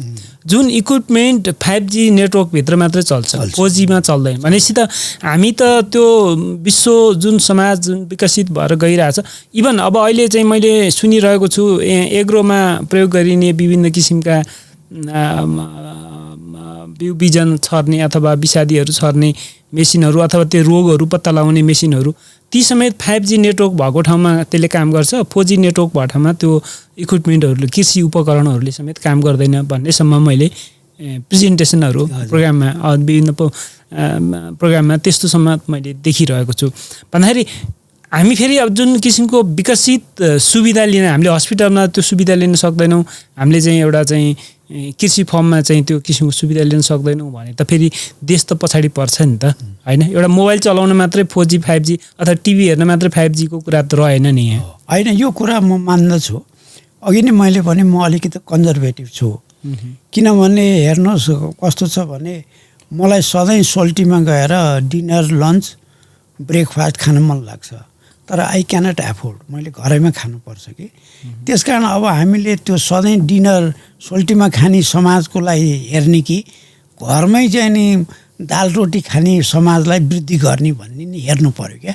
जुन इक्विपमेन्ट 5G नेटवर्कभित्र मात्रै चल्छ, 4G मा चल्दैन। भनेपछि त हामी त त्यो विश्व जुन समाज जुन विकसित भएर गइरहेछ, इभन अब अहिले चाहिँ मैले सुनिरहेको छु एग्रोमा प्रयोग गरिने विभिन्न किसिमका बिउ बिजन छर्ने अथवा विषादीहरू छर्ने मेसिनहरू अथवा त्यो रोगहरू पत्ता लगाउने मेसिनहरू ती समेत 5G नेटवर्क भएको ठाउँमा त्यसले काम गर्छ, 4G नेटवर्क भएको ठाउँमा त्यो इक्विपमेन्टहरूले, कृषि उपकरणहरूले समेत काम गर्दैन भन्नेसम्म मैले प्रेजेन्टेसनहरू प्रोग्राममा विभिन्न प्रोग्राममा त्यस्तोसम्म मैले देखिरहेको छु। भन्दाखेरि हामी फेरि अब जुन किसिमको विकसित सुविधा लिन, हामीले हस्पिटलमा त्यो सुविधा लिन सक्दैनौँ, हामीले चाहिँ एउटा चाहिँ कृषि फर्ममा चाहिँ त्यो किसिमको सुविधा लिन सक्दैनौँ भने त फेरि देश त पछाडि पर्छ नि त, होइन? एउटा मोबाइल चलाउन मात्रै 4G 5G अथवा टिभी हेर्न मात्रै 5G को कुरा त रहेन नि यहाँ, होइन? यो कुरा म मान्दछु। अघि नै मैले भने म अलिकति कन्जर्भेटिभ छु, किनभने हेर्नुहोस् कस्तो छ भने मलाई सधैँ सोल्टीमा गएर डिनर लन्च ब्रेकफास्ट खान मन लाग्छ, तर आई क्यानट एफोर्ड, मैले घरैमा खानुपर्छ कि। त्यस कारण अब हामीले त्यो सधैँ डिनर सोल्टीमा खाने समाजको लागि हेर्ने कि घरमै चाहिँ नि दाल रोटी खाने समाजलाई वृद्धि गर्ने भन्ने नि हेर्नु पऱ्यो क्या।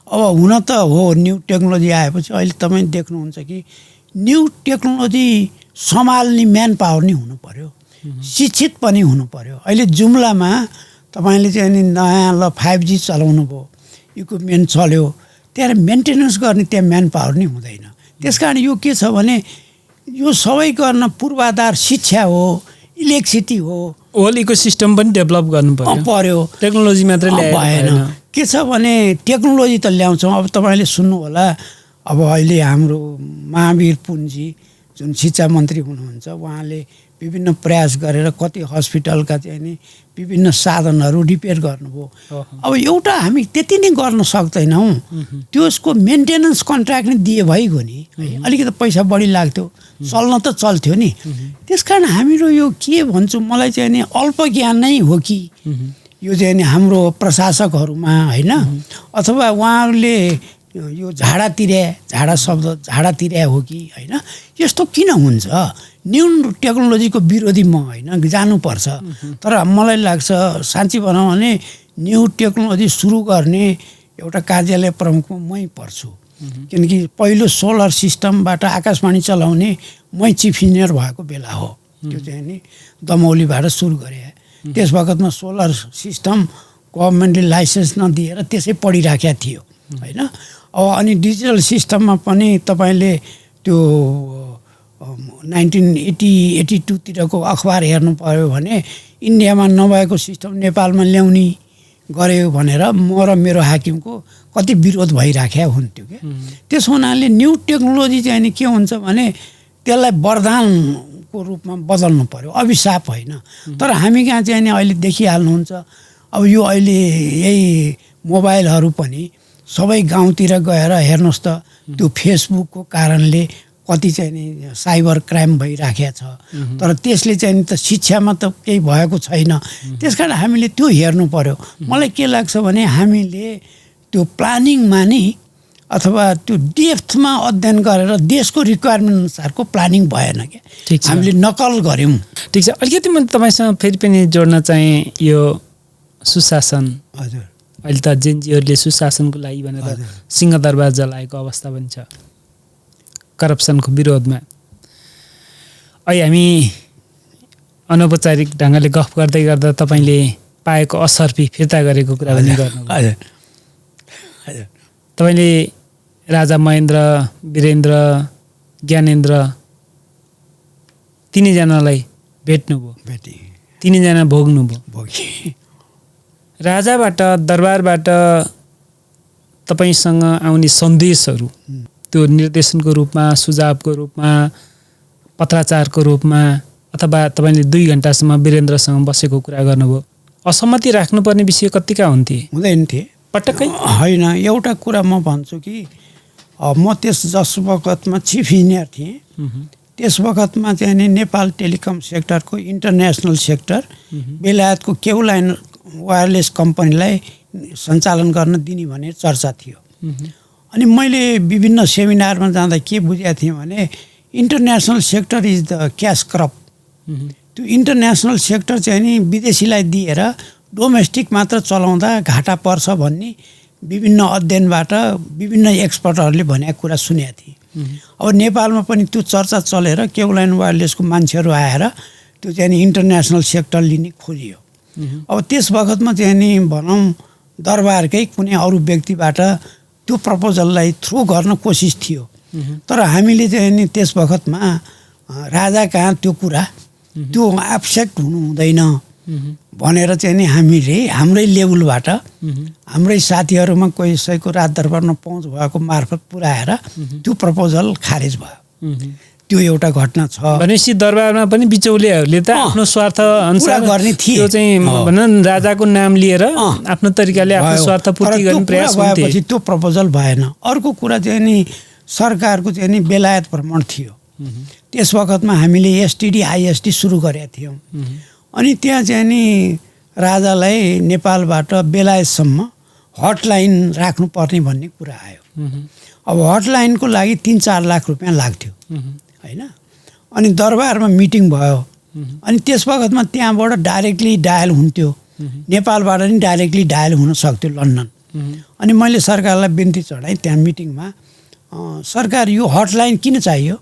अब हुन त हो न्यू टेक्नोलोजी आएपछि अहिले तपाईँ देख्नुहुन्छ कि न्यू टेक्नोलोजी सम्हाल्ने म्यान पावर नि हुनु पऱ्यो, शिक्षित पनि हुनु पऱ्यो। अहिले जुम्लामा तपाईँले चाहिँ नि नयाँ 5G चलाउनु भयो, इक्विपमेन्ट चल्यो, त्यहाँ मेन्टेनेन्स गर्ने त्यहाँ म्यान पावर नै हुँदैन। त्यस कारण यो के छ भने यो सबै गर्न पूर्वाधार शिक्षा हो, इलेक्ट्रिसिटी हो, होल इकोसिस्टम पनि डेभलप गर्नु पर्यो, टेक्नोलोजी मात्रै भएन। के छ भने टेक्नोलोजी त ल्याउँछौँ। अब तपाईँले सुन्नु होला, अब अहिले हाम्रो महावीर पुनजी जुन शिक्षा मन्त्री हुनुहुन्छ, उहाँले विभिन्न प्रयास गरेर कति हस्पिटलका चाहिँ नि विभिन्न साधनहरू रिपेयर गर्नुभयो। अब एउटा हामी त्यति नै गर्न सक्दैनौँ, त्यसको मेन्टेनेन्स कन्ट्र्याक्ट नै दिए भइगयो नि, अलिकति पैसा बढी लाग्थ्यो, चल्न त चल्थ्यो नि। त्यस कारण हामीहरू यो के भन्छु, मलाई चाहिँ नि अल्प ज्ञान नै हो कि यो चाहिँ नि हाम्रो प्रशासकहरूमा, होइन? अथवा उहाँहरूले यो झाडा शब्द झाडा तिर्या हो कि, होइन? यस्तो किन हुन्छ? न्यू टेक्नोलोजीको विरोधी म होइन, जानुपर्छ। तर मलाई लाग्छ साँच्ची भनौँ भने न्यू टेक्नोलोजी सुरु गर्ने एउटा कार्यालय प्रमुखमा मै पर्छु, किनकि पहिलो सोलर सिस्टमबाट आकाशवाणी चलाउने मै चिफ इन्जिनियर भएको बेला हो। त्यो चाहिँ नि दमौलीबाट सुरु गरे। त्यस बखतमा सोलर सिस्टम गभर्मेन्टले लाइसेन्स नदिएर त्यसै पढिराखेको थियो, होइन? अनि डिजिटल सिस्टममा पनि तपाईँले त्यो 1982तिरको अखबार हेर्नु पर्यो भने इन्डियामा नभएको सिस्टम नेपालमा ल्याउने गऱ्यो भनेर म र मेरो हाकिमको कति विरोध भइराखेको हुन्थ्यो क्या। त्यस हुनाले न्यू टेक्नोलोजी चाहिँ नि के हुन्छ भने त्यसलाई वरदानको रूपमा बदल्नु पर्यो, अभिशाप होइन। तर हामी कहाँ चाहिँ नि अहिले देखिहाल्नुहुन्छ, अब यो अहिले यही मोबाइलहरू पनि सबै गाउँतिर गएर हेर्नुहोस् त, त्यो फेसबुकको कारणले कति चाहिँ नि साइबर क्राइम भइराखेको छ, तर त्यसले चाहिँ नि त शिक्षामा त केही भएको छैन। त्यस कारण हामीले त्यो हेर्नु पर्यो। मलाई के लाग्छ भने हामीले त्यो प्लानिङमा नि अथवा त्यो डेप्थमा अध्ययन गरेर देशको रिक्वायरमेन्ट अनुसारको प्लानिङ भएन क्या, हामीले नकल गऱ्यौँ। ठिक छ, अलिकति म तपाईँसँग फेरि पनि जोड्न चाहेँ यो सुशासन। हजुर, अहिले त जेनजीहरूले सुशासनको लागि भनेर सिंहदरबार जलाएको अवस्था पनि छ, करप्सनको विरोधमा। अहिले हामी अनौपचारिक ढङ्गले गफ गर्दै गर्दा तपाईँले पाएको असर फिर्ता गरेको कुरा पनि गर्नु। तपाईँले राजा महेन्द्र, वीरेन्द्र, ज्ञानेन्द्र तिनैजनालाई भेट्नुभयो, तिनैजना भोग्नुभयो। राजाबाट, दरबारबाट तपाईँसँग आउने सन्देशहरू त्यो निर्देशनको रूपमा, सुझावको रूपमा, पत्राचारको रूपमा, अथवा तपाईँले 2 घण्टासम्म वीरेन्द्रसँग बसेको कुरा गर्नुभयो, असहमति राख्नुपर्ने विषय कतिका हुन्थे? हुँदैन थिए पटक्कै होइन। एउटा कुरा म भन्छु कि म जस वखतमा चिफ इन्जिनियर थिएँ, त्यस वखतमा चाहिँ नि नेपाल टेलिकम सेक्टरको इन्टरनेसनल सेक्टर बेलायतको केवलाइन वायरलेस कम्पनीलाई सञ्चालन गर्न दिने भन्ने चर्चा थियो। अनि मैले विभिन्न सेमिनारमा जाँदा के बुझेको थिएँ भने international sector is the cash crop. त्यो इन्टरनेसनल सेक्टर चाहिँ नि विदेशीलाई दिएर डोमेस्टिक मात्र चलाउँदा घाटा पर्छ भन्ने विभिन्न अध्ययनबाट विभिन्न एक्सपर्टहरूले भनेको कुरा सुनेको थिएँ। अब नेपालमा पनि त्यो चर्चा चलेर केवलाइन वायरलेसको मान्छेहरू आएर त्यो चाहिँ नि इन्टरनेसनल सेक्टर लिने खोजियो। अब त्यस बखतमा चाहिँ नि भनौँ दरबारकै कुनै अरू व्यक्तिबाट त्यो प्रपोजललाई थ्रो गर्न कोसिस थियो, तर हामीले चाहिँ नि त्यस बखतमा राजा कहाँ त्यो कुरा त्यो एब्सेक्ट हुनु हुँदैन भनेर चाहिँ नि हामीले हाम्रै लेभलबाट हाम्रै साथीहरूमा कोही कसैको रात दरबारमा पहुँच भएको मार्फत पुऱ्याएर त्यो प्रपोजल खारेज भयो। त्यो एउटा घटना छ। भनेपछि दरबारमा पनि बिचौलियाहरूले त आफ्नो स्वार्थ अनुसार गर्ने थिए। त्यो चाहिँ भनौँ राजाको नाम लिएर आफ्नो तरिकाले आफ्नो स्वार्थ पूर्ति गर्ने प्रयास गर्थे। भएपछि त्यो प्रपोजल भएन। अर्को कुरा चाहिँ नि सरकारको चाहिँ नि बेलायत भ्रमण थियो। त्यस वखतमा हामीले एसटिडी आइएसटी सुरु गरेका थियौँ। अनि त्यहाँ चाहिँ नि राजालाई नेपालबाट बेलायतसम्म हटलाइन राख्नुपर्ने भन्ने कुरा आयो। अब हटलाइनको लागि 3-4 लाख रुपियाँ लाग्थ्यो होइन। अनि दरबारमा मिटिङ भयो। अनि त्यस वखतमा त्यहाँबाट डाइरेक्टली डायल हुन्थ्यो, नेपालबाट नि डाइरेक्टली डायल हुन सक्थ्यो लन्डन। अनि मैले सरकारलाई बिन्ती चढाएँ त्यहाँ मिटिङमा, सरकार यो हटलाइन किन चाहियो?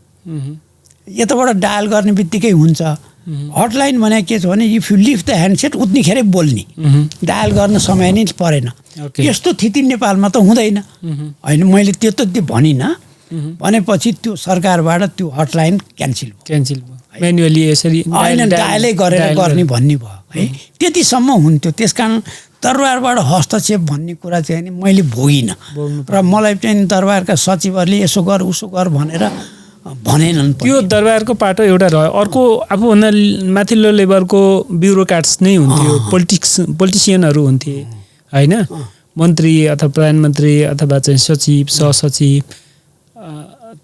यताबाट डायल गर्ने बित्तिकै हुन्छ। हटलाइन भने के छ भने इफ यु लिफ्ट द ह्यान्डसेट उतिखेरै बोल्ने, डायल गर्न समय नै परेन। यस्तो स्थिति नेपालमा त हुँदैन होइन। मैले त्यो त भनिनँ। भनेपछि त्यो सरकारबाट त्यो हटलाइन क्यान्सिल भयो, म्यानुअली यसरी होइन डायलै गरेर गर्ने भन्ने भयो है। त्यतिसम्म हुन्थ्यो। त्यस कारण दरबारबाट हस्तक्षेप भन्ने कुरा चाहिँ नि मैले भोगिनँ र मलाई चाहिँ दरबारका सचिवहरूले यसो गर उसो गर भनेर भनेनन्। त्यो दरबारको पाटो एउटा रह्यो। अर्को आफूभन्दा माथिल्लो लेभलको ब्युरोक्राट्स नै हुन्थ्यो, पोलिटिसियनहरू हुन्थे होइन, मन्त्री अथवा प्रधानमन्त्री अथवा चाहिँ सचिव सहसचिव,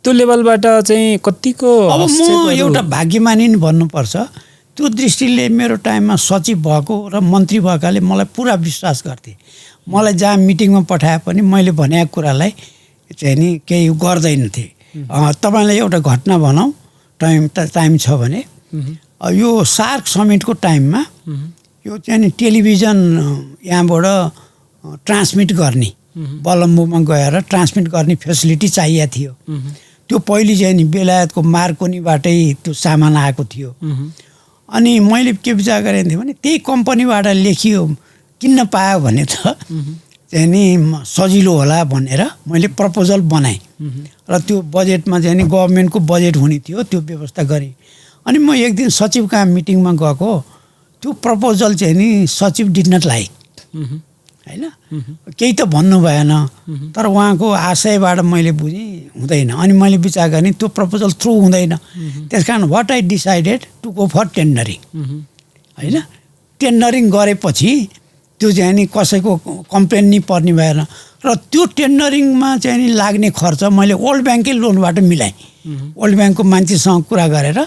त्यो लेभलबाट चाहिँ कतिको। अब म एउटा भाग्यमानी नि भन्नुपर्छ। त्यो दृष्टिले मेरो टाइममा सचिव भएको र मन्त्री भएकाले मलाई पुरा विश्वास गर्थे। मलाई जहाँ मिटिङमा पठाए पनि मैले भनेको कुरालाई चाहिँ नि केही गर्दैनथे। तपाईँलाई एउटा घटना भनौँ, टाइम छ भने, यो सार्क समिटको टाइममा यो चाहिँ नि टेलिभिजन यहाँबाट ट्रान्समिट गर्ने बलम्बुमा गएर ट्रान्समिट गर्ने फेसिलिटी चाहिएको थियो। त्यो पहिले चाहिँ नि बेलायतको मार्कोनीबाटै त्यो सामान आएको थियो। अनि मैले के विचार गरेको थिएँ भने त्यही कम्पनीबाट लेखियो किन्न पायो भने त चाहिँ नि सजिलो होला भनेर मैले प्रपोजल बनाएँ र त्यो बजेटमा चाहिँ नि गभर्मेन्टको बजेट हुने थियो, त्यो व्यवस्था गरेँ। अनि म एक दिन सचिव कहाँ मिटिङमा गएको, त्यो प्रपोजल चाहिँ नि सचिव डिड नट लाइक होइन, केही त भन्नु भएन। तर उहाँको आशयबाट मैले बुझेँ हुँदैन। अनि मैले विचार गरेँ त्यो प्रपोजल थ्रु हुँदैन। त्यस कारण what I decided to go for tendering होइन। टेन्डरिङ गरेपछि त्यो चाहिँ नि कसैको कम्प्लेन नि पर्ने भएन र त्यो टेन्डरिङमा चाहिँ नि लाग्ने खर्च मैले वर्ल्ड ब्याङ्ककै लोनबाट मिलाएँ। वर्ल्ड ब्याङ्कको मान्छेसँग कुरा गरेर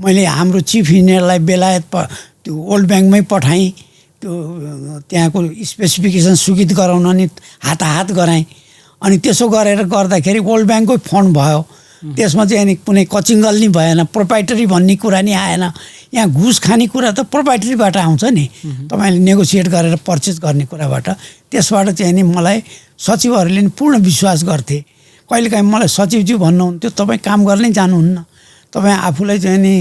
मैले हाम्रो चिफ इन्जिनियरलाई बेलायत त्यो वर्ल्ड ब्याङ्कमै पठाएँ। त्यो त्यहाँको स्पेसिफिकेसन स्वीकृत गराउन नि हाताहात गराएँ। अनि त्यसो गरेर गर्दाखेरि वर्ल्ड ब्याङ्ककै फन्ड भयो। त्यसमा चाहिँ नि कुनै कचिङ्गल नि भएन, प्रोपाइटरी भन्ने कुरा नि आएन। यहाँ घुस खाने कुरा त प्रोपाइटरीबाट आउँछ नि, तपाईँले नेगोसिएट गरेर पर्चेस गर्ने कुराबाट। त्यसबाट चाहिँ नि मलाई सचिवहरूले नि पूर्ण विश्वास गर्थे। कहिलेकाहीँ मलाई सचिवज्यू भन्नुहुन्थ्यो तपाईँ काम गर्नै जानुहुन्न, तपाईँ आफूलाई चाहिँ नि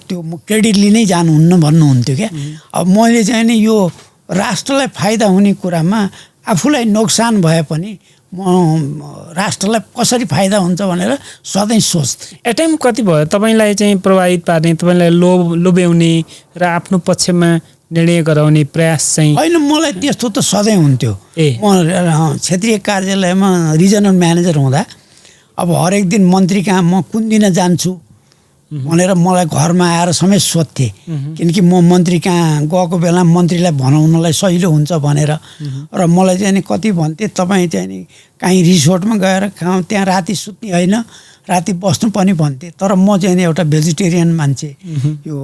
त्यो क्रेडिट लिनै जानुहुन्न भन्नुहुन्थ्यो क्या। अब मैले चाहिँ नि यो राष्ट्रलाई फाइदा हुने कुरामा आफूलाई नोक्सान भए पनि म राष्ट्रलाई कसरी फाइदा हुन्छ भनेर सधैँ सोच्थेँ। एटेम्प कति भयो तपाईँलाई चाहिँ प्रभावित पार्ने, तपाईँलाई लोभ्याउने र आफ्नो पक्षमा निर्णय गराउने प्रयास चाहिँ होइन, मलाई त्यस्तो त सधैँ हुन्थ्यो। ए म क्षेत्रीय कार्यालयमा रिजनल म्यानेजर हुँदा अब हरेक दिन मन्त्री कहाँ म कुन दिन जान्छु भनेर मलाई घरमा आएर समेत सोध्थे। किनकि म मन्त्री कहाँ गएको बेला मन्त्रीलाई भनाउनलाई सजिलो हुन्छ भनेर। र मलाई चाहिँ नि कति भन्थे, तपाईँ चाहिँ नि काहीँ रिसोर्टमा गएर त्यहाँ राति सुत्ने होइन, राति बस्नु पनि भन्थे। तर म चाहिँ नि एउटा भेजिटेरियन मान्छे, यो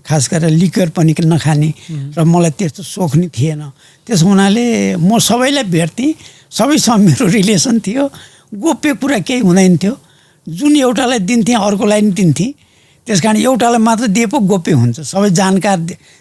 खास गरेर लिकर पनि नखाने, र मलाई त्यस्तो सोख नि थिएन। त्यसो हुनाले म सबैलाई भेट्थेँ, सबैसँग मेरो रिलेसन थियो, गोप्य कुरा केही हुँदैन थियो। जुन एउटालाई दिन्थेँ अर्कोलाई नि दिन्थेँ, त्यस कारण एउटालाई मात्र दिए पो गोप्य हुन्छ। सबै जानकार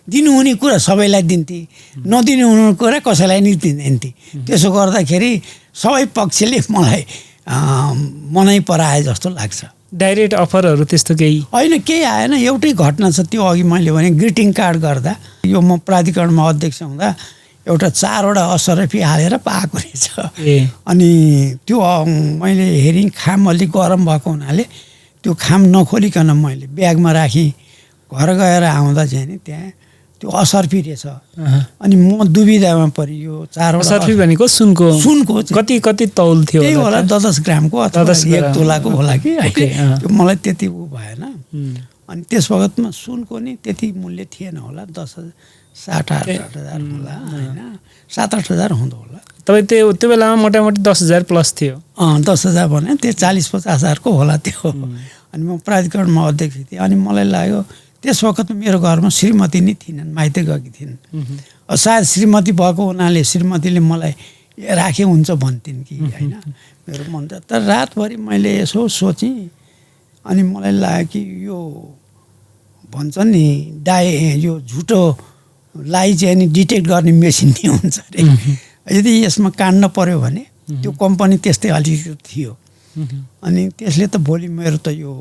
दिनुहुने कुरा सबैलाई दिन्थेँ, नदिनु हुने कुरा कसैलाई नि दिन्थेँ। त्यसो गर्दाखेरि सबै पक्षले मलाई मनै पराए जस्तो लाग्छ। डाइरेक्ट अफरहरू त्यस्तो केही होइन, केही आएन। एउटै घटना छ, त्यो अघि मैले भने ग्रिटिङ कार्ड गर्दा, यो म प्राधिकरणमा अध्यक्ष हुँदा एउटा 4वटा असरफी हालेर पाएको रहेछ। अनि त्यो मैले हेरेँ, खाम अलिक गरम भएको हुनाले त्यो खाम नखोलिकन मैले ब्यागमा राखेँ। घर गएर आउँदा चाहिँ नि त्यहाँ त्यो असरफी रहेछ। अनि म दुविधामा परेँ। यो 4वटा असरफी भनेको सुनको कति तौल थियो? त्यही होला 10 ग्रामको अथवा 1 तोलाको होला कि। त्यो मलाई त्यति भएन। अनि त्यस बखतमा सुनको नि त्यति मूल्य थिएन होला, 60,000-60,000 होला, होइन 7-8 हजार हुँदो होला। तपाईँ त्यो बेलामा मोटामोटी 10,000 प्लस थियो। 10,000 भने त्यो 40-50 हजारको होला त्यो। अनि म प्राधिकरणमा अध्यक्ष थिएँ। अनि मलाई लाग्यो त्यस वखत मेरो घरमा श्रीमती नै थिइनन्, माइती गएकी थिइन्। सायद श्रीमती भएको हुनाले श्रीमतीले मलाई राखे हुन्छ भन्थिन् कि होइन, मेरो मन त। तर रातभरि मैले यसो सोचेँ, अनि मलाई लाग्यो कि यो भन्छन् नि यो झुटोलाई चाहिँ नि डिटेक्ट गर्ने मेसिन नै हुन्छ अरे। यदि यसमा काट्न पर्यो भने त्यो कम्पनी त्यस्तै अलिकति थियो। अनि त्यसले त भोलि मेरो त यो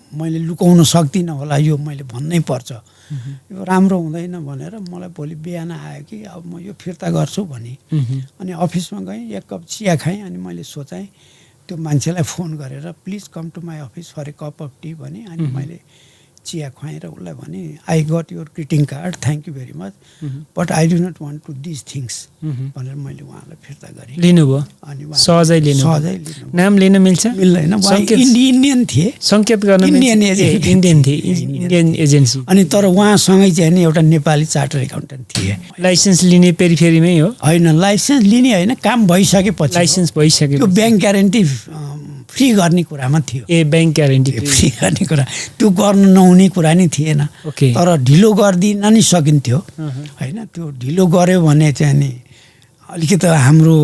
मैले लुकाउन सक्दिनँ होला, यो मैले भन्नै पर्छ, यो राम्रो हुँदैन भनेर मलाई भोलि बिहान आयो कि अब म यो फिर्ता गर्छु भने। अनि अफिसमा गएँ, 1 कप चिया खाएँ। अनि मैले सोचेँ त्यो मान्छेलाई फोन गरेर please come to my office for a cup of tea भने। अनि मैले चिया खुवाएर उसलाई भने I got your greeting card, thank you very much, but I do not want to this things भनेर मैले उहाँलाई फिर्ता गरेँ। लिनुभयो? अनि सहजै लिनु? नाम लिन मिल्छ? मिल्दैन, इन्डियन थिए, सङ्केत गर्न इन्डियन एजेन्सी। अनि तर उहाँसँगै चाहिँ नि एउटा नेपाली चार्टर एकाउन्टेन्ट थिए। लाइसेन्स लिने पेरिफेरीमै हो? होइन, लाइसेन्स लिने होइन, काम भइसकेपछि। लाइसेन्स भइसक्यो, त्यो ब्याङ्क ग्यारेन्टी फ्री गर्ने कुरामा थियो। ब्याङ्क ग्यारेन्टी फ्री गर्ने कुरा, त्यो गर्नु नहुने कुरा नि थिएन। तर ढिलो गरिदिन नि सकिन्थ्यो होइन। त्यो ढिलो गऱ्यो भने चाहिँ नि अलिकति हाम्रो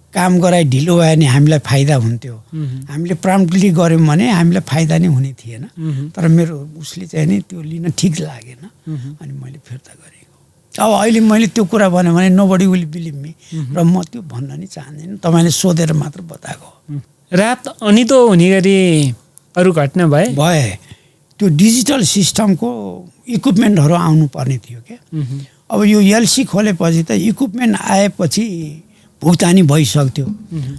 काम गराइ ढिलो भयो भने हामीलाई फाइदा हुन्थ्यो। हामीले प्रम्प्टली गऱ्यौँ भने हामीलाई फाइदा नै हुने थिएन। तर मेरो उसले चाहिँ नि त्यो लिन ठिक लागेन। अनि मैले फिर्ता गरेँ। अब अहिले मैले त्यो कुरा भन्यो भने नोबडी विल बिलिभ मी, र म त्यो भन्न नि चाहदिनँ, तपाईँले सोधेर मात्र बताएको। रात अनितो हुने गरी अरू घटना भए त्यो डिजिटल सिस्टमको इक्विपमेन्टहरू आउनु पर्ने थियो क्या। अब यो एलसी खोलेपछि त इक्विपमेन्ट आएपछि भुक्तानी भइसक्थ्यो।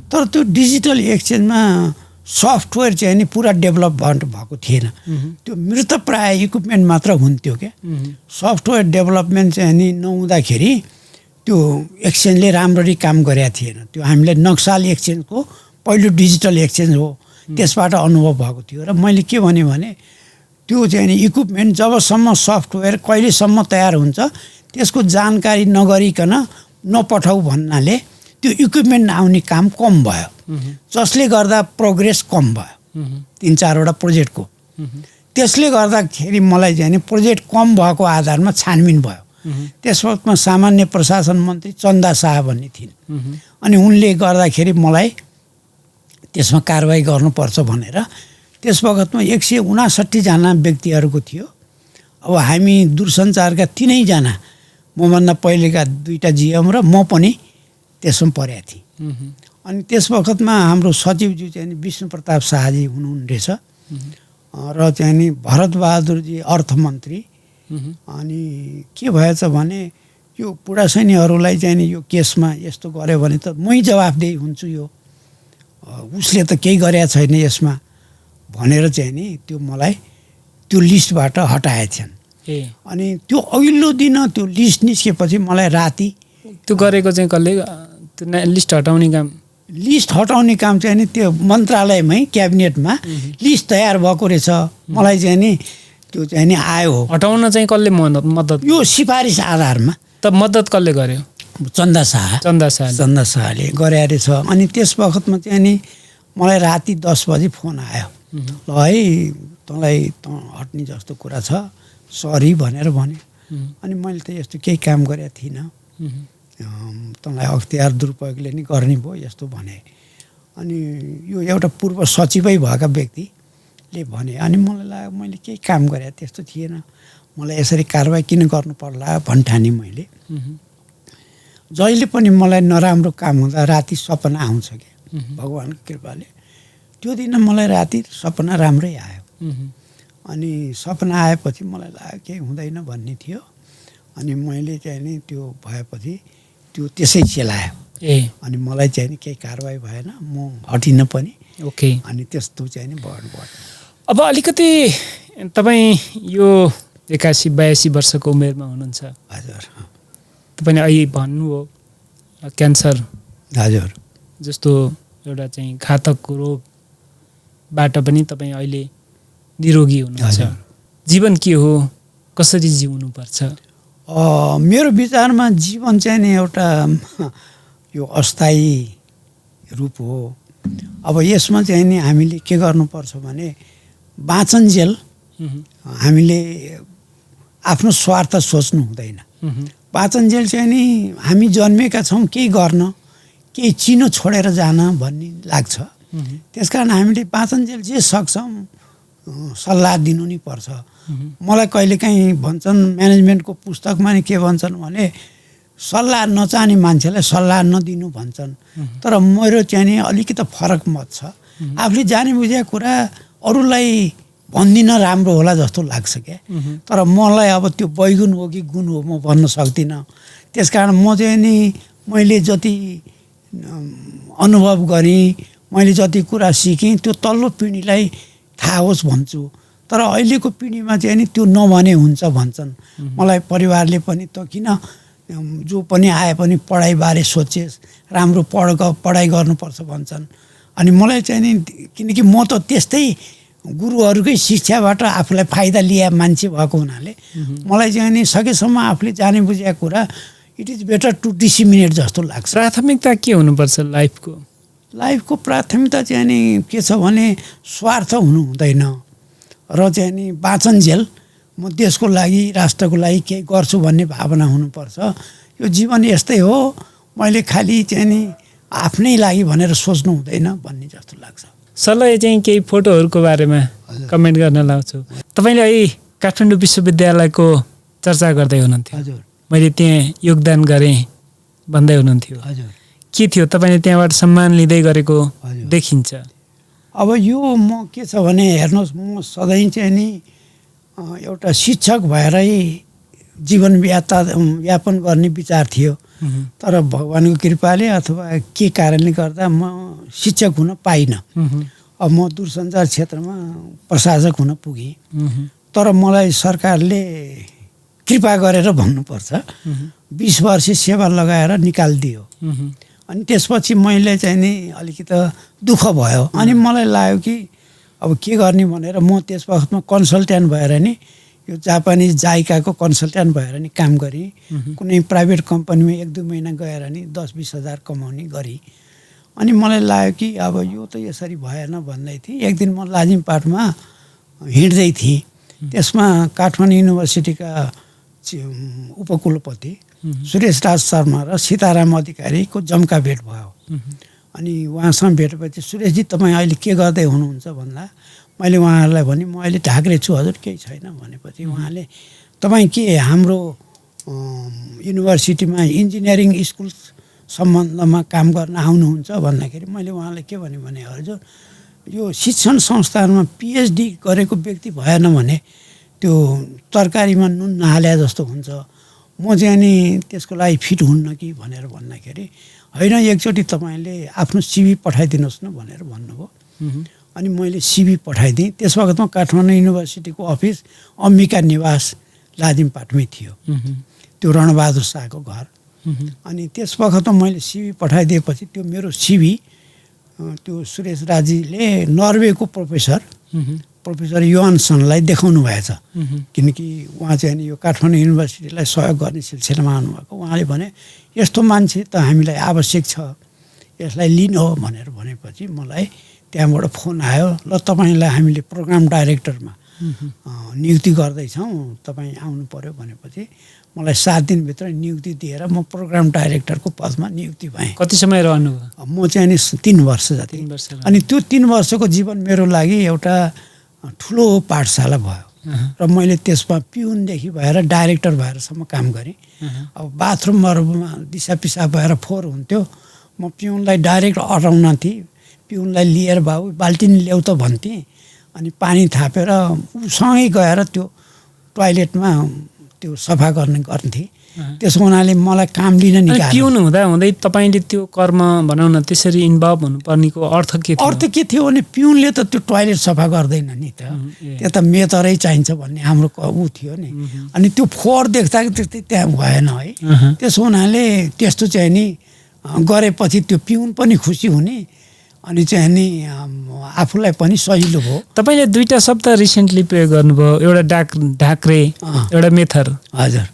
तर त्यो डिजिटल एक्सचेन्जमा सफ्टवेयर चाहिँ नि पुरा डेभलपमेन्ट भएको थिएन। त्यो मृतप्राय इक्विपमेन्ट मात्र हुन्थ्यो क्या। सफ्टवेयर डेभलपमेन्ट चाहिँ नि नहुँदाखेरि त्यो एक्सचेन्जले राम्ररी काम गरेका थिएन। त्यो हामीलाई नक्साल एक्सचेन्जको पहिलो डिजिटल एक्सचेन्ज हो, त्यसबाट अनुभव भएको थियो। र मैले के भने त्यो चाहिँ नि इक्विपमेन्ट जबसम्म सफ्टवेयर कहिलेसम्म तयार हुन्छ त्यसको जानकारी नगरिकन नपठाऊ भन्नाले त्यो इक्विपमेन्ट आउने काम कम भयो, जसले गर्दा प्रोग्रेस कम भयो 3-4 वटा प्रोजेक्टको। त्यसले गर्दाखेरि मलाई चाहिँ नि प्रोजेक्ट कम भएको आधारमा छानबिन भयो। त्यस वखतमा सामान्य प्रशासन मन्त्री चन्दा शाह भन्ने थिइन्। अनि उनले गर्दाखेरि मलाई त्यसमा कारवाही गर्नुपर्छ भनेर त्यस वखतमा 159 जना व्यक्तिहरूको थियो। अब हामी दूरसञ्चारका 3 जना, मभन्दा पहिलेका 2टा जिएम र म पनि त्यसमा परेका थिएँ। अनि त्यस वखतमा हाम्रो सचिवज्यू चाहिँ विष्णु प्रताप शाहजी हुनुहुन्थेछ, र चाहिँ नि भरतबहादुरजी अर्थमन्त्री। अनि के भएछ भने यो बुढासैनीहरूलाई चाहिँ नि यो केसमा यस्तो गर्यो भने त मै जवाफदेही हुन्छु, यो उसले त केही गरेका छैन यसमा भनेर चाहिँ नि त्यो मलाई त्यो लिस्टबाट हटाएछन्। ए अनि त्यो अघिल्लो दिन त्यो लिस्ट निस्केपछि मलाई राति त्यो गरेको चाहिँ कसले त्यो लिस्ट हटाउने काम लिस्ट हटाउने काम चाहिँ नि त्यो मन्त्रालयमै क्याबिनेटमा लिस्ट तयार भएको रहेछ मलाई चाहिँ नि त्यो चाहिँ नि आयो हो हटाउन चाहिँ कसले मद्दत यो सिफारिस आधारमा त मद्दत कसले गर्यो चन्दा शाह चन्दा शाहले गरे रहेछ अनि त्यस बखतमा चाहिँ नि मलाई राति 10 बजी फोन आयो ल है तँलाई हट्ने जस्तो कुरा छ सरी भनेर भने अनि मैले त यस्तो केही काम गरेको थिइनँ तँलाई अख्तियार दुरुपयोगले नि गर्ने भयो यस्तो भने अनि यो एउटा पूर्व सचिवै भएका व्यक्तिले भने अनि मलाई लाग्यो मैले केही काम गरेँ त्यस्तो थिएन मलाई यसरी कारवाही किन गर्नु पर्ला भन्ठानी मैले जहिले पनि मलाई नराम्रो काम हुँदा राति सपना आउँछ क्या भगवान्को कृपाले त्यो दिन मलाई राति सपना राम्रै आयो अनि सपना आएपछि मलाई लाग्यो केही हुँदैन भन्ने थियो अनि मैले चाहिँ नि त्यो भएपछि त्यो त्यसै चलायो अनि मलाई चाहिँ नि केही कारवाही भएन म हटिनँ पनि ओके अनि त्यस्तो चाहिँ नि भयो अब अलिकति तपाईँ यो 81-82 वर्षको उमेरमा हुनुहुन्छ हजुर तपाईँले अहिले भन्नु हो क्यान्सर हजुर जस्तो एउटा चाहिँ घातक रोगबाट पनि तपाईँ अहिले निरोगी हुनुहुन्छ जीवन के हो कसरी जिउनुपर्छ मेरो विचारमा जीवन चाहिँ नि एउटा यो अस्थायी रूप हो अब यसमा चाहिँ नि हामीले के गर्नुपर्छ भने बाँचन्जेल हामीले आफ्नो स्वार्थ सोच्नु हुँदैन बाँचन्जेल चाहिँ नि हामी जन्मेका छौँ केही गर्न केही चिनो छोडेर जान भन्ने लाग्छ त्यस कारण हामीले बाँचन्जेल जे सक्छौँ सल्लाह दिनु नै पर्छ मलाई कहिलेकाहीँ भन्छन् म्यानेजमेन्टको पुस्तकमा नि के भन्छन् भने सल्लाह नचाहने मान्छेलाई सल्लाह नदिनु भन्छन् तर मेरो चाहिँ नि अलिकति फरक मत छ आफूले जाने बुझेको कुरा अरूलाई भन्दिन राम्रो होला जस्तो लाग्छ क्या तर मलाई अब त्यो बैगुण हो कि गुण हो म भन्न सक्दिनँ त्यस कारण म चाहिँ नि मैले जति अनुभव गरेँ मैले जति कुरा सिकेँ त्यो तल्लो पिँढीलाई थाहा होस् भन्छु तर अहिलेको पिँढीमा चाहिँ नि त्यो नभने हुन्छ भन्छन् मलाई परिवारले पनि त किन जो पनि आए पनि पढाइबारे सोचेस् राम्रो पढाइ गर्नुपर्छ भन्छन् अनि मलाई चाहिँ नि किनकि म त त्यस्तै गुरुहरूकै शिक्षाबाट आफूलाई फाइदा लिए मान्छे भएको हुनाले मलाई चाहिँ नि सकेसम्म आफूले जाने बुझेको कुरा it is better to disseminate जस्तो लाग्छ प्राथमिकता के हुनुपर्छ लाइफको प्राथमिकता चाहिँ नि के छ भने स्वार्थ हुनु हुँदैन र चाहिँ नि बाँचन्जेल म देशको लागि राष्ट्रको लागि केही गर्छु भन्ने भावना हुनुपर्छ यो जीवन यस्तै हो मैले खालि चाहिँ नि आफ्नै लागि भनेर सोच्नु हुँदैन भन्ने जस्तो लाग्छ सरलाई चाहिँ केही फोटोहरूको बारेमा कमेन्ट गर्न लाउँछु तपाईँले अहिले काठमाडौँ विश्वविद्यालयको चर्चा गर्दै हुनुहुन्थ्यो हजुर मैले त्यहाँ योगदान गरेँ भन्दै हुनुहुन्थ्यो हजुर के थियो तपाईँले त्यहाँबाट सम्मान लिँदै गरेको देखिन्छ अब यो म के छ भने हेर्नुहोस् म सधैँ चाहिँ नि एउटा शिक्षक भएरै जीवन यापन गर्ने विचार थियो तर भगवान्को कृपाले अथवा के कारणले गर्दा म शिक्षक हुन पाइनँ अब म दूरसञ्चार क्षेत्रमा प्रशासक हुन पुगेँ तर मलाई सरकारले कृपा गरेर भन्नुपर्छ 20 वर्ष सेवा लगाएर निकालिदियो अनि त्यसपछि मैले चाहिँ नि अलिकति दुःख भयो अनि मलाई लाग्यो कि अब के गर्ने भनेर म त्यस वखतमा कन्सल्ट्यान्ट भएर नि यो जापानिज जाइकाको कन्सल्ट्यान्ट भएर नि काम गरेँ कुनै प्राइभेट कम्पनीमा 1-2 महिना गएर नि 10-20 हजार कमाउने गरेँ अनि मलाई लाग्यो कि अब यो त यसरी भएन भन्दै थिएँ एक दिन म लाजिमपाटमा हिँड्दै थिएँ त्यसमा काठमाडौँ युनिभर्सिटीका उपकुलपति सुरेश राज शर्मा र सीताराम अधिकारीको जम्का भेट भयो अनि उहाँसँग भेटेपछि सुरेशजी तपाईँ अहिले के गर्दै हुनुहुन्छ भन्दा मैले उहाँहरूलाई भने म अहिले ढाक्रे छु हजुर केही छैन भनेपछि उहाँले तपाईँ के हाम्रो युनिभर्सिटीमा इन्जिनियरिङ स्कुल सम्बन्धमा काम गर्न आउनुहुन्छ भन्दाखेरि मैले उहाँलाई के भने हजुर यो शिक्षण संस्थानमा पिएचडी गरेको व्यक्ति भएन भने त्यो तरकारीमा नुन नहाले जस्तो हुन्छ म चाहिँ नि त्यसको लागि फिट हुन्न कि भनेर भन्दाखेरि होइन एकचोटि तपाईँले आफ्नो सिभी पठाइदिनुहोस् न भनेर भन्नुभयो अनि मैले सिभी पठाइदिएँ त्यस वखतमा काठमाडौँ युनिभर्सिटीको अफिस अम्बिका निवास लाजिमपाटमै थियो। त्यो रणबहादुर शाहको घर। अनि त्यस बखत मैले सिभी पठाइदिएपछि त्यो मेरो सिभी त्यो सुरेश राजीले नर्वेको प्रोफेसर योहान्सनलाई देखाउनु भएछ। किनकि उहाँ चाहिँ यो काठमाडौँ युनिभर्सिटीलाई सहयोग गर्ने सिलसिलामा आउनुभएको। उहाँले भने यस्तो मान्छे त हामीलाई आवश्यक छ, यसलाई लिनु हो भनेर भनेपछि मलाई त्यहाँबाट फोन आयो, ल तपाईँलाई हामीले प्रोग्राम डाइरेक्टरमा नियुक्ति गर्दैछौँ, तपाईँ आउनु पर्यो भनेपछि मलाई 7 दिनभित्र नियुक्ति दिएर म प्रोग्राम डाइरेक्टरको पदमा नियुक्ति भएँ। कति समय रहनुभयो? म चाहिँ नि 3 वर्ष जति। अनि त्यो 3 वर्षको जीवन मेरो लागि एउटा ठुलो पाठशाला भयो र मैले त्यसमा पिउनदेखि भएर डाइरेक्टर भएरसम्म काम गरेँ। अब बाथरुमहरूमा दिसा पिसाब भएर फोहोर हुन्थ्यो, म पिउनलाई डाइरेक्ट अटाउन थिएँ, पिउनलाई लिएर बाबु बाल्टिन ल्याउ त भन्थेँ, अनि पानी थापेर उसँगै गएर त्यो टोयलेटमा त्यो सफा गर्न्थेँ। त्यसो हुनाले मलाई काम लिन निकाल्यो। पिउनु हुँदै तपाईँले त्यो कर्म भनौँ न त्यसरी इन्भल्भ हुनुपर्नेको अर्थ के थियो? अर्थ के थियो भने पिउनले त त्यो टोयलेट सफा गर्दैन नि त, त्यो त मेतरै चाहिन्छ भन्ने हाम्रो ऊ थियो नि। अनि त्यो फोहोर देख्दा त्यहाँ भएन है। त्यसो हुनाले त्यस्तो चाहिँ नि गरेपछि त्यो पिउन पनि खुसी हुने अनि चाहिँ नि आफूलाई पनि सजिलो भयो। तपाईँले 2टा शब्द रिसेन्टली प्रयोग गर्नुभयो, एउटा ढाक्रे, एउटा मेथर। हजुर।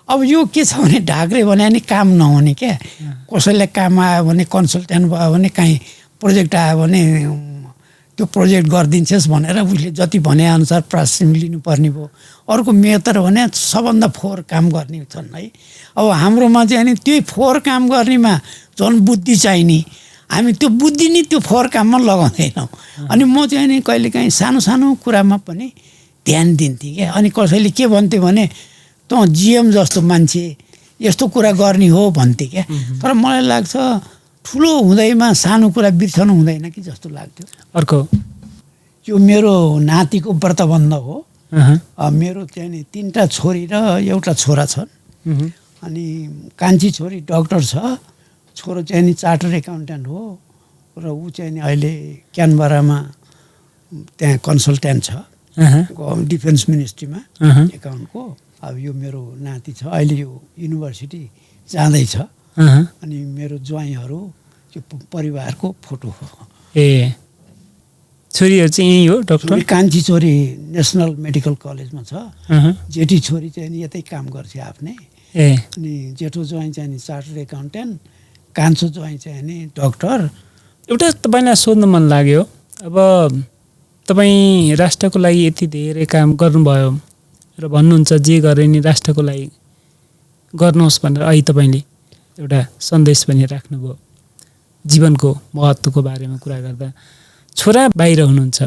अब यो के छ भने ढाक्रे भने नि काम नहुने क्या, कसैलाई काम आयो भने कन्सल्टेन्ट भयो भने कहीँ प्रोजेक्ट आयो भने त्यो प्रोजेक्ट गरिदिन्छस् भनेर उसले जति भनेअनुसार प्राश्रम लिनुपर्ने भयो। अर्को मेतर भने सबभन्दा फोहोर काम गर्ने छन् है। अब हाम्रोमा चाहिँ नि त्यही फोहोर काम गर्नेमा झन् बुद्धि चाहिने, हामी त्यो बुद्धि नै त्यो फोहोर काममा लगाउँदैनौँ। अनि म चाहिँ नि कहिलेकाहीँ सानो सानो कुरामा पनि ध्यान दिन्थेँ क्या। अनि कसैले के भन्थ्यो भने त जिएम जस्तो मान्छे यस्तो कुरा गर्ने हो भन्थे क्या। तर मलाई लाग्छ ठुलो हुँदैमा सानो कुरा बिर्सनु हुँदैन कि जस्तो लाग्थ्यो। अर्को यो मेरो नातिको व्रतबन्ध हो। मेरो चाहिँ नि 3टा छोरी र एउटा छोरा छन्। अनि कान्छी छोरी डक्टर छ, छोरो चाहिँ नि चार्टर एकाउन्टेन्ट हो र ऊ चाहिँ नि अहिले क्यानबरामा त्यहाँ कन्सल्टेन्ट छ डिफेन्स मिनिस्ट्रीमा एकाउन्टको। अब यो मेरो नाति छ, अहिले यो युनिभर्सिटी जाँदैछ। अनि मेरो ज्वाइँहरू त्यो परिवारको फोटो हो। ए छोरीहरू चाहिँ यही हो डक्टर? कान्छी छोरी नेसनल मेडिकल कलेजमा छ, जेठी छोरी चाहिँ नि यतै काम गर्छ आफ्नै। अनि जेठो ज्वाइँ चाहिँ नि चार्टर एकाउन्टेन्ट, कान्छो ज्वाइँ चाहिँ नि डक्टर। एउटा तपाईँलाई सोध्न मन लाग्यो, अब तपाईँ राष्ट्रको लागि यति धेरै काम गर्नुभयो र भन्नुहुन्छ जे गरे नि राष्ट्रको लागि गर्नुहोस् भनेर अहिले तपाईँले एउटा सन्देश पनि राख्नुभयो जीवनको महत्त्वको बारेमा कुरा गर्दा। छोरा बाहिर हुनुहुन्छ,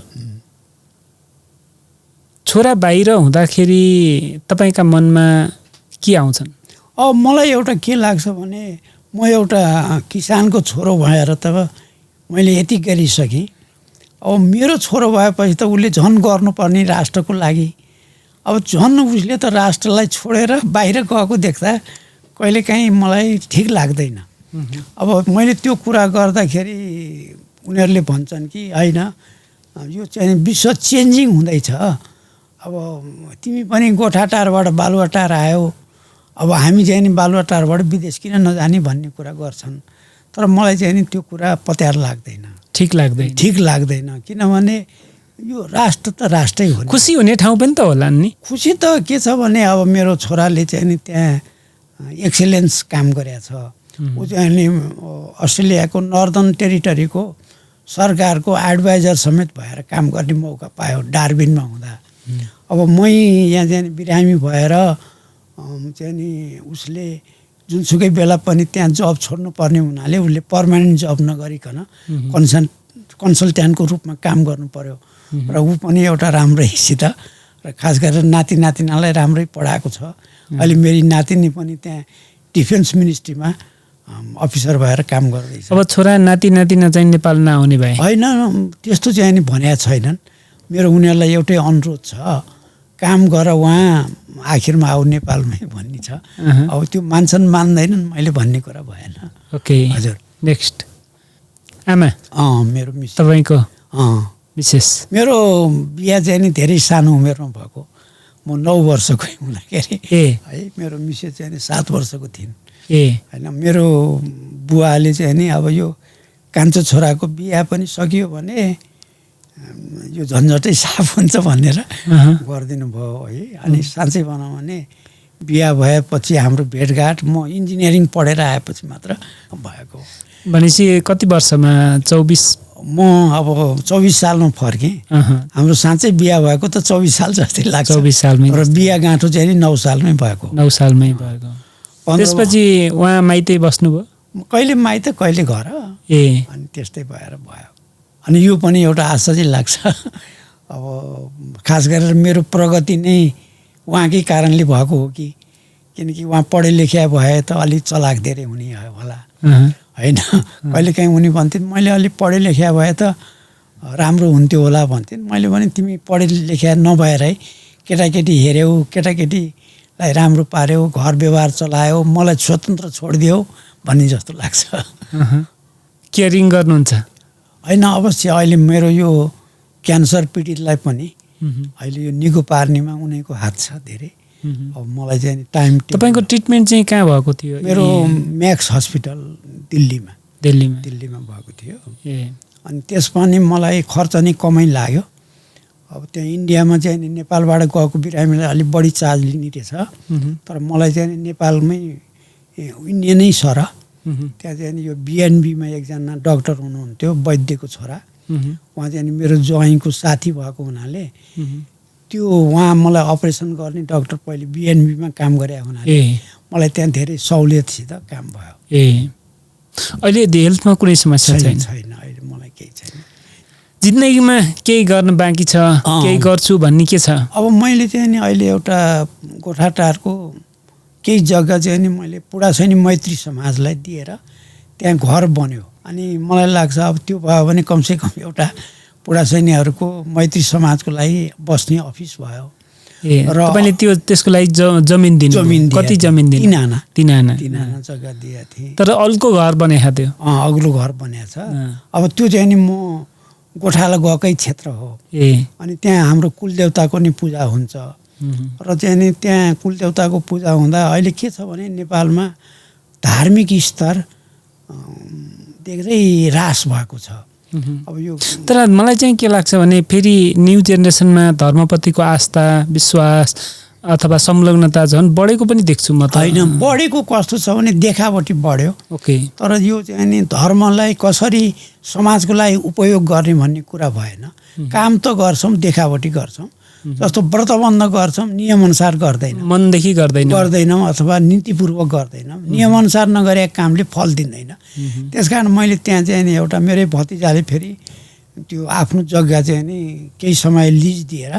छोरा बाहिर हुँदाखेरि तपाईँका मनमा के आउँछन्? अब मलाई एउटा के लाग्छ भने म एउटा किसानको छोरो भएर त मैले यति गरिसकेँ। अब मेरो छोरो भएपछि त उसले झन् गर्नुपर्ने राष्ट्रको लागि। अब झन् उसले त राष्ट्रलाई छोडेर बाहिर गएको देख्दा कहिलेकाहीँ मलाई ठिक लाग्दैन। अब मैले त्यो कुरा गर्दाखेरि उनीहरूले भन्छन् कि होइन यो चाहिँ विश्व चेन्जिङ हुँदैछ, अब तिमी पनि गोठाटारबाट बालुवाटार आयो, अब हामी चाहिँ नि बालुवाटारबाट विदेश किन नजाने भन्ने कुरा गर्छन्। तर मलाई चाहिँ नि त्यो कुरा पत्यार लाग्दैन, ठिक लाग्दैन। किनभने यो राष्ट्र त राष्ट्रै हो। खुसी हुने ठाउँ पनि त होला नि। खुसी त के छ भने अब मेरो छोराले चाहिँ नि त्यहाँ एक्सेलेन्स काम गरेछ। ऊ चाहिँ नि अस्ट्रेलियाको नर्दर्न टेरिटरीको सरकारको एडभाइजर समेत भएर काम गर्ने मौका पायो डार्बिनमा हुँदा। अब मै यहाँ चाहिँ बिरामी भएर चाहिँ नि उसले जुनसुकै बेला पनि त्यहाँ जब छोड्नु पर्ने हुनाले उसले पर्मानेन्ट जब नगरिकन कन्सल्ट्यान्टको रूपमा काम गर्नु पर्यो। र ऊ पनि एउटा राम्रैसित र खास गरेर नाति नातिनालाई राम्रै पढाएको छ। अहिले मेरी नातिनी पनि त्यहाँ डिफेन्स मिनिस्ट्रीमा अफिसर भएर काम गर्दैछ। अब छोरा नाति नातिना चाहिँ नेपाल नआउने भए होइन, त्यस्तो चाहिँ नि भनेका छैनन्। मेरो उनीहरूलाई एउटै अनुरोध छ, काम गर उहाँ आखिरमा आऊ नेपालमै भन्ने छ। अब त्यो मान्छन् मान्दैनन् मैले भन्ने कुरा भएन। ओके हजुर। नेक्स्ट आमा मेरो मिस तपाईँको विशेष। मेरो बिहा चाहिँ नि धेरै सानो उमेरमा भएको। म 9 वर्षकै हुँदाखेरि ए है मेरो मिसेस चाहिँ नि 7 वर्षको थिइन् ए होइन। मेरो बुवाले चाहिँ नि अब यो कान्छो छोराको बिहा पनि सकियो भने यो झन्झटै साफ हुन्छ भनेर गरिदिनु भयो है। अनि साँच्चै भनौँ भने बिहा भएपछि हाम्रो भेटघाट म इन्जिनियरिङ पढेर आएपछि मात्र भएको। भनेपछि कति वर्षमा 24? म अब 24 सालमा फर्केँ। हाम्रो साँच्चै बिहा भएको त 24 साल जस्तै लाग्छ। 24 सालमै। र बिहा गाँठो चाहिँ नि 9 सालमै भएको। 9 सालमै भएको। त्यसपछि उहाँ माइतै बस्नुभयो? कहिले माइत कहिले घर। ए अनि त्यस्तै भएर भयो। अनि यो पनि एउटा आशा चाहिँ लाग्छ अब खास गरेर मेरो प्रगति नै उहाँकै कारणले भएको हो कि, किनकि उहाँ पढे लेखे भए त अलिक चलाक धेरै हुने होला होइन। कहिलेकाहीँ उनी भन्थिन् मैले अलिक पढे लेखे भए त राम्रो हुन्थ्यो होला भन्थिन्। मैले भने तिमी पढे लेखे नभएरै केटाकेटी हेऱ्यौ, केटाकेटीलाई राम्रो पार्यौ, घर व्यवहार चलायो, मलाई स्वतन्त्र छोडिदियो भन्ने जस्तो लाग्छ। केयरिङ गर्नुहुन्छ? होइन, अवश्य। अहिले मेरो यो क्यान्सर पीडितलाई पनि अहिले यो निको पार्नेमा उनीको हात छ धेरै। अब मलाई चाहिँ टाइम तपाईँको ट्रिटमेन्ट चाहिँ कहाँ भएको थियो? मेरो म्याक्स हस्पिटल दिल्लीमा भएको थियो। ए अनि त्यसमा नि मलाई खर्च नै कमै लाग्यो। अब त्यहाँ इन्डियामा चाहिँ नि नेपालबाट गएको बिरामीलाई अलिक बढी चार्ज लिने रहेछ। तर मलाई चाहिँ नेपालमै इन्डियनै सर त्यहाँ चाहिँ नि यो बिएनबीमा एकजना डक्टर हुनुहुन्थ्यो, वैद्यको छोरा। उहाँ चाहिँ नि मेरो ज्वाइँको साथी भएको हुनाले त्यो उहाँ मलाई अपरेसन गर्ने डक्टर पहिले बिएनबीमा काम गरे हुनाले मलाई त्यहाँ धेरै सहुलियतसित काम भयो। ए अहिले हेल्थमा कुनै समस्या छैन? छैन, अहिले मलाई केही छैन। जिन्दगीमा केही गर्न बाँकी छ, केही गर्छु भन्ने के छ? अब मैले चाहिँ नि अहिले एउटा गोठाटारको केही जग्गा चाहिँ नि मैले पुडासैनी मैत्री समाजलाई दिएर त्यहाँ घर बन्यो। अनि मलाई लाग्छ अब त्यो भयो भने कमसेकम एउटा पुडासैनीहरूको मैत्री समाजको लागि बस्ने अफिस भयो। र तपाईँले त्यसको लागि जमिन दिनु? कति जमिन दिनु? 3 आना। 3 आना जग्गा दिएको थिएँ। तर अर्को घर बनाएको थियो? अग्लो घर बनाएको छ। अब त्यो चाहिँ नि म गोठाला गएकै क्षेत्र हो। अनि त्यहाँ हाम्रो कुलदेवताको नि पूजा हुन्छ। र चाहिँ नि त्यहाँ कुलदेवताको पूजा हुँदा अहिले के छ भने नेपालमा धार्मिक स्तर देख्दै ह्रास भएको छ। अब यो तर मलाई चाहिँ के लाग्छ भने फेरि न्यू जेनेरेसनमा धर्मप्रतिको आस्था, विश्वास अथवा संलग्नता झन् बढेको पनि देख्छु म त। होइन, बढेको कस्तो छ भने देखावटी बढ्यो। ओके। तर यो चाहिँ नि धर्मलाई कसरी समाजको लागि उपयोग गर्ने भन्ने कुरा भएन। काम त गर्छौँ, देखावटी गर्छौँ। जस्तो व्रतबन्ध गर्छौँ, नियमअनुसार गर्दैनौँ, मनदेखि गर्दैनौँ अथवा नीतिपूर्वक गर्दैनौँ। नियमअनुसार नगरेका कामले फल दिँदैन। त्यसकारण मैले त्यहाँ चाहिँ नि एउटा मेरै भतिजाले फेरि त्यो आफ्नो जग्गा चाहिँ नि केही समय लिज दिएर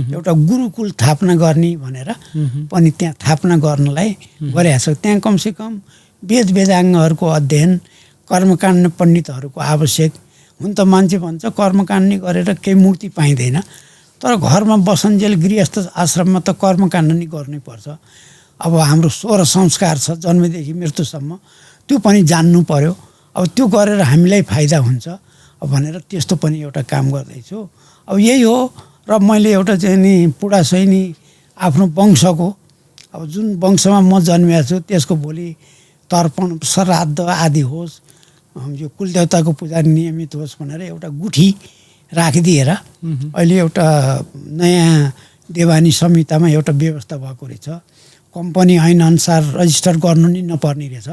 एउटा गुरुकुल स्थापना गर्ने भनेर पनि त्यहाँ स्थापना गर्नलाई गरेको छ। त्यहाँ कमसेकम वेद वेदाङ्गहरूको अध्ययन, कर्मकाण्ड पण्डितहरूको आवश्यक हुन त। मान्छे भन्छ कर्मकाण्ड नै गरेर केही मुक्ति पाइँदैन, तर घरमा बसन्जेल गृहस्थ आश्रममा त कर्मकाण्ड नै गर्नैपर्छ। अब हाम्रो 16 संस्कार छ जन्मदेखि मृत्युसम्म, त्यो पनि जान्नु पर्यो। अब त्यो गरेर हामीलाई फाइदा हुन्छ भनेर त्यस्तो पनि एउटा काम गर्दैछु। अब यही हो। र मैले एउटा चाहिँ नि पुडासैनी आफ्नो वंशको, अब जुन वंशमा म जन्मेको छु त्यसको भोलि तर्पण श्राद्ध आदि होस्, यो कुलदेवताको पूजा नियमित होस् भनेर एउटा गुठी राखिदिएर अहिले एउटा नयाँ देवानी संहितामा एउटा व्यवस्था भएको रहेछ। कम्पनी ऐन अनुसार रजिस्टर गर्नु नि नपर्ने रहेछ।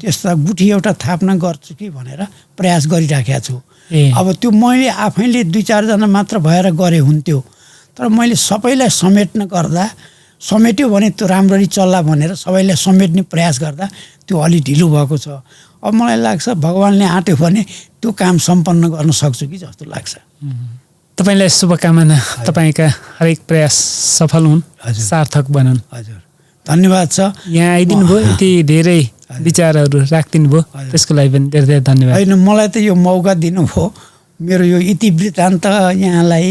त्यस्ता गुठी एउटा स्थापना गर्छु कि भनेर प्रयास गरिराखेको छु। अब त्यो मैले आफैले 2-4 जना मात्र भएर गरे हुन्थ्यो, तर मैले सबैलाई समेट्न गर्दा, समेट्यो भने त्यो राम्ररी चल्ला भनेर सबैलाई समेट्ने प्रयास गर्दा त्यो अलि ढिलो भएको छ। अब मलाई लाग्छ भगवान्ले आँट्यो भने त्यो काम सम्पन्न गर्न सक्छु कि जस्तो लाग्छ। तपाईँलाई शुभकामना। तपाईँका हरेक प्रयास सफल हुन्, सार्थक बनुन्। हजुर, धन्यवाद छ। यहाँ आइदिनु भयो, यति धेरै विचारहरू राखिदिनु भयो, त्यसको लागि पनि धेरै धेरै धन्यवाद। होइन, मलाई त यो मौका दिनुभयो, मेरो यो इतिवृत्तान्त यहाँलाई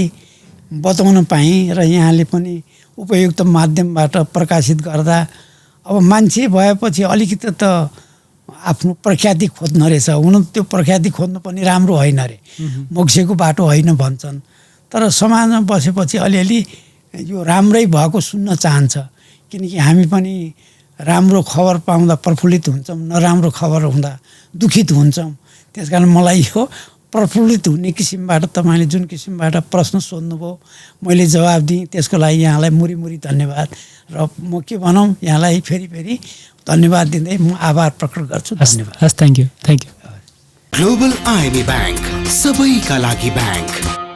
बताउन पाएँ र यहाँले पनि उपयुक्त माध्यमबाट प्रकाशित गर्दा अब मान्छे भएपछि अलिकति त आफ्नो प्रख्याति खोज्न रहेछ। हुन त्यो प्रख्याति खोज्नु पनि राम्रो होइन अरे, मोक्षको बाटो होइन भन्छन्। तर समाजमा बसेपछि अलिअलि यो राम्रै भएको सुन्न चाहन्छ, किनकि हामी पनि राम्रो खबर पाउँदा प्रफुल्लित हुन्छौँ, नराम्रो खबर हुँदा दुखित हुन्छौँ। त्यस कारण मलाई यो प्रफुल्लित हुने किसिमबाट तपाईँले जुन किसिमबाट प्रश्न सोध्नुभयो मैले जवाब दिएँ, त्यसको लागि यहाँलाई मुरी धन्यवाद। र म के भनौँ, यहाँलाई फेरि धन्यवाद दिँदै म आभार प्रकट गर्छु। धन्यवाद। हस्, thank you. Global IMA bank, सबैका लागि बैंक।